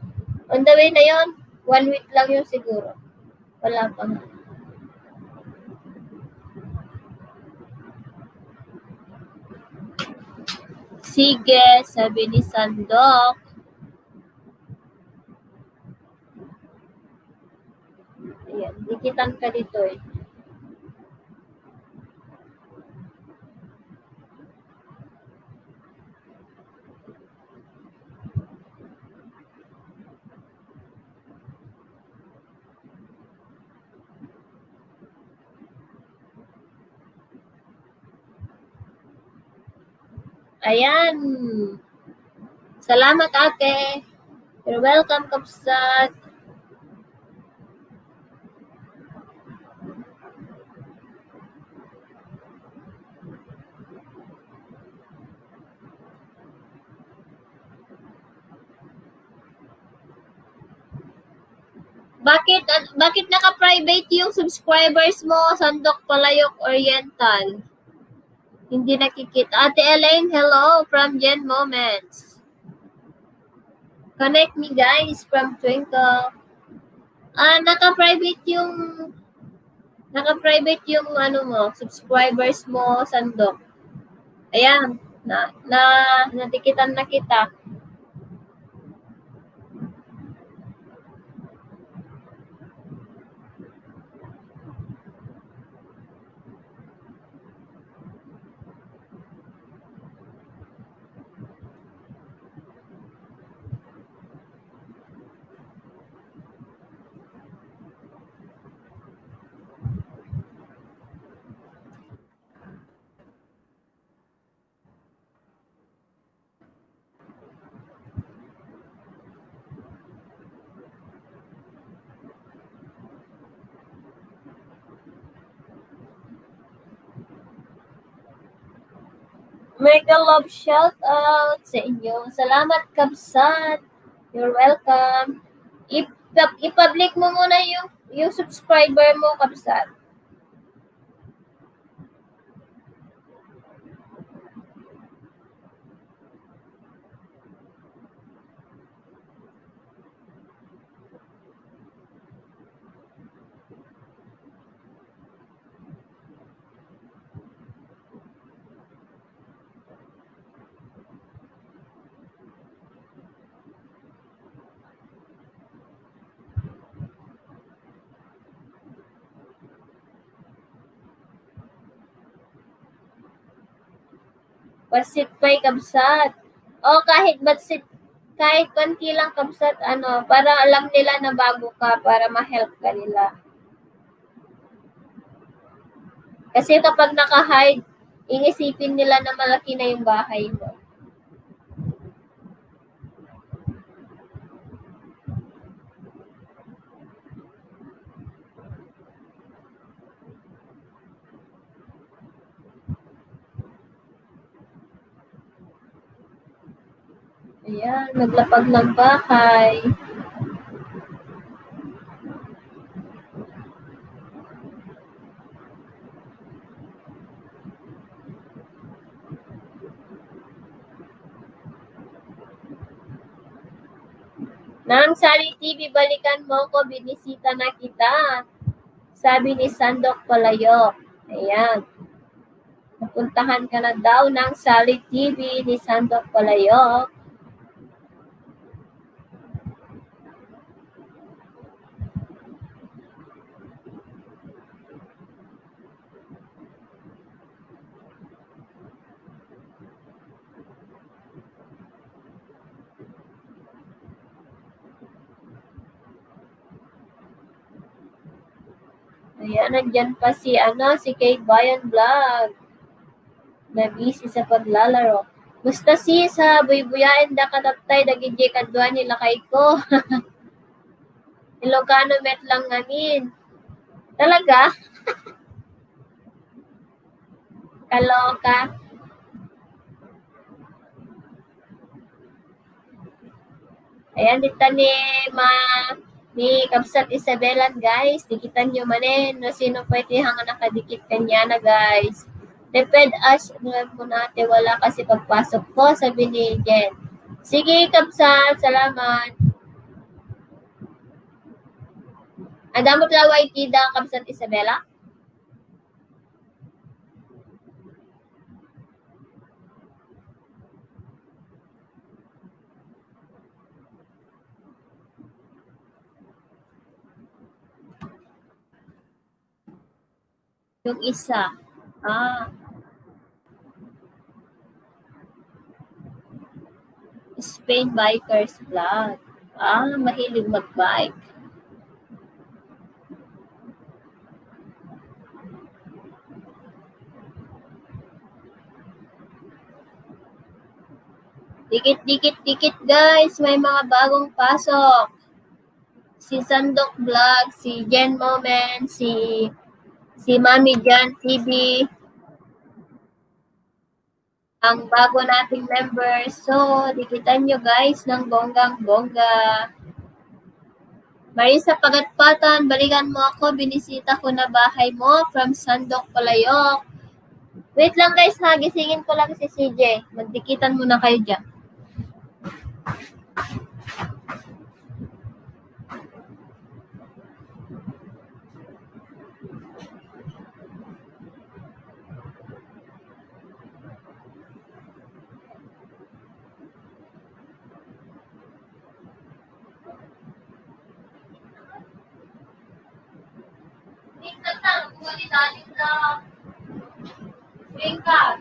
On the way na yun. 1 week lang yun siguro. Wala pa nga. Sige, sabi ni Sandok. Ayan, dikitan ka dito eh. Ayan. Salamat, ate. You're welcome, kapsat. Bakit naka-private yung subscribers mo, Sandok Palayok Oriental? Hindi nakikita. Ate Elaine, hello from Jen Moments. Connect me guys from Twinkle. Naka-private yung ano mo, subscribers mo, Sandok. Ayan, natikitan na kita. Mega love shout out sa inyo. Salamat, Kabsat. You're welcome. I-public mo muna yung subscriber mo, Kabsat. Basit pa'y Kabsat. O kahit basit, kahit konti lang Kabsat, para alam nila na bago ka, para ma-help ka nila. Kasi kapag naka-hide, iisipin nila na malaki na yung bahay mo. Ayan, naglapag ng bahay. Nang Sari TV, balikan mo ko, binisita na kita. Sabi ni Sandok Palayo. Ayan. Napuntahan ka na daw ng Sari TV ni Sandok Palayo. Ayan, nandyan pa si Kay Bayan Vlog. Na busy sa paglalaro. Musta si sa buy-buyain da katatay dagiti kadwa nila kay ko. Ilocano met lang ngamin. Talaga? Kaloka. Ayan, dito ni Kabsat Isabelan, guys. Dikitan nyo manin. No, sino pwede hanga nakadikit kanya na, guys. Depend as mo natin. Wala kasi pagpasok ko, sabi ni Jen. Sige, Kabsat. Salamat. Adamot laway tida, Kabsat Isabela. Yung isa. Spain Bikers Vlog. Mahilig mag-bike. Dikit, guys. May mga bagong pasok. Si Sandok Vlog, si Jen Moment, si Mami Jan TV, ang bago nating members. So, dikitan nyo guys ng bonggang-bongga. Marisa Pagatpatan, balikan mo ako. Binisita ko na bahay mo from Sandok Palayok. Wait lang guys ha, gisingin ko lang si CJ. Magdikitan muna kayo dyan. ni Daddy Vlog. Tingkat.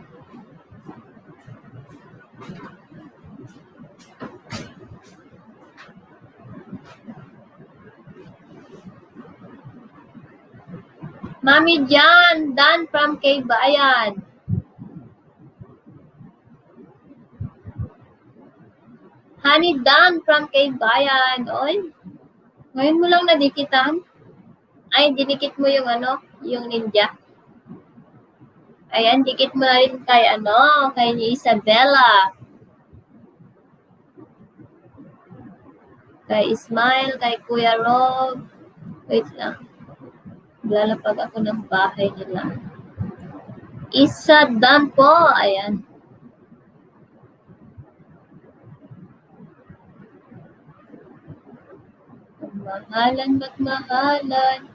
Mami Jan, Dan from Kaybayan. Honey Dan from Kaybayan. Oy, ngayon mo lang nadikitan? Ay, dinikit mo yung yung ninja. Ayan, dikit mo na rin kay kay Isabella. Kay Ismail, kay Kuya Rob. Wait lang. Lalapag ako ng bahay nila. Isa Dan po. Ayan. Magmahalan.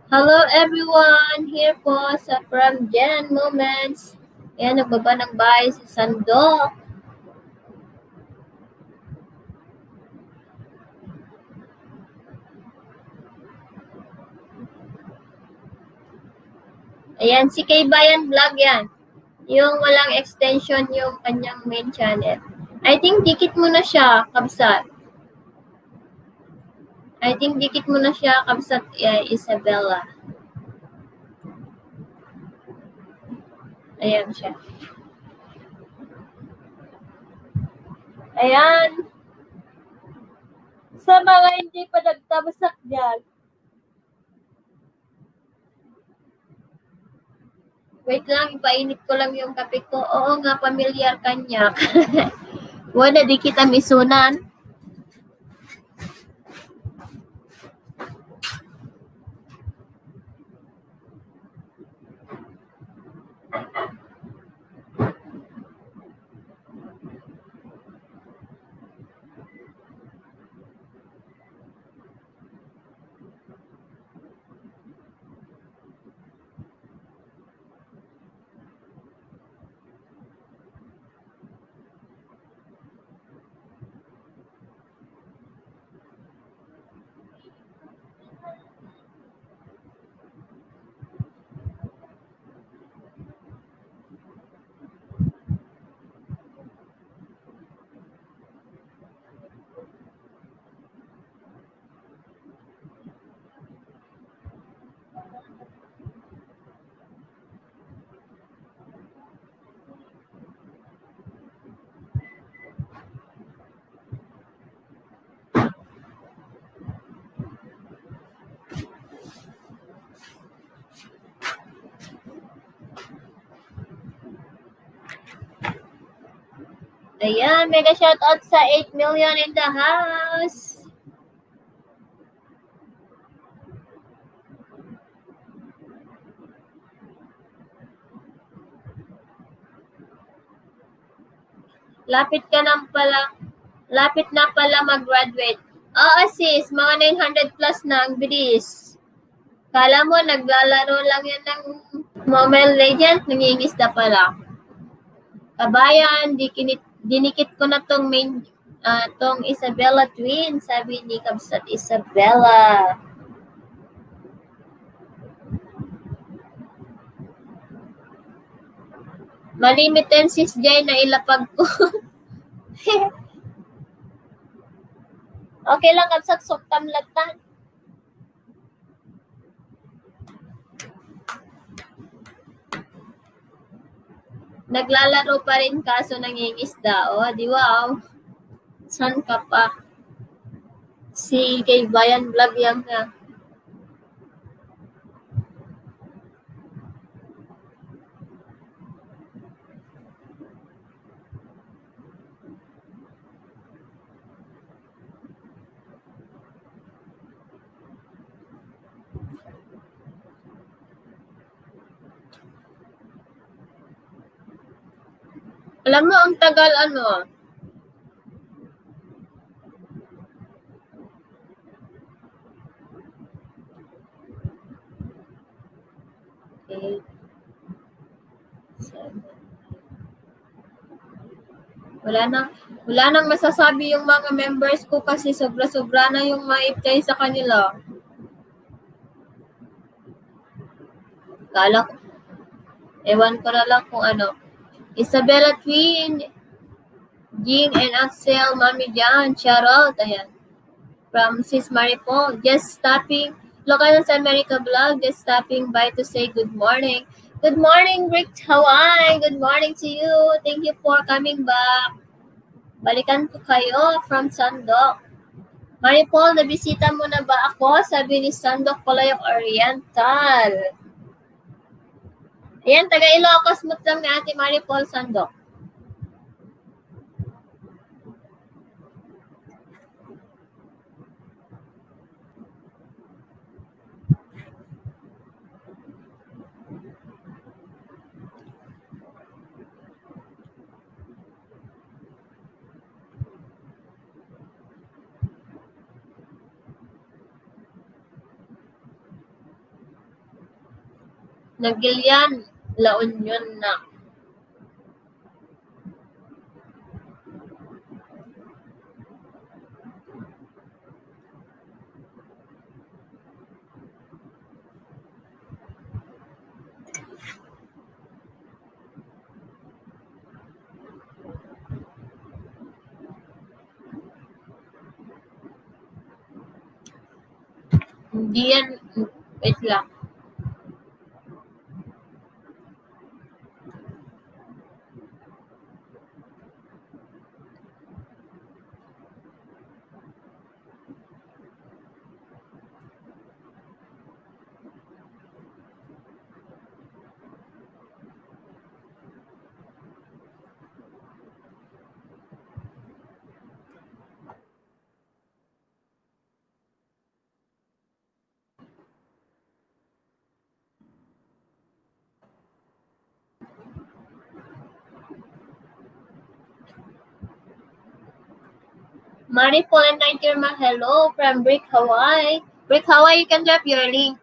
Hello everyone! Here po sa From Jen Moments. Ayan, nagbaba ng bahay si Sandok. Ayan, si Kaybayan Vlog yan. Yung walang extension yung kanyang main channel. I think dikit mo na siya, kabsat. Isabella. Ayan siya. Ayan. Sa mga hindi pa nagtabasak dyan. Wait lang, ipainit ko lang yung kape ko. Oo nga, pamilyar kanya. Wala di kita misunan. Ayan, mega shoutout sa 8 million in the house. Lapit na pala mag-graduate. Oo sis, mga 900 plus na ang bilis. Kala mo, naglalaro lang yan ng Mobile Legends, nangingisda pala. Kabayan, dinikit ko na tong Isabella twin, sabi ni Kabsat Isabella. Malimitin sis Jay na ilapag ko. Okay lang, Kabsat, suktam latan. Naglalaro pa rin kaso nangingisda. O, di wow. San ka pa? Si Kaybayan Vlog yan nga. Alam mo, ang tagal Okay. 7. Wala nang masasabi yung mga members ko kasi sobra-sobra na yung ma-apply sa kanila. Kala ko, ewan ko na lang kung ano. Isabella Twin, Jing and Axel, Mami Jan, shout out. Ayan. From Sis Maripol, just stopping, Local sa America vlog, just stopping by to say good morning. Good morning, Rick Hawaii. Good morning to you. Thank you for coming back. Balikan ko kayo from Sandok. Maripol, nabisita mo na ba ako? Sabi ni Sandok Palayok Oriental. Ayan, taga Ilocos Mo't lang ni Ate Maripol Sandok. Nagilian, La Union na. Hindi yan, wait lang. Maripol and Nightirma, hello from Brick Hawaii. Brick Hawaii, you can drop your link.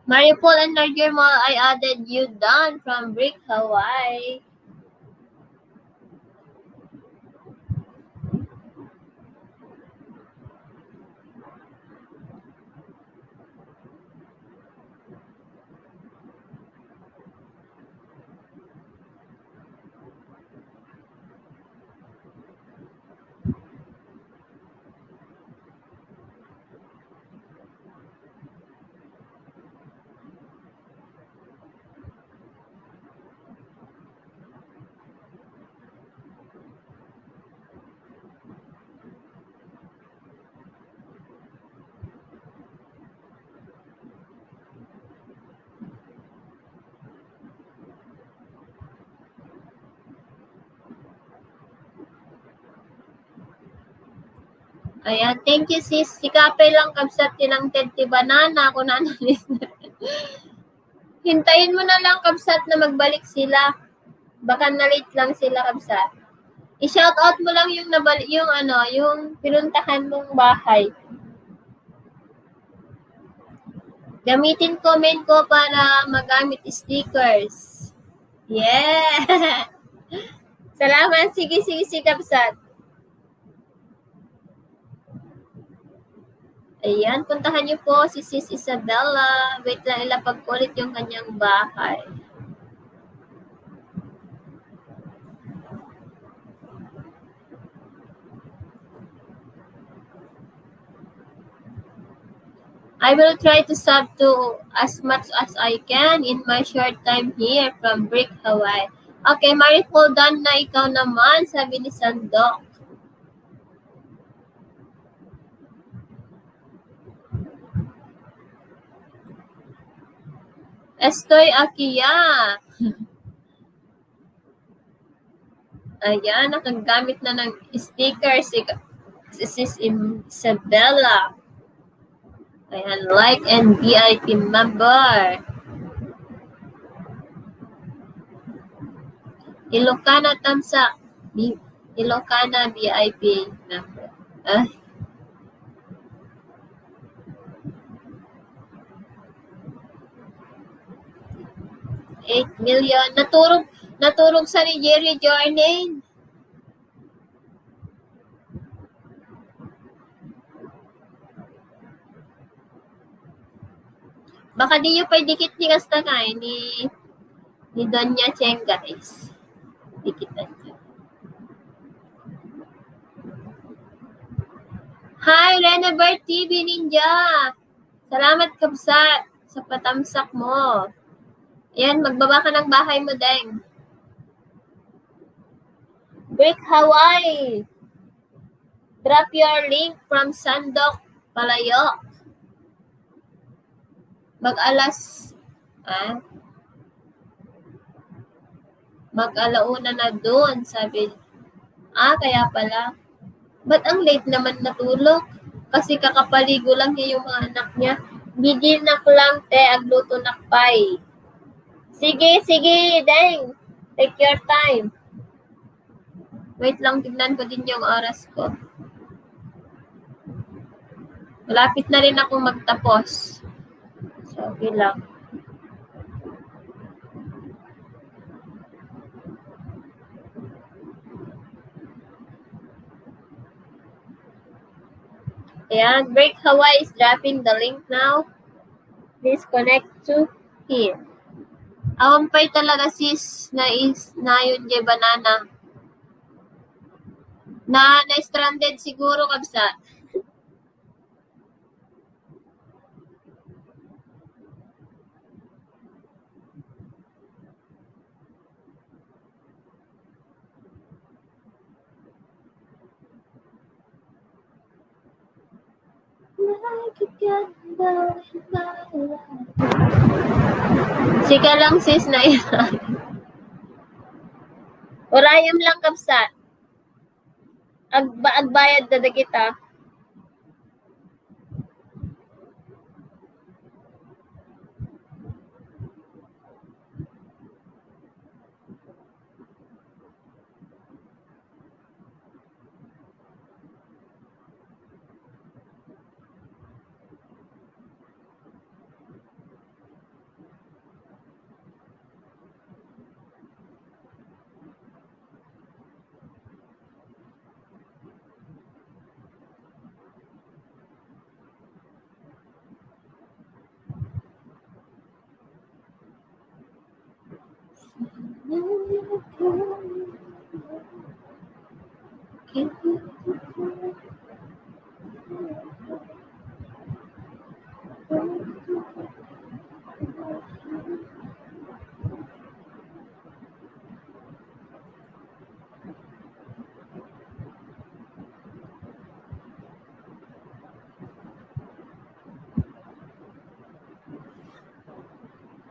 Maripol and Nightirma, I added you down from Brick Hawaii. Ayan, thank you sis. Sikapay lang kabsat tinang tenti banana ako na Hintayin mo na lang kabsat na magbalik sila. Baka na-late lang sila kabsat. I-shoutout mo lang yung nabalik yung yung pinuntahan mong bahay. Gamitin comment ko para magamit stickers. Yeah. Salamat. Sige, kabsat. Ayan, puntahan niyo po si Sis Isabella. Wait lang, ilapag ko ulit yung kanyang bahay. I will try to sub to as much as I can in my short time here from Brick Hawaii. Okay, Maripol, done na ikaw naman, sabi ni Sandok. Estoy aquí ya. Ayan, nakagamit na ng sticker si Sis Isabella. Ayan, like and VIP member. Ilocana Tamsa. Ilocana VIP member. 8 million. Naturog sa ni Jerry Jordan. Baka di yung dikit ni kasta nga eh, ni Donya Cheng, guys. Dikitan ko. Hi, Renabert TV Ninja! Salamat, Kabsat, sa patamsak mo. Ayan, magbaba ka ng bahay mo, Deng. Brick Hawaii. Drop your link from Sandok, Palayok. Mag-alas, mag-alauna na doon, sabi. Kaya pala. Ba't ang late naman natulog? Kasi kakapaligo lang niya yung mga anak niya. Bigil na ko lang, te, agluto na pay. Sige, Deng. Take your time. Wait lang, tignan ko din yung oras ko. Malapit na rin akong magtapos. So, okay lang. Ayan, Break Hawaii is dropping the link now. Please connect to here. Awampay talaga sis na yun je banana. Na stranded siguro kabsa. Sika lang sis na yan. Urayam lang kapsat. Agbayad na kita.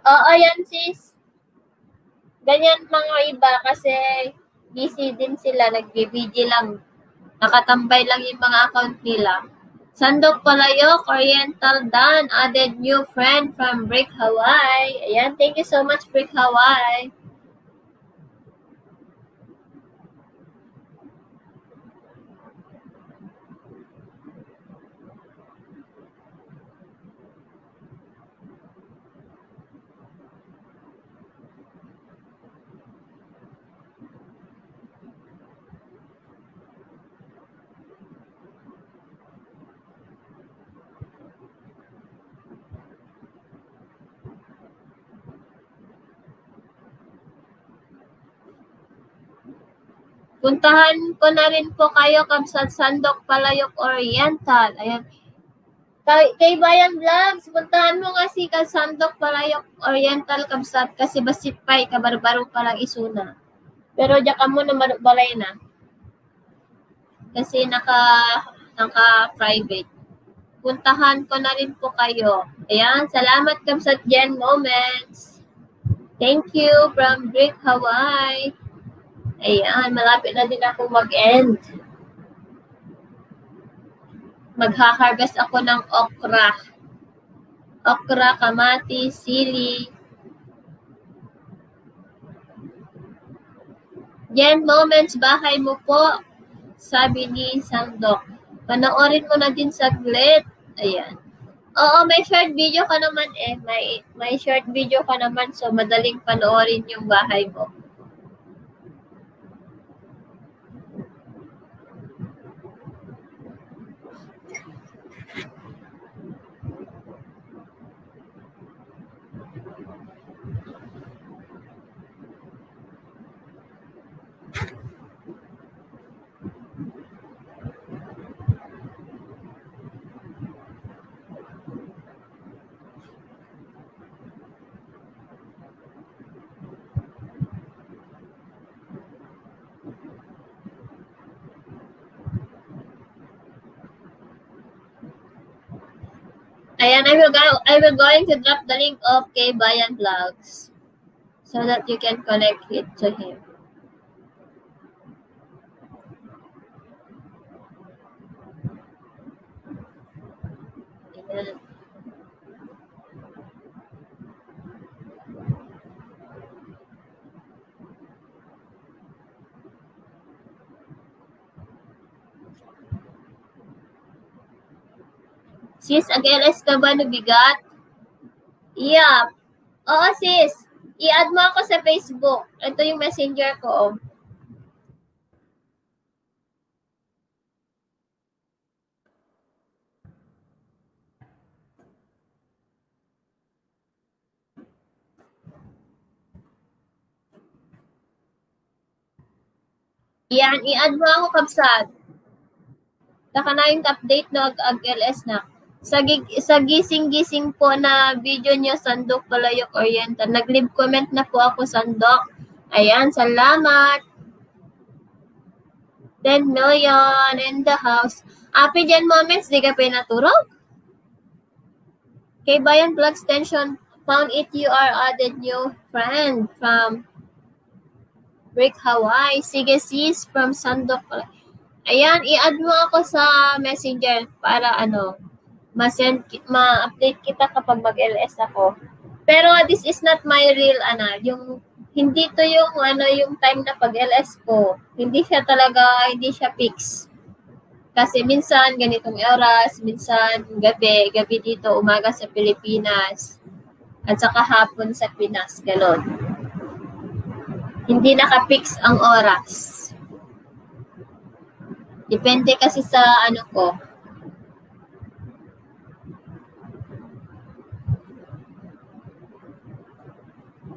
Oo, yan sis. Ganyan mga iba kasi busy din sila, nag-BBG lang. Nakatambay lang yung mga account nila. Sandok Palayok, Oriental Dan, added new friend from Brick Hawaii. Ayan, thank you so much Brick Hawaii. Puntahan ko na rin po kayo sa Sandok Palayok Oriental. Ayan. Kay Bayan Vlogs, puntahan mo nga si Sandok Palayok Oriental Kabsat kasi basit pa'y kabarbaro pa lang isuna. Pero diyan ka mo na balay na. Kasi naka-private. Puntahan ko na rin po kayo. Ayan, salamat Kabsat Jen Moments. Thank you from Brick Hawaii. Ayan, malapit na din ako mag-end. Magha-harvest ako ng okra. Okra, kamatis, sili. Jen Moments, bahay mo po. Sabi ni Sandok. Panoorin mo na din saglit. Ayan. Oo, may short video ka naman eh. May short video ka naman so madaling panoorin yung bahay mo. Ayan, I will going to drop the link of Kay Bayan Vlogs so that you can connect it to him. Ayan. Sis, ag-LS ka ba no bigat? Yeah. Oo, sis. I-add mo ako sa Facebook. Ito yung messenger ko. Yan, i-add mo ako, Kabsat. Saka na yung update no, ag-LS na. Sa gising-gising po na video niyo, Sandok Palayok Oriental. Nag-leave comment na po ako, Sandok. Ayan, salamat. 10 million in the house. Happy Jan Moments, di ka pinaturog? Kay Bayan Vlog Extension, found it you are added new friend from Rick Hawaii. Sige sis, from Sandok. Ayan, i-add mo ako sa messenger para ma-update kita kapag mag-LS ako. Pero this is not my real, yung, hindi to yung, yung time na pag-LS ko. Hindi siya fix. Kasi minsan, ganitong oras, minsan gabi dito, umaga sa Pilipinas, at saka hapon sa Pinas, gano'n. Hindi naka-fix ang oras. Depende kasi sa ko.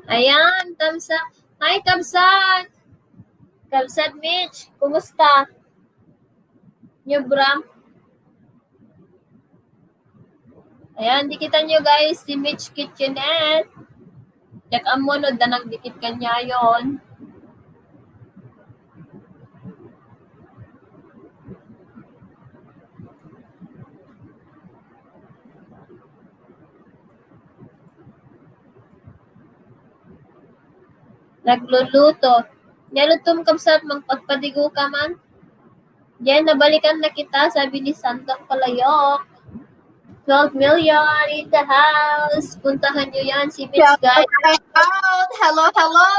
Ayan, thumbs up. Hi, Kabsat! Kabsat Mitch, kumusta? Nyo, Bram? Ayan, dikitan nyo guys, si Mitch Kitchenette. Check ang monod na nagdikit kanya yon. Nagluluto. Nalutom Kabsat, magpagpadigo ka man. Yan, nabalikan na kita, sabi ni Sandok Palayok. 12 million in the house. Puntahan nyo yan, si Mitch, guys. Out! Hello, hello!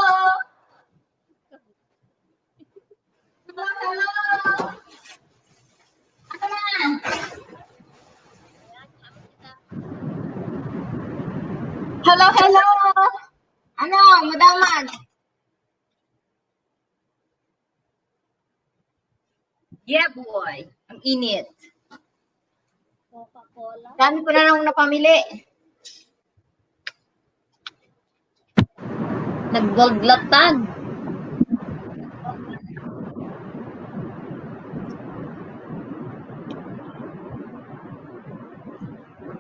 Hello, hello! Ano na? Hello, hello! Ano, madaman? Yeah, boy. Ang init. Coca-Cola. Dami ko na lang napamili. Naggoglatan.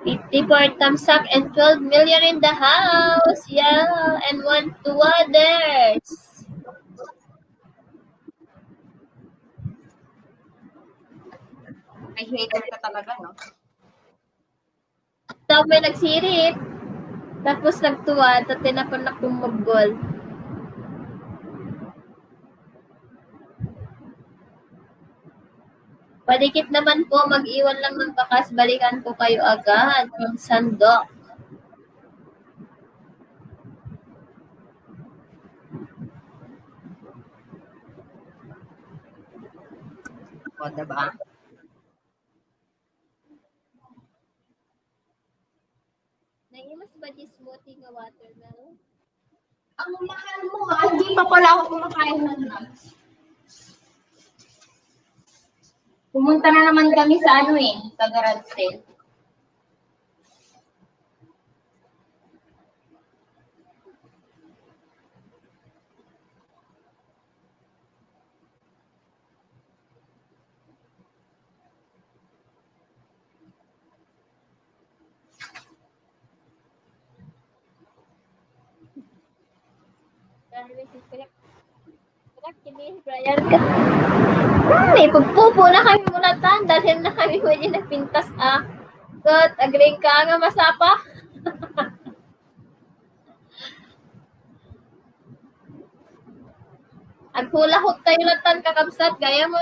$54 thumbs up and 12 million in the house. Yeah, and 2 others. Ay, hater ka talaga, no? Tapos may nagsirip. Tapos nagtuwa. Tapos tinapanak yung mag-goal. Padikit naman po. Mag-iwan lang ng bakas. Balikan ko kayo agad. From Sandok. O, diba? Naimas ba di smoothie nga watermelon? Ang mahal mo, ha? Hindi pa pala ako kumakain ng nuts. Pumunta na naman kami sa sa garage sale. Brian ka. May pagpupo na kami muna tan. Dalhin na kami mo din nagpintas Good, agree ka nga masapa? Aghula-hop tayo latan kakabsat, gaya mo.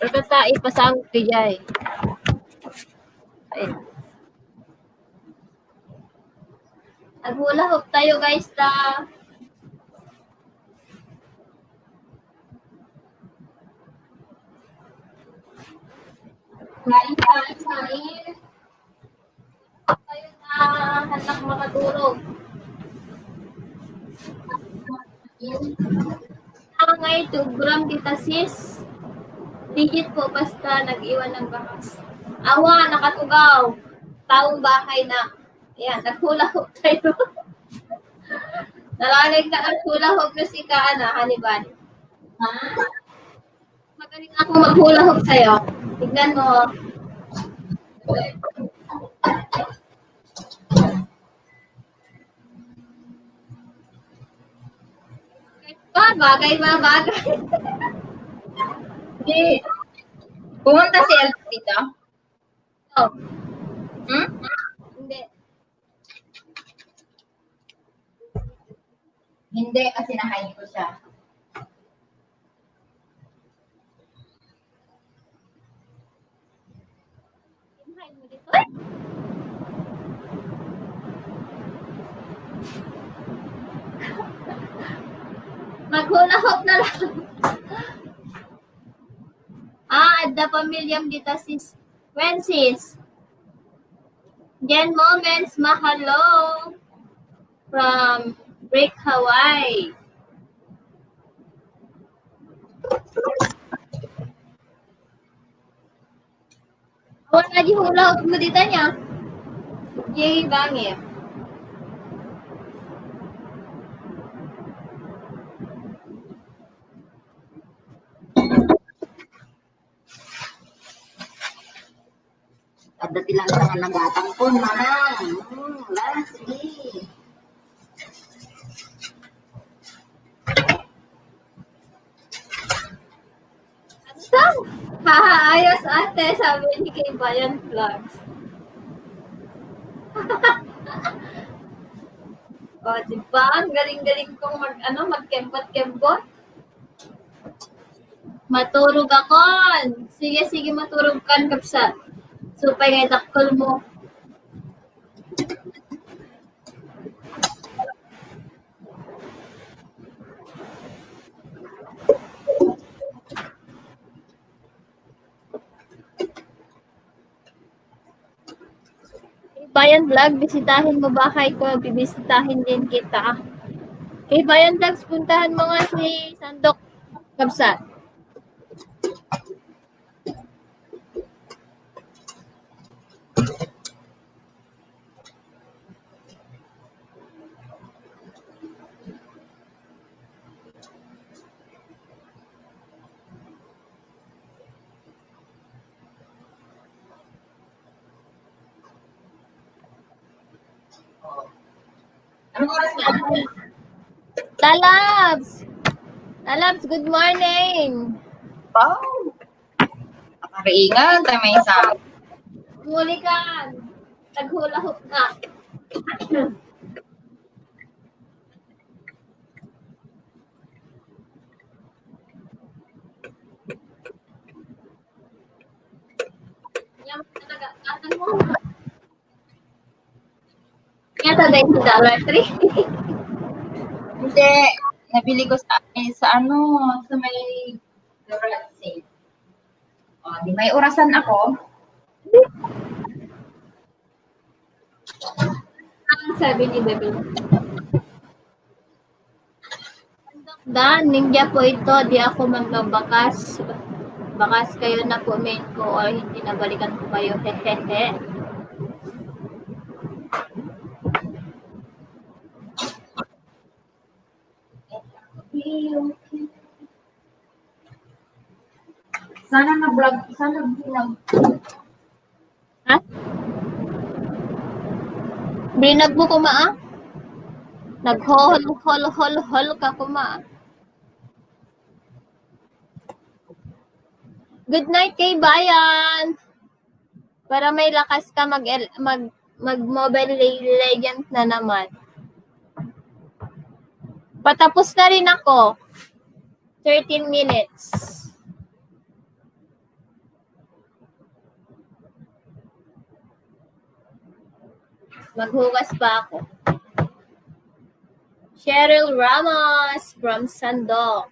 Pagkata ipasang tijay. Ay. Aghula-hop tayo guys ta. Kain, kain, kain. Tayo na hanak makatulog. Ngay 2 gram kita sis. Digit po basta nag-iwan ng bakas. Awa, nakatugaw. Taong bahay na. Ayan, naghula-hop tayo. Nalanig na ang hula-hop na si Kaana, Hannibal. Ha? Magaling ako maghula-hop sa'yo. Tignan mo. Bagay mga bagay. Hindi. Pumunta si Elsa dito? Oh, Hmm? hindi. Hindi, kasi na-hide ko siya. Hide mo dito. Ay! Maghula-hop na lang. Adda pamilyam dita sis. When sis? Jen Moments, mahalo. From Break Hawaii. Awan na di hula-hop mo dita niya. Yay, bangir. Ada tilang sa nga nagatang po, manang. Lastly. Ano? Haha, ayos ate, sabi ni kay Bayan Vlogs. O, diba? Ang galing-galing kong magkembot-kembot. Maturog ako. Sige, maturog kan kapsa. Supay ngay dakol mo. Bayan Vlog, bisitahin mo bahay ko, bibisitahin din kita. Kay Bayan Vlogs, puntahan mo nga si Sandok Kabsa. Anong oras na? Lalabs! Lalabs, good morning! Oh! Nakariingan, tayo may isang. Muli ka! Naghula-hop na. Yan talaga. Atan mo. Yan talaga yung Dollar Tree. Hindi. Nabili ko sa may garage sale. O, di may orasan ako. Ang sabi ni Bebe. Dan, ninja po ito. Di ako magbabakas. Bakas kayo na po main ko or hindi na balikan ko kayo. Hehehe. Sana na-vlog, sana vlog. Ha? Brinag mo kumaa? Naghol-hol-hol-hol ka kumaa. Good night kay Bayan. Para may lakas ka mag Mobile Legends na naman. Patapos na rin ako. 13 minutes. Maghugas pa ako. Cheryl Ramos from Sandok.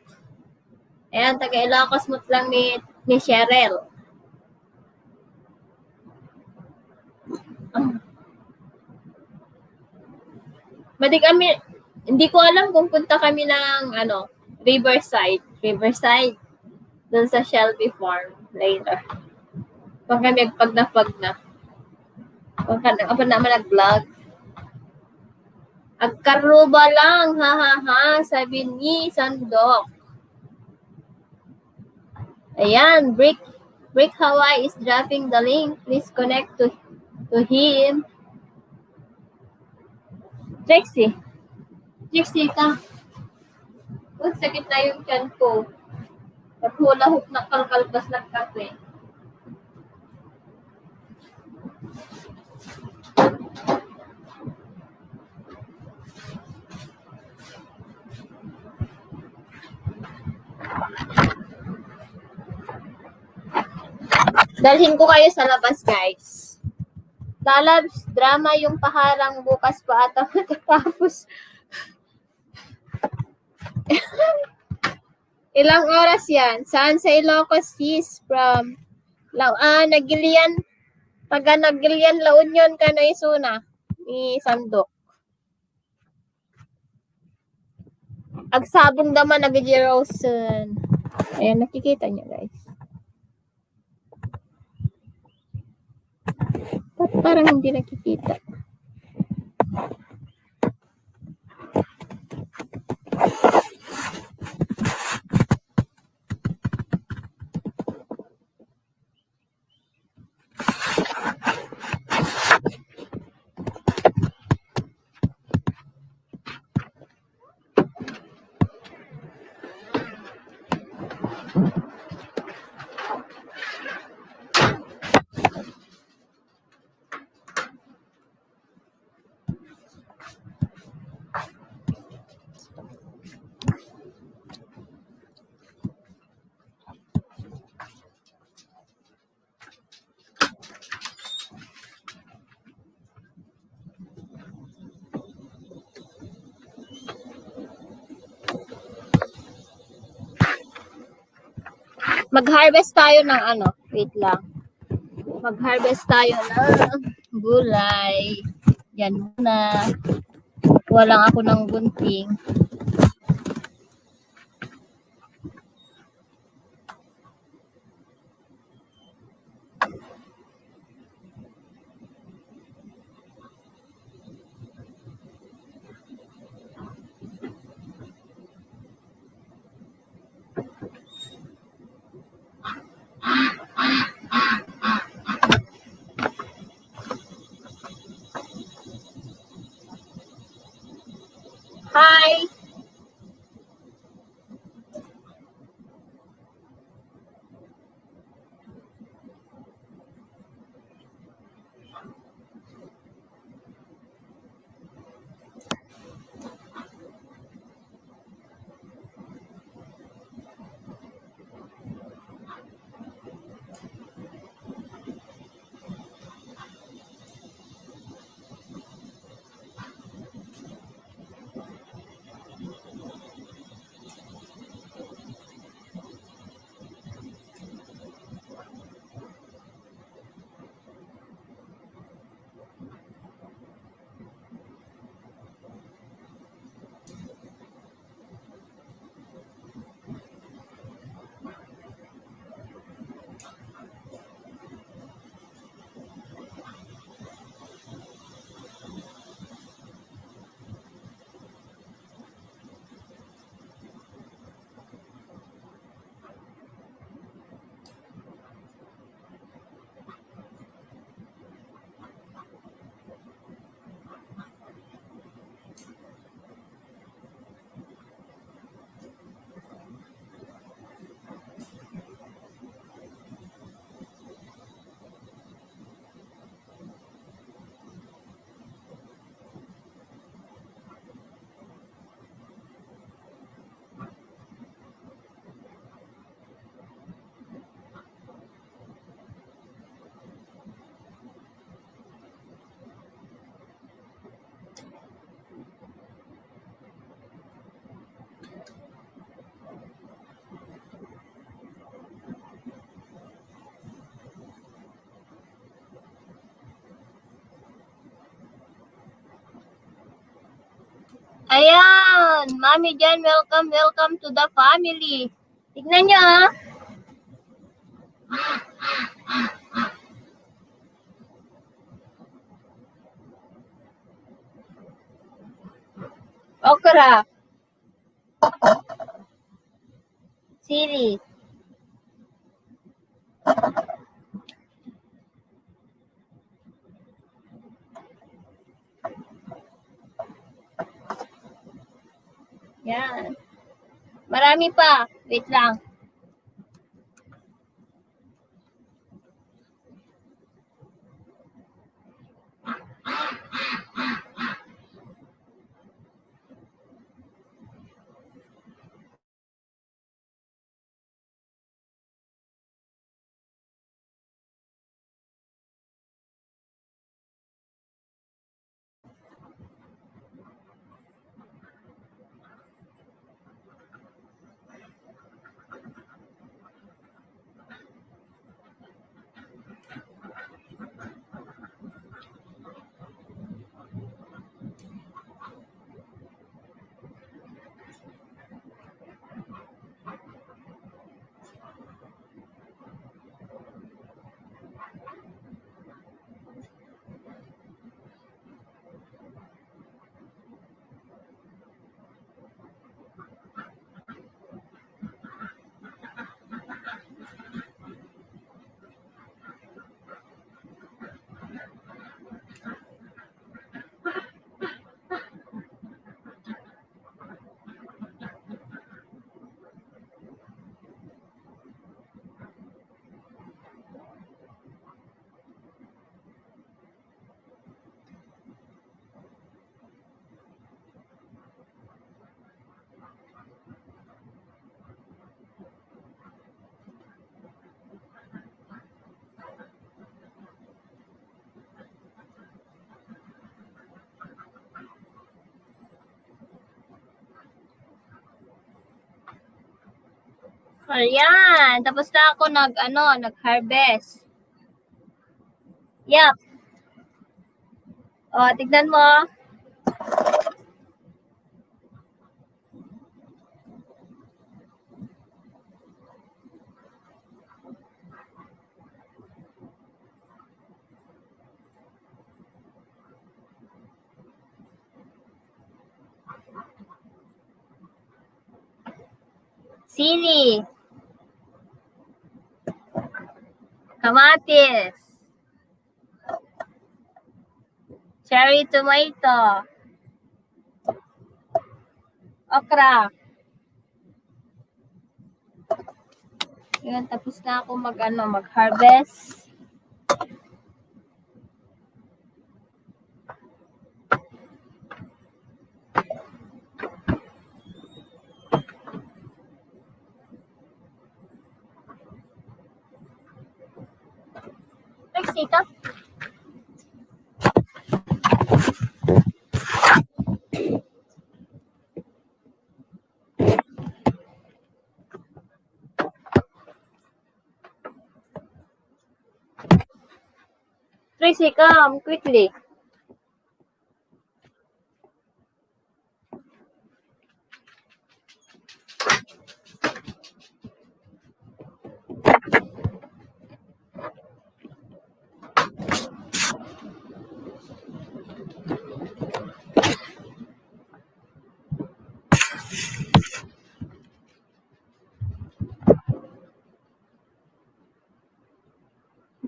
Ayan, taga-Ilocos Mut lang ni Cheryl. Kami, hindi ko alam kung punta kami ng Riverside. Doon sa Shelby Farm later. Pag kami pag na. Pag naman nag-vlog. Agkaruba lang, ha, sabi ni Sandok. Ayan, Brick Hawaii is dropping the link. Please connect to him. Trixie ka. Sakit na yung tiyan ko. Naghula-hook na kalkalbas ng kape. Dalhin ko kayo sa labas, guys. Lalabs, drama yung paharang bukas pa ata matatapos. Ilang oras yan? Saan sa Ilocos sis? From Nagilian. Taga Nagilian La Union ka na isuna. Ni Sandok. Agsabong naman nag-Jeroson. Ayan, nakikita niyo guys. Parang hindi nakikita. Mag-harvest tayo ng wait lang. Mag-harvest tayo ng gulay. Yan muna. Walang ako ng gunting. Hi! Ayan, Mami Jen, welcome to the family. Tignan nyo, ah. Okra. Sili. Yan. Marami pa. Wait lang. Ayan. Tapos na ako nag-harvest. Yup. O, tignan mo. Sili. Kamatis. Cherry tomato. Okra. Yun, tapos na ako mag-harvest. Dito. Tracy, come quickly.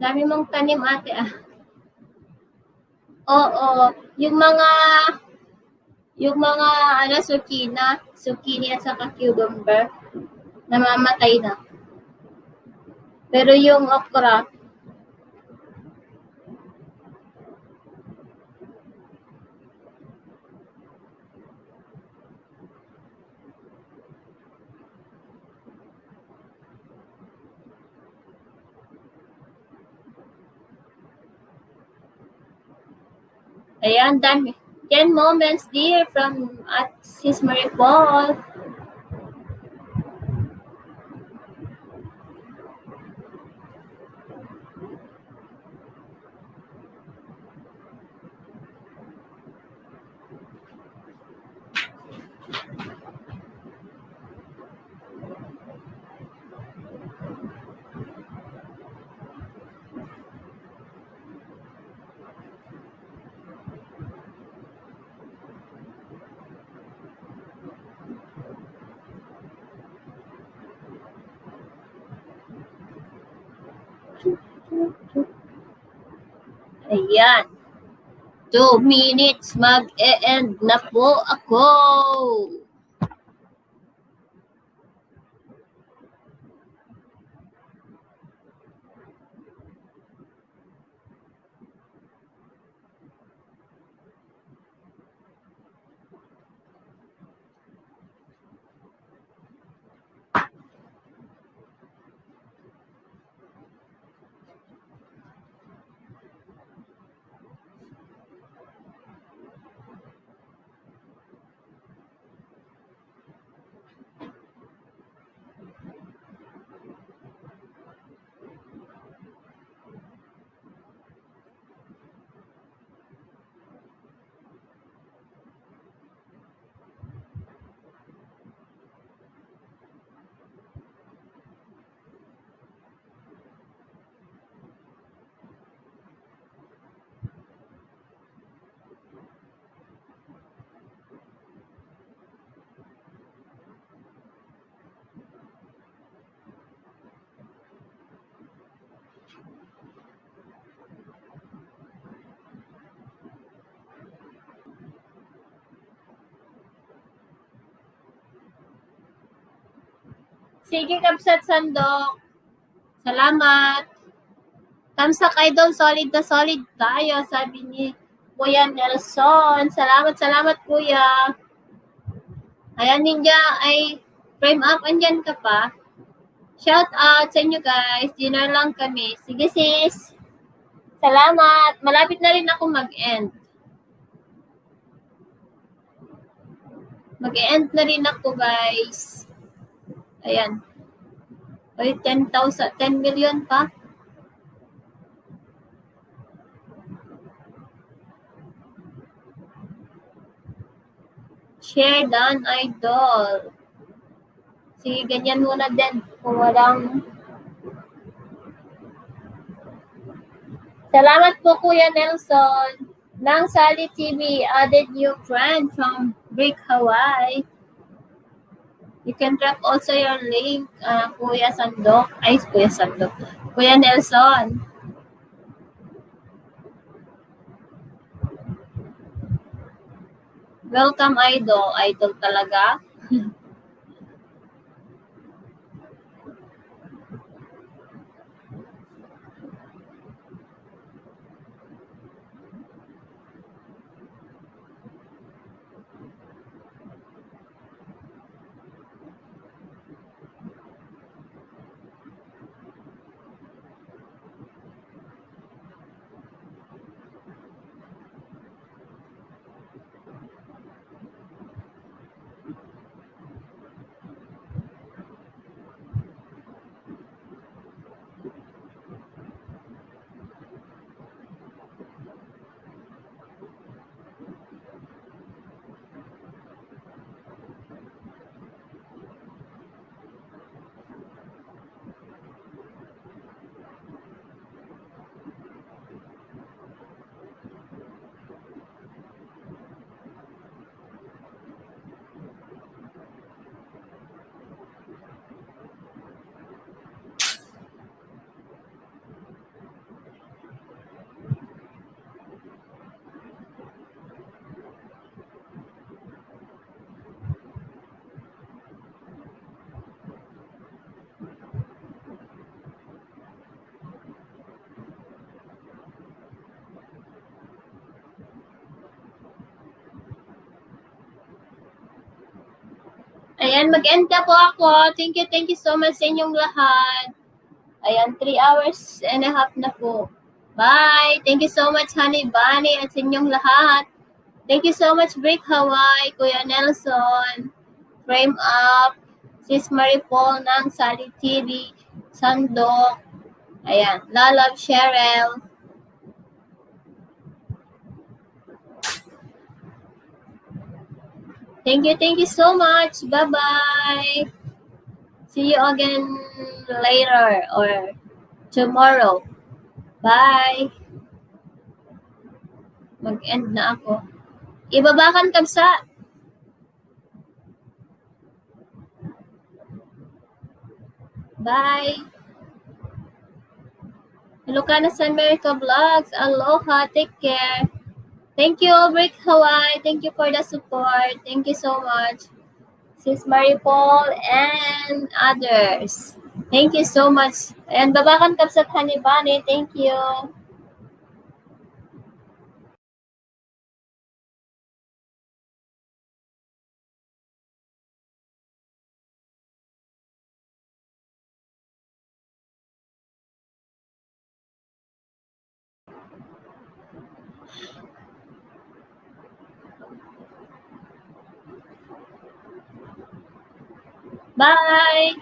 Dami mong tanim, ate, ah. Oo, yung mga zucchini at saka cucumber, namamatay na. Pero yung okra, ayan, dami. 10 moments, dear, from at Sis Marie Paul. Ayan. 2 minutes, mag-e-end na po ako. Sige, Kapsat Sandok. Salamat. Tamsak Idol, solid na solid tayo, sabi ni Kuya Nelson. Salamat, Kuya. Ayan, Ninja, ay frame up, andyan ka pa. Shout out sa inyo guys. Dinner lang kami. Sige sis. Salamat. Malapit na rin ako mag-end. Mag-end na rin ako guys. Ayan. Ay, 10,000, 10 million pa. Share done, Idol. Sige, ganyan muna din. Kung walang... Salamat po, Kuya Nelson. Nang Sally TV added new friend from Brick, Hawaii. You can drop also your link, Kuya Sandok. Ay, Kuya Sandok. Kuya Nelson. Welcome, Idol. Idol talaga. Ayan, mag-end na po ako. Thank you so much sa inyong lahat. Ayan, 3 hours and a half na po. Bye! Thank you so much, Honey Bunny, at sa inyong lahat. Thank you so much, Brick Hawaii, Kuya Nelson, Frame Up, Sis Marie Paul ng Sally TV, Sandok, ayan, Lalab Cheryl. Thank you so much. Bye-bye. See you again later or tomorrow. Bye. Mag-end na ako. Ibabakan Kapsa. Bye. Lucana San America Vlogs. Aloha. Take care. Thank you, Brick Hawaii. Thank you for the support. Thank you so much. Sis Maripol and others. Thank you so much. And Babakan Kapsat Hanibani. Thank you. Bye.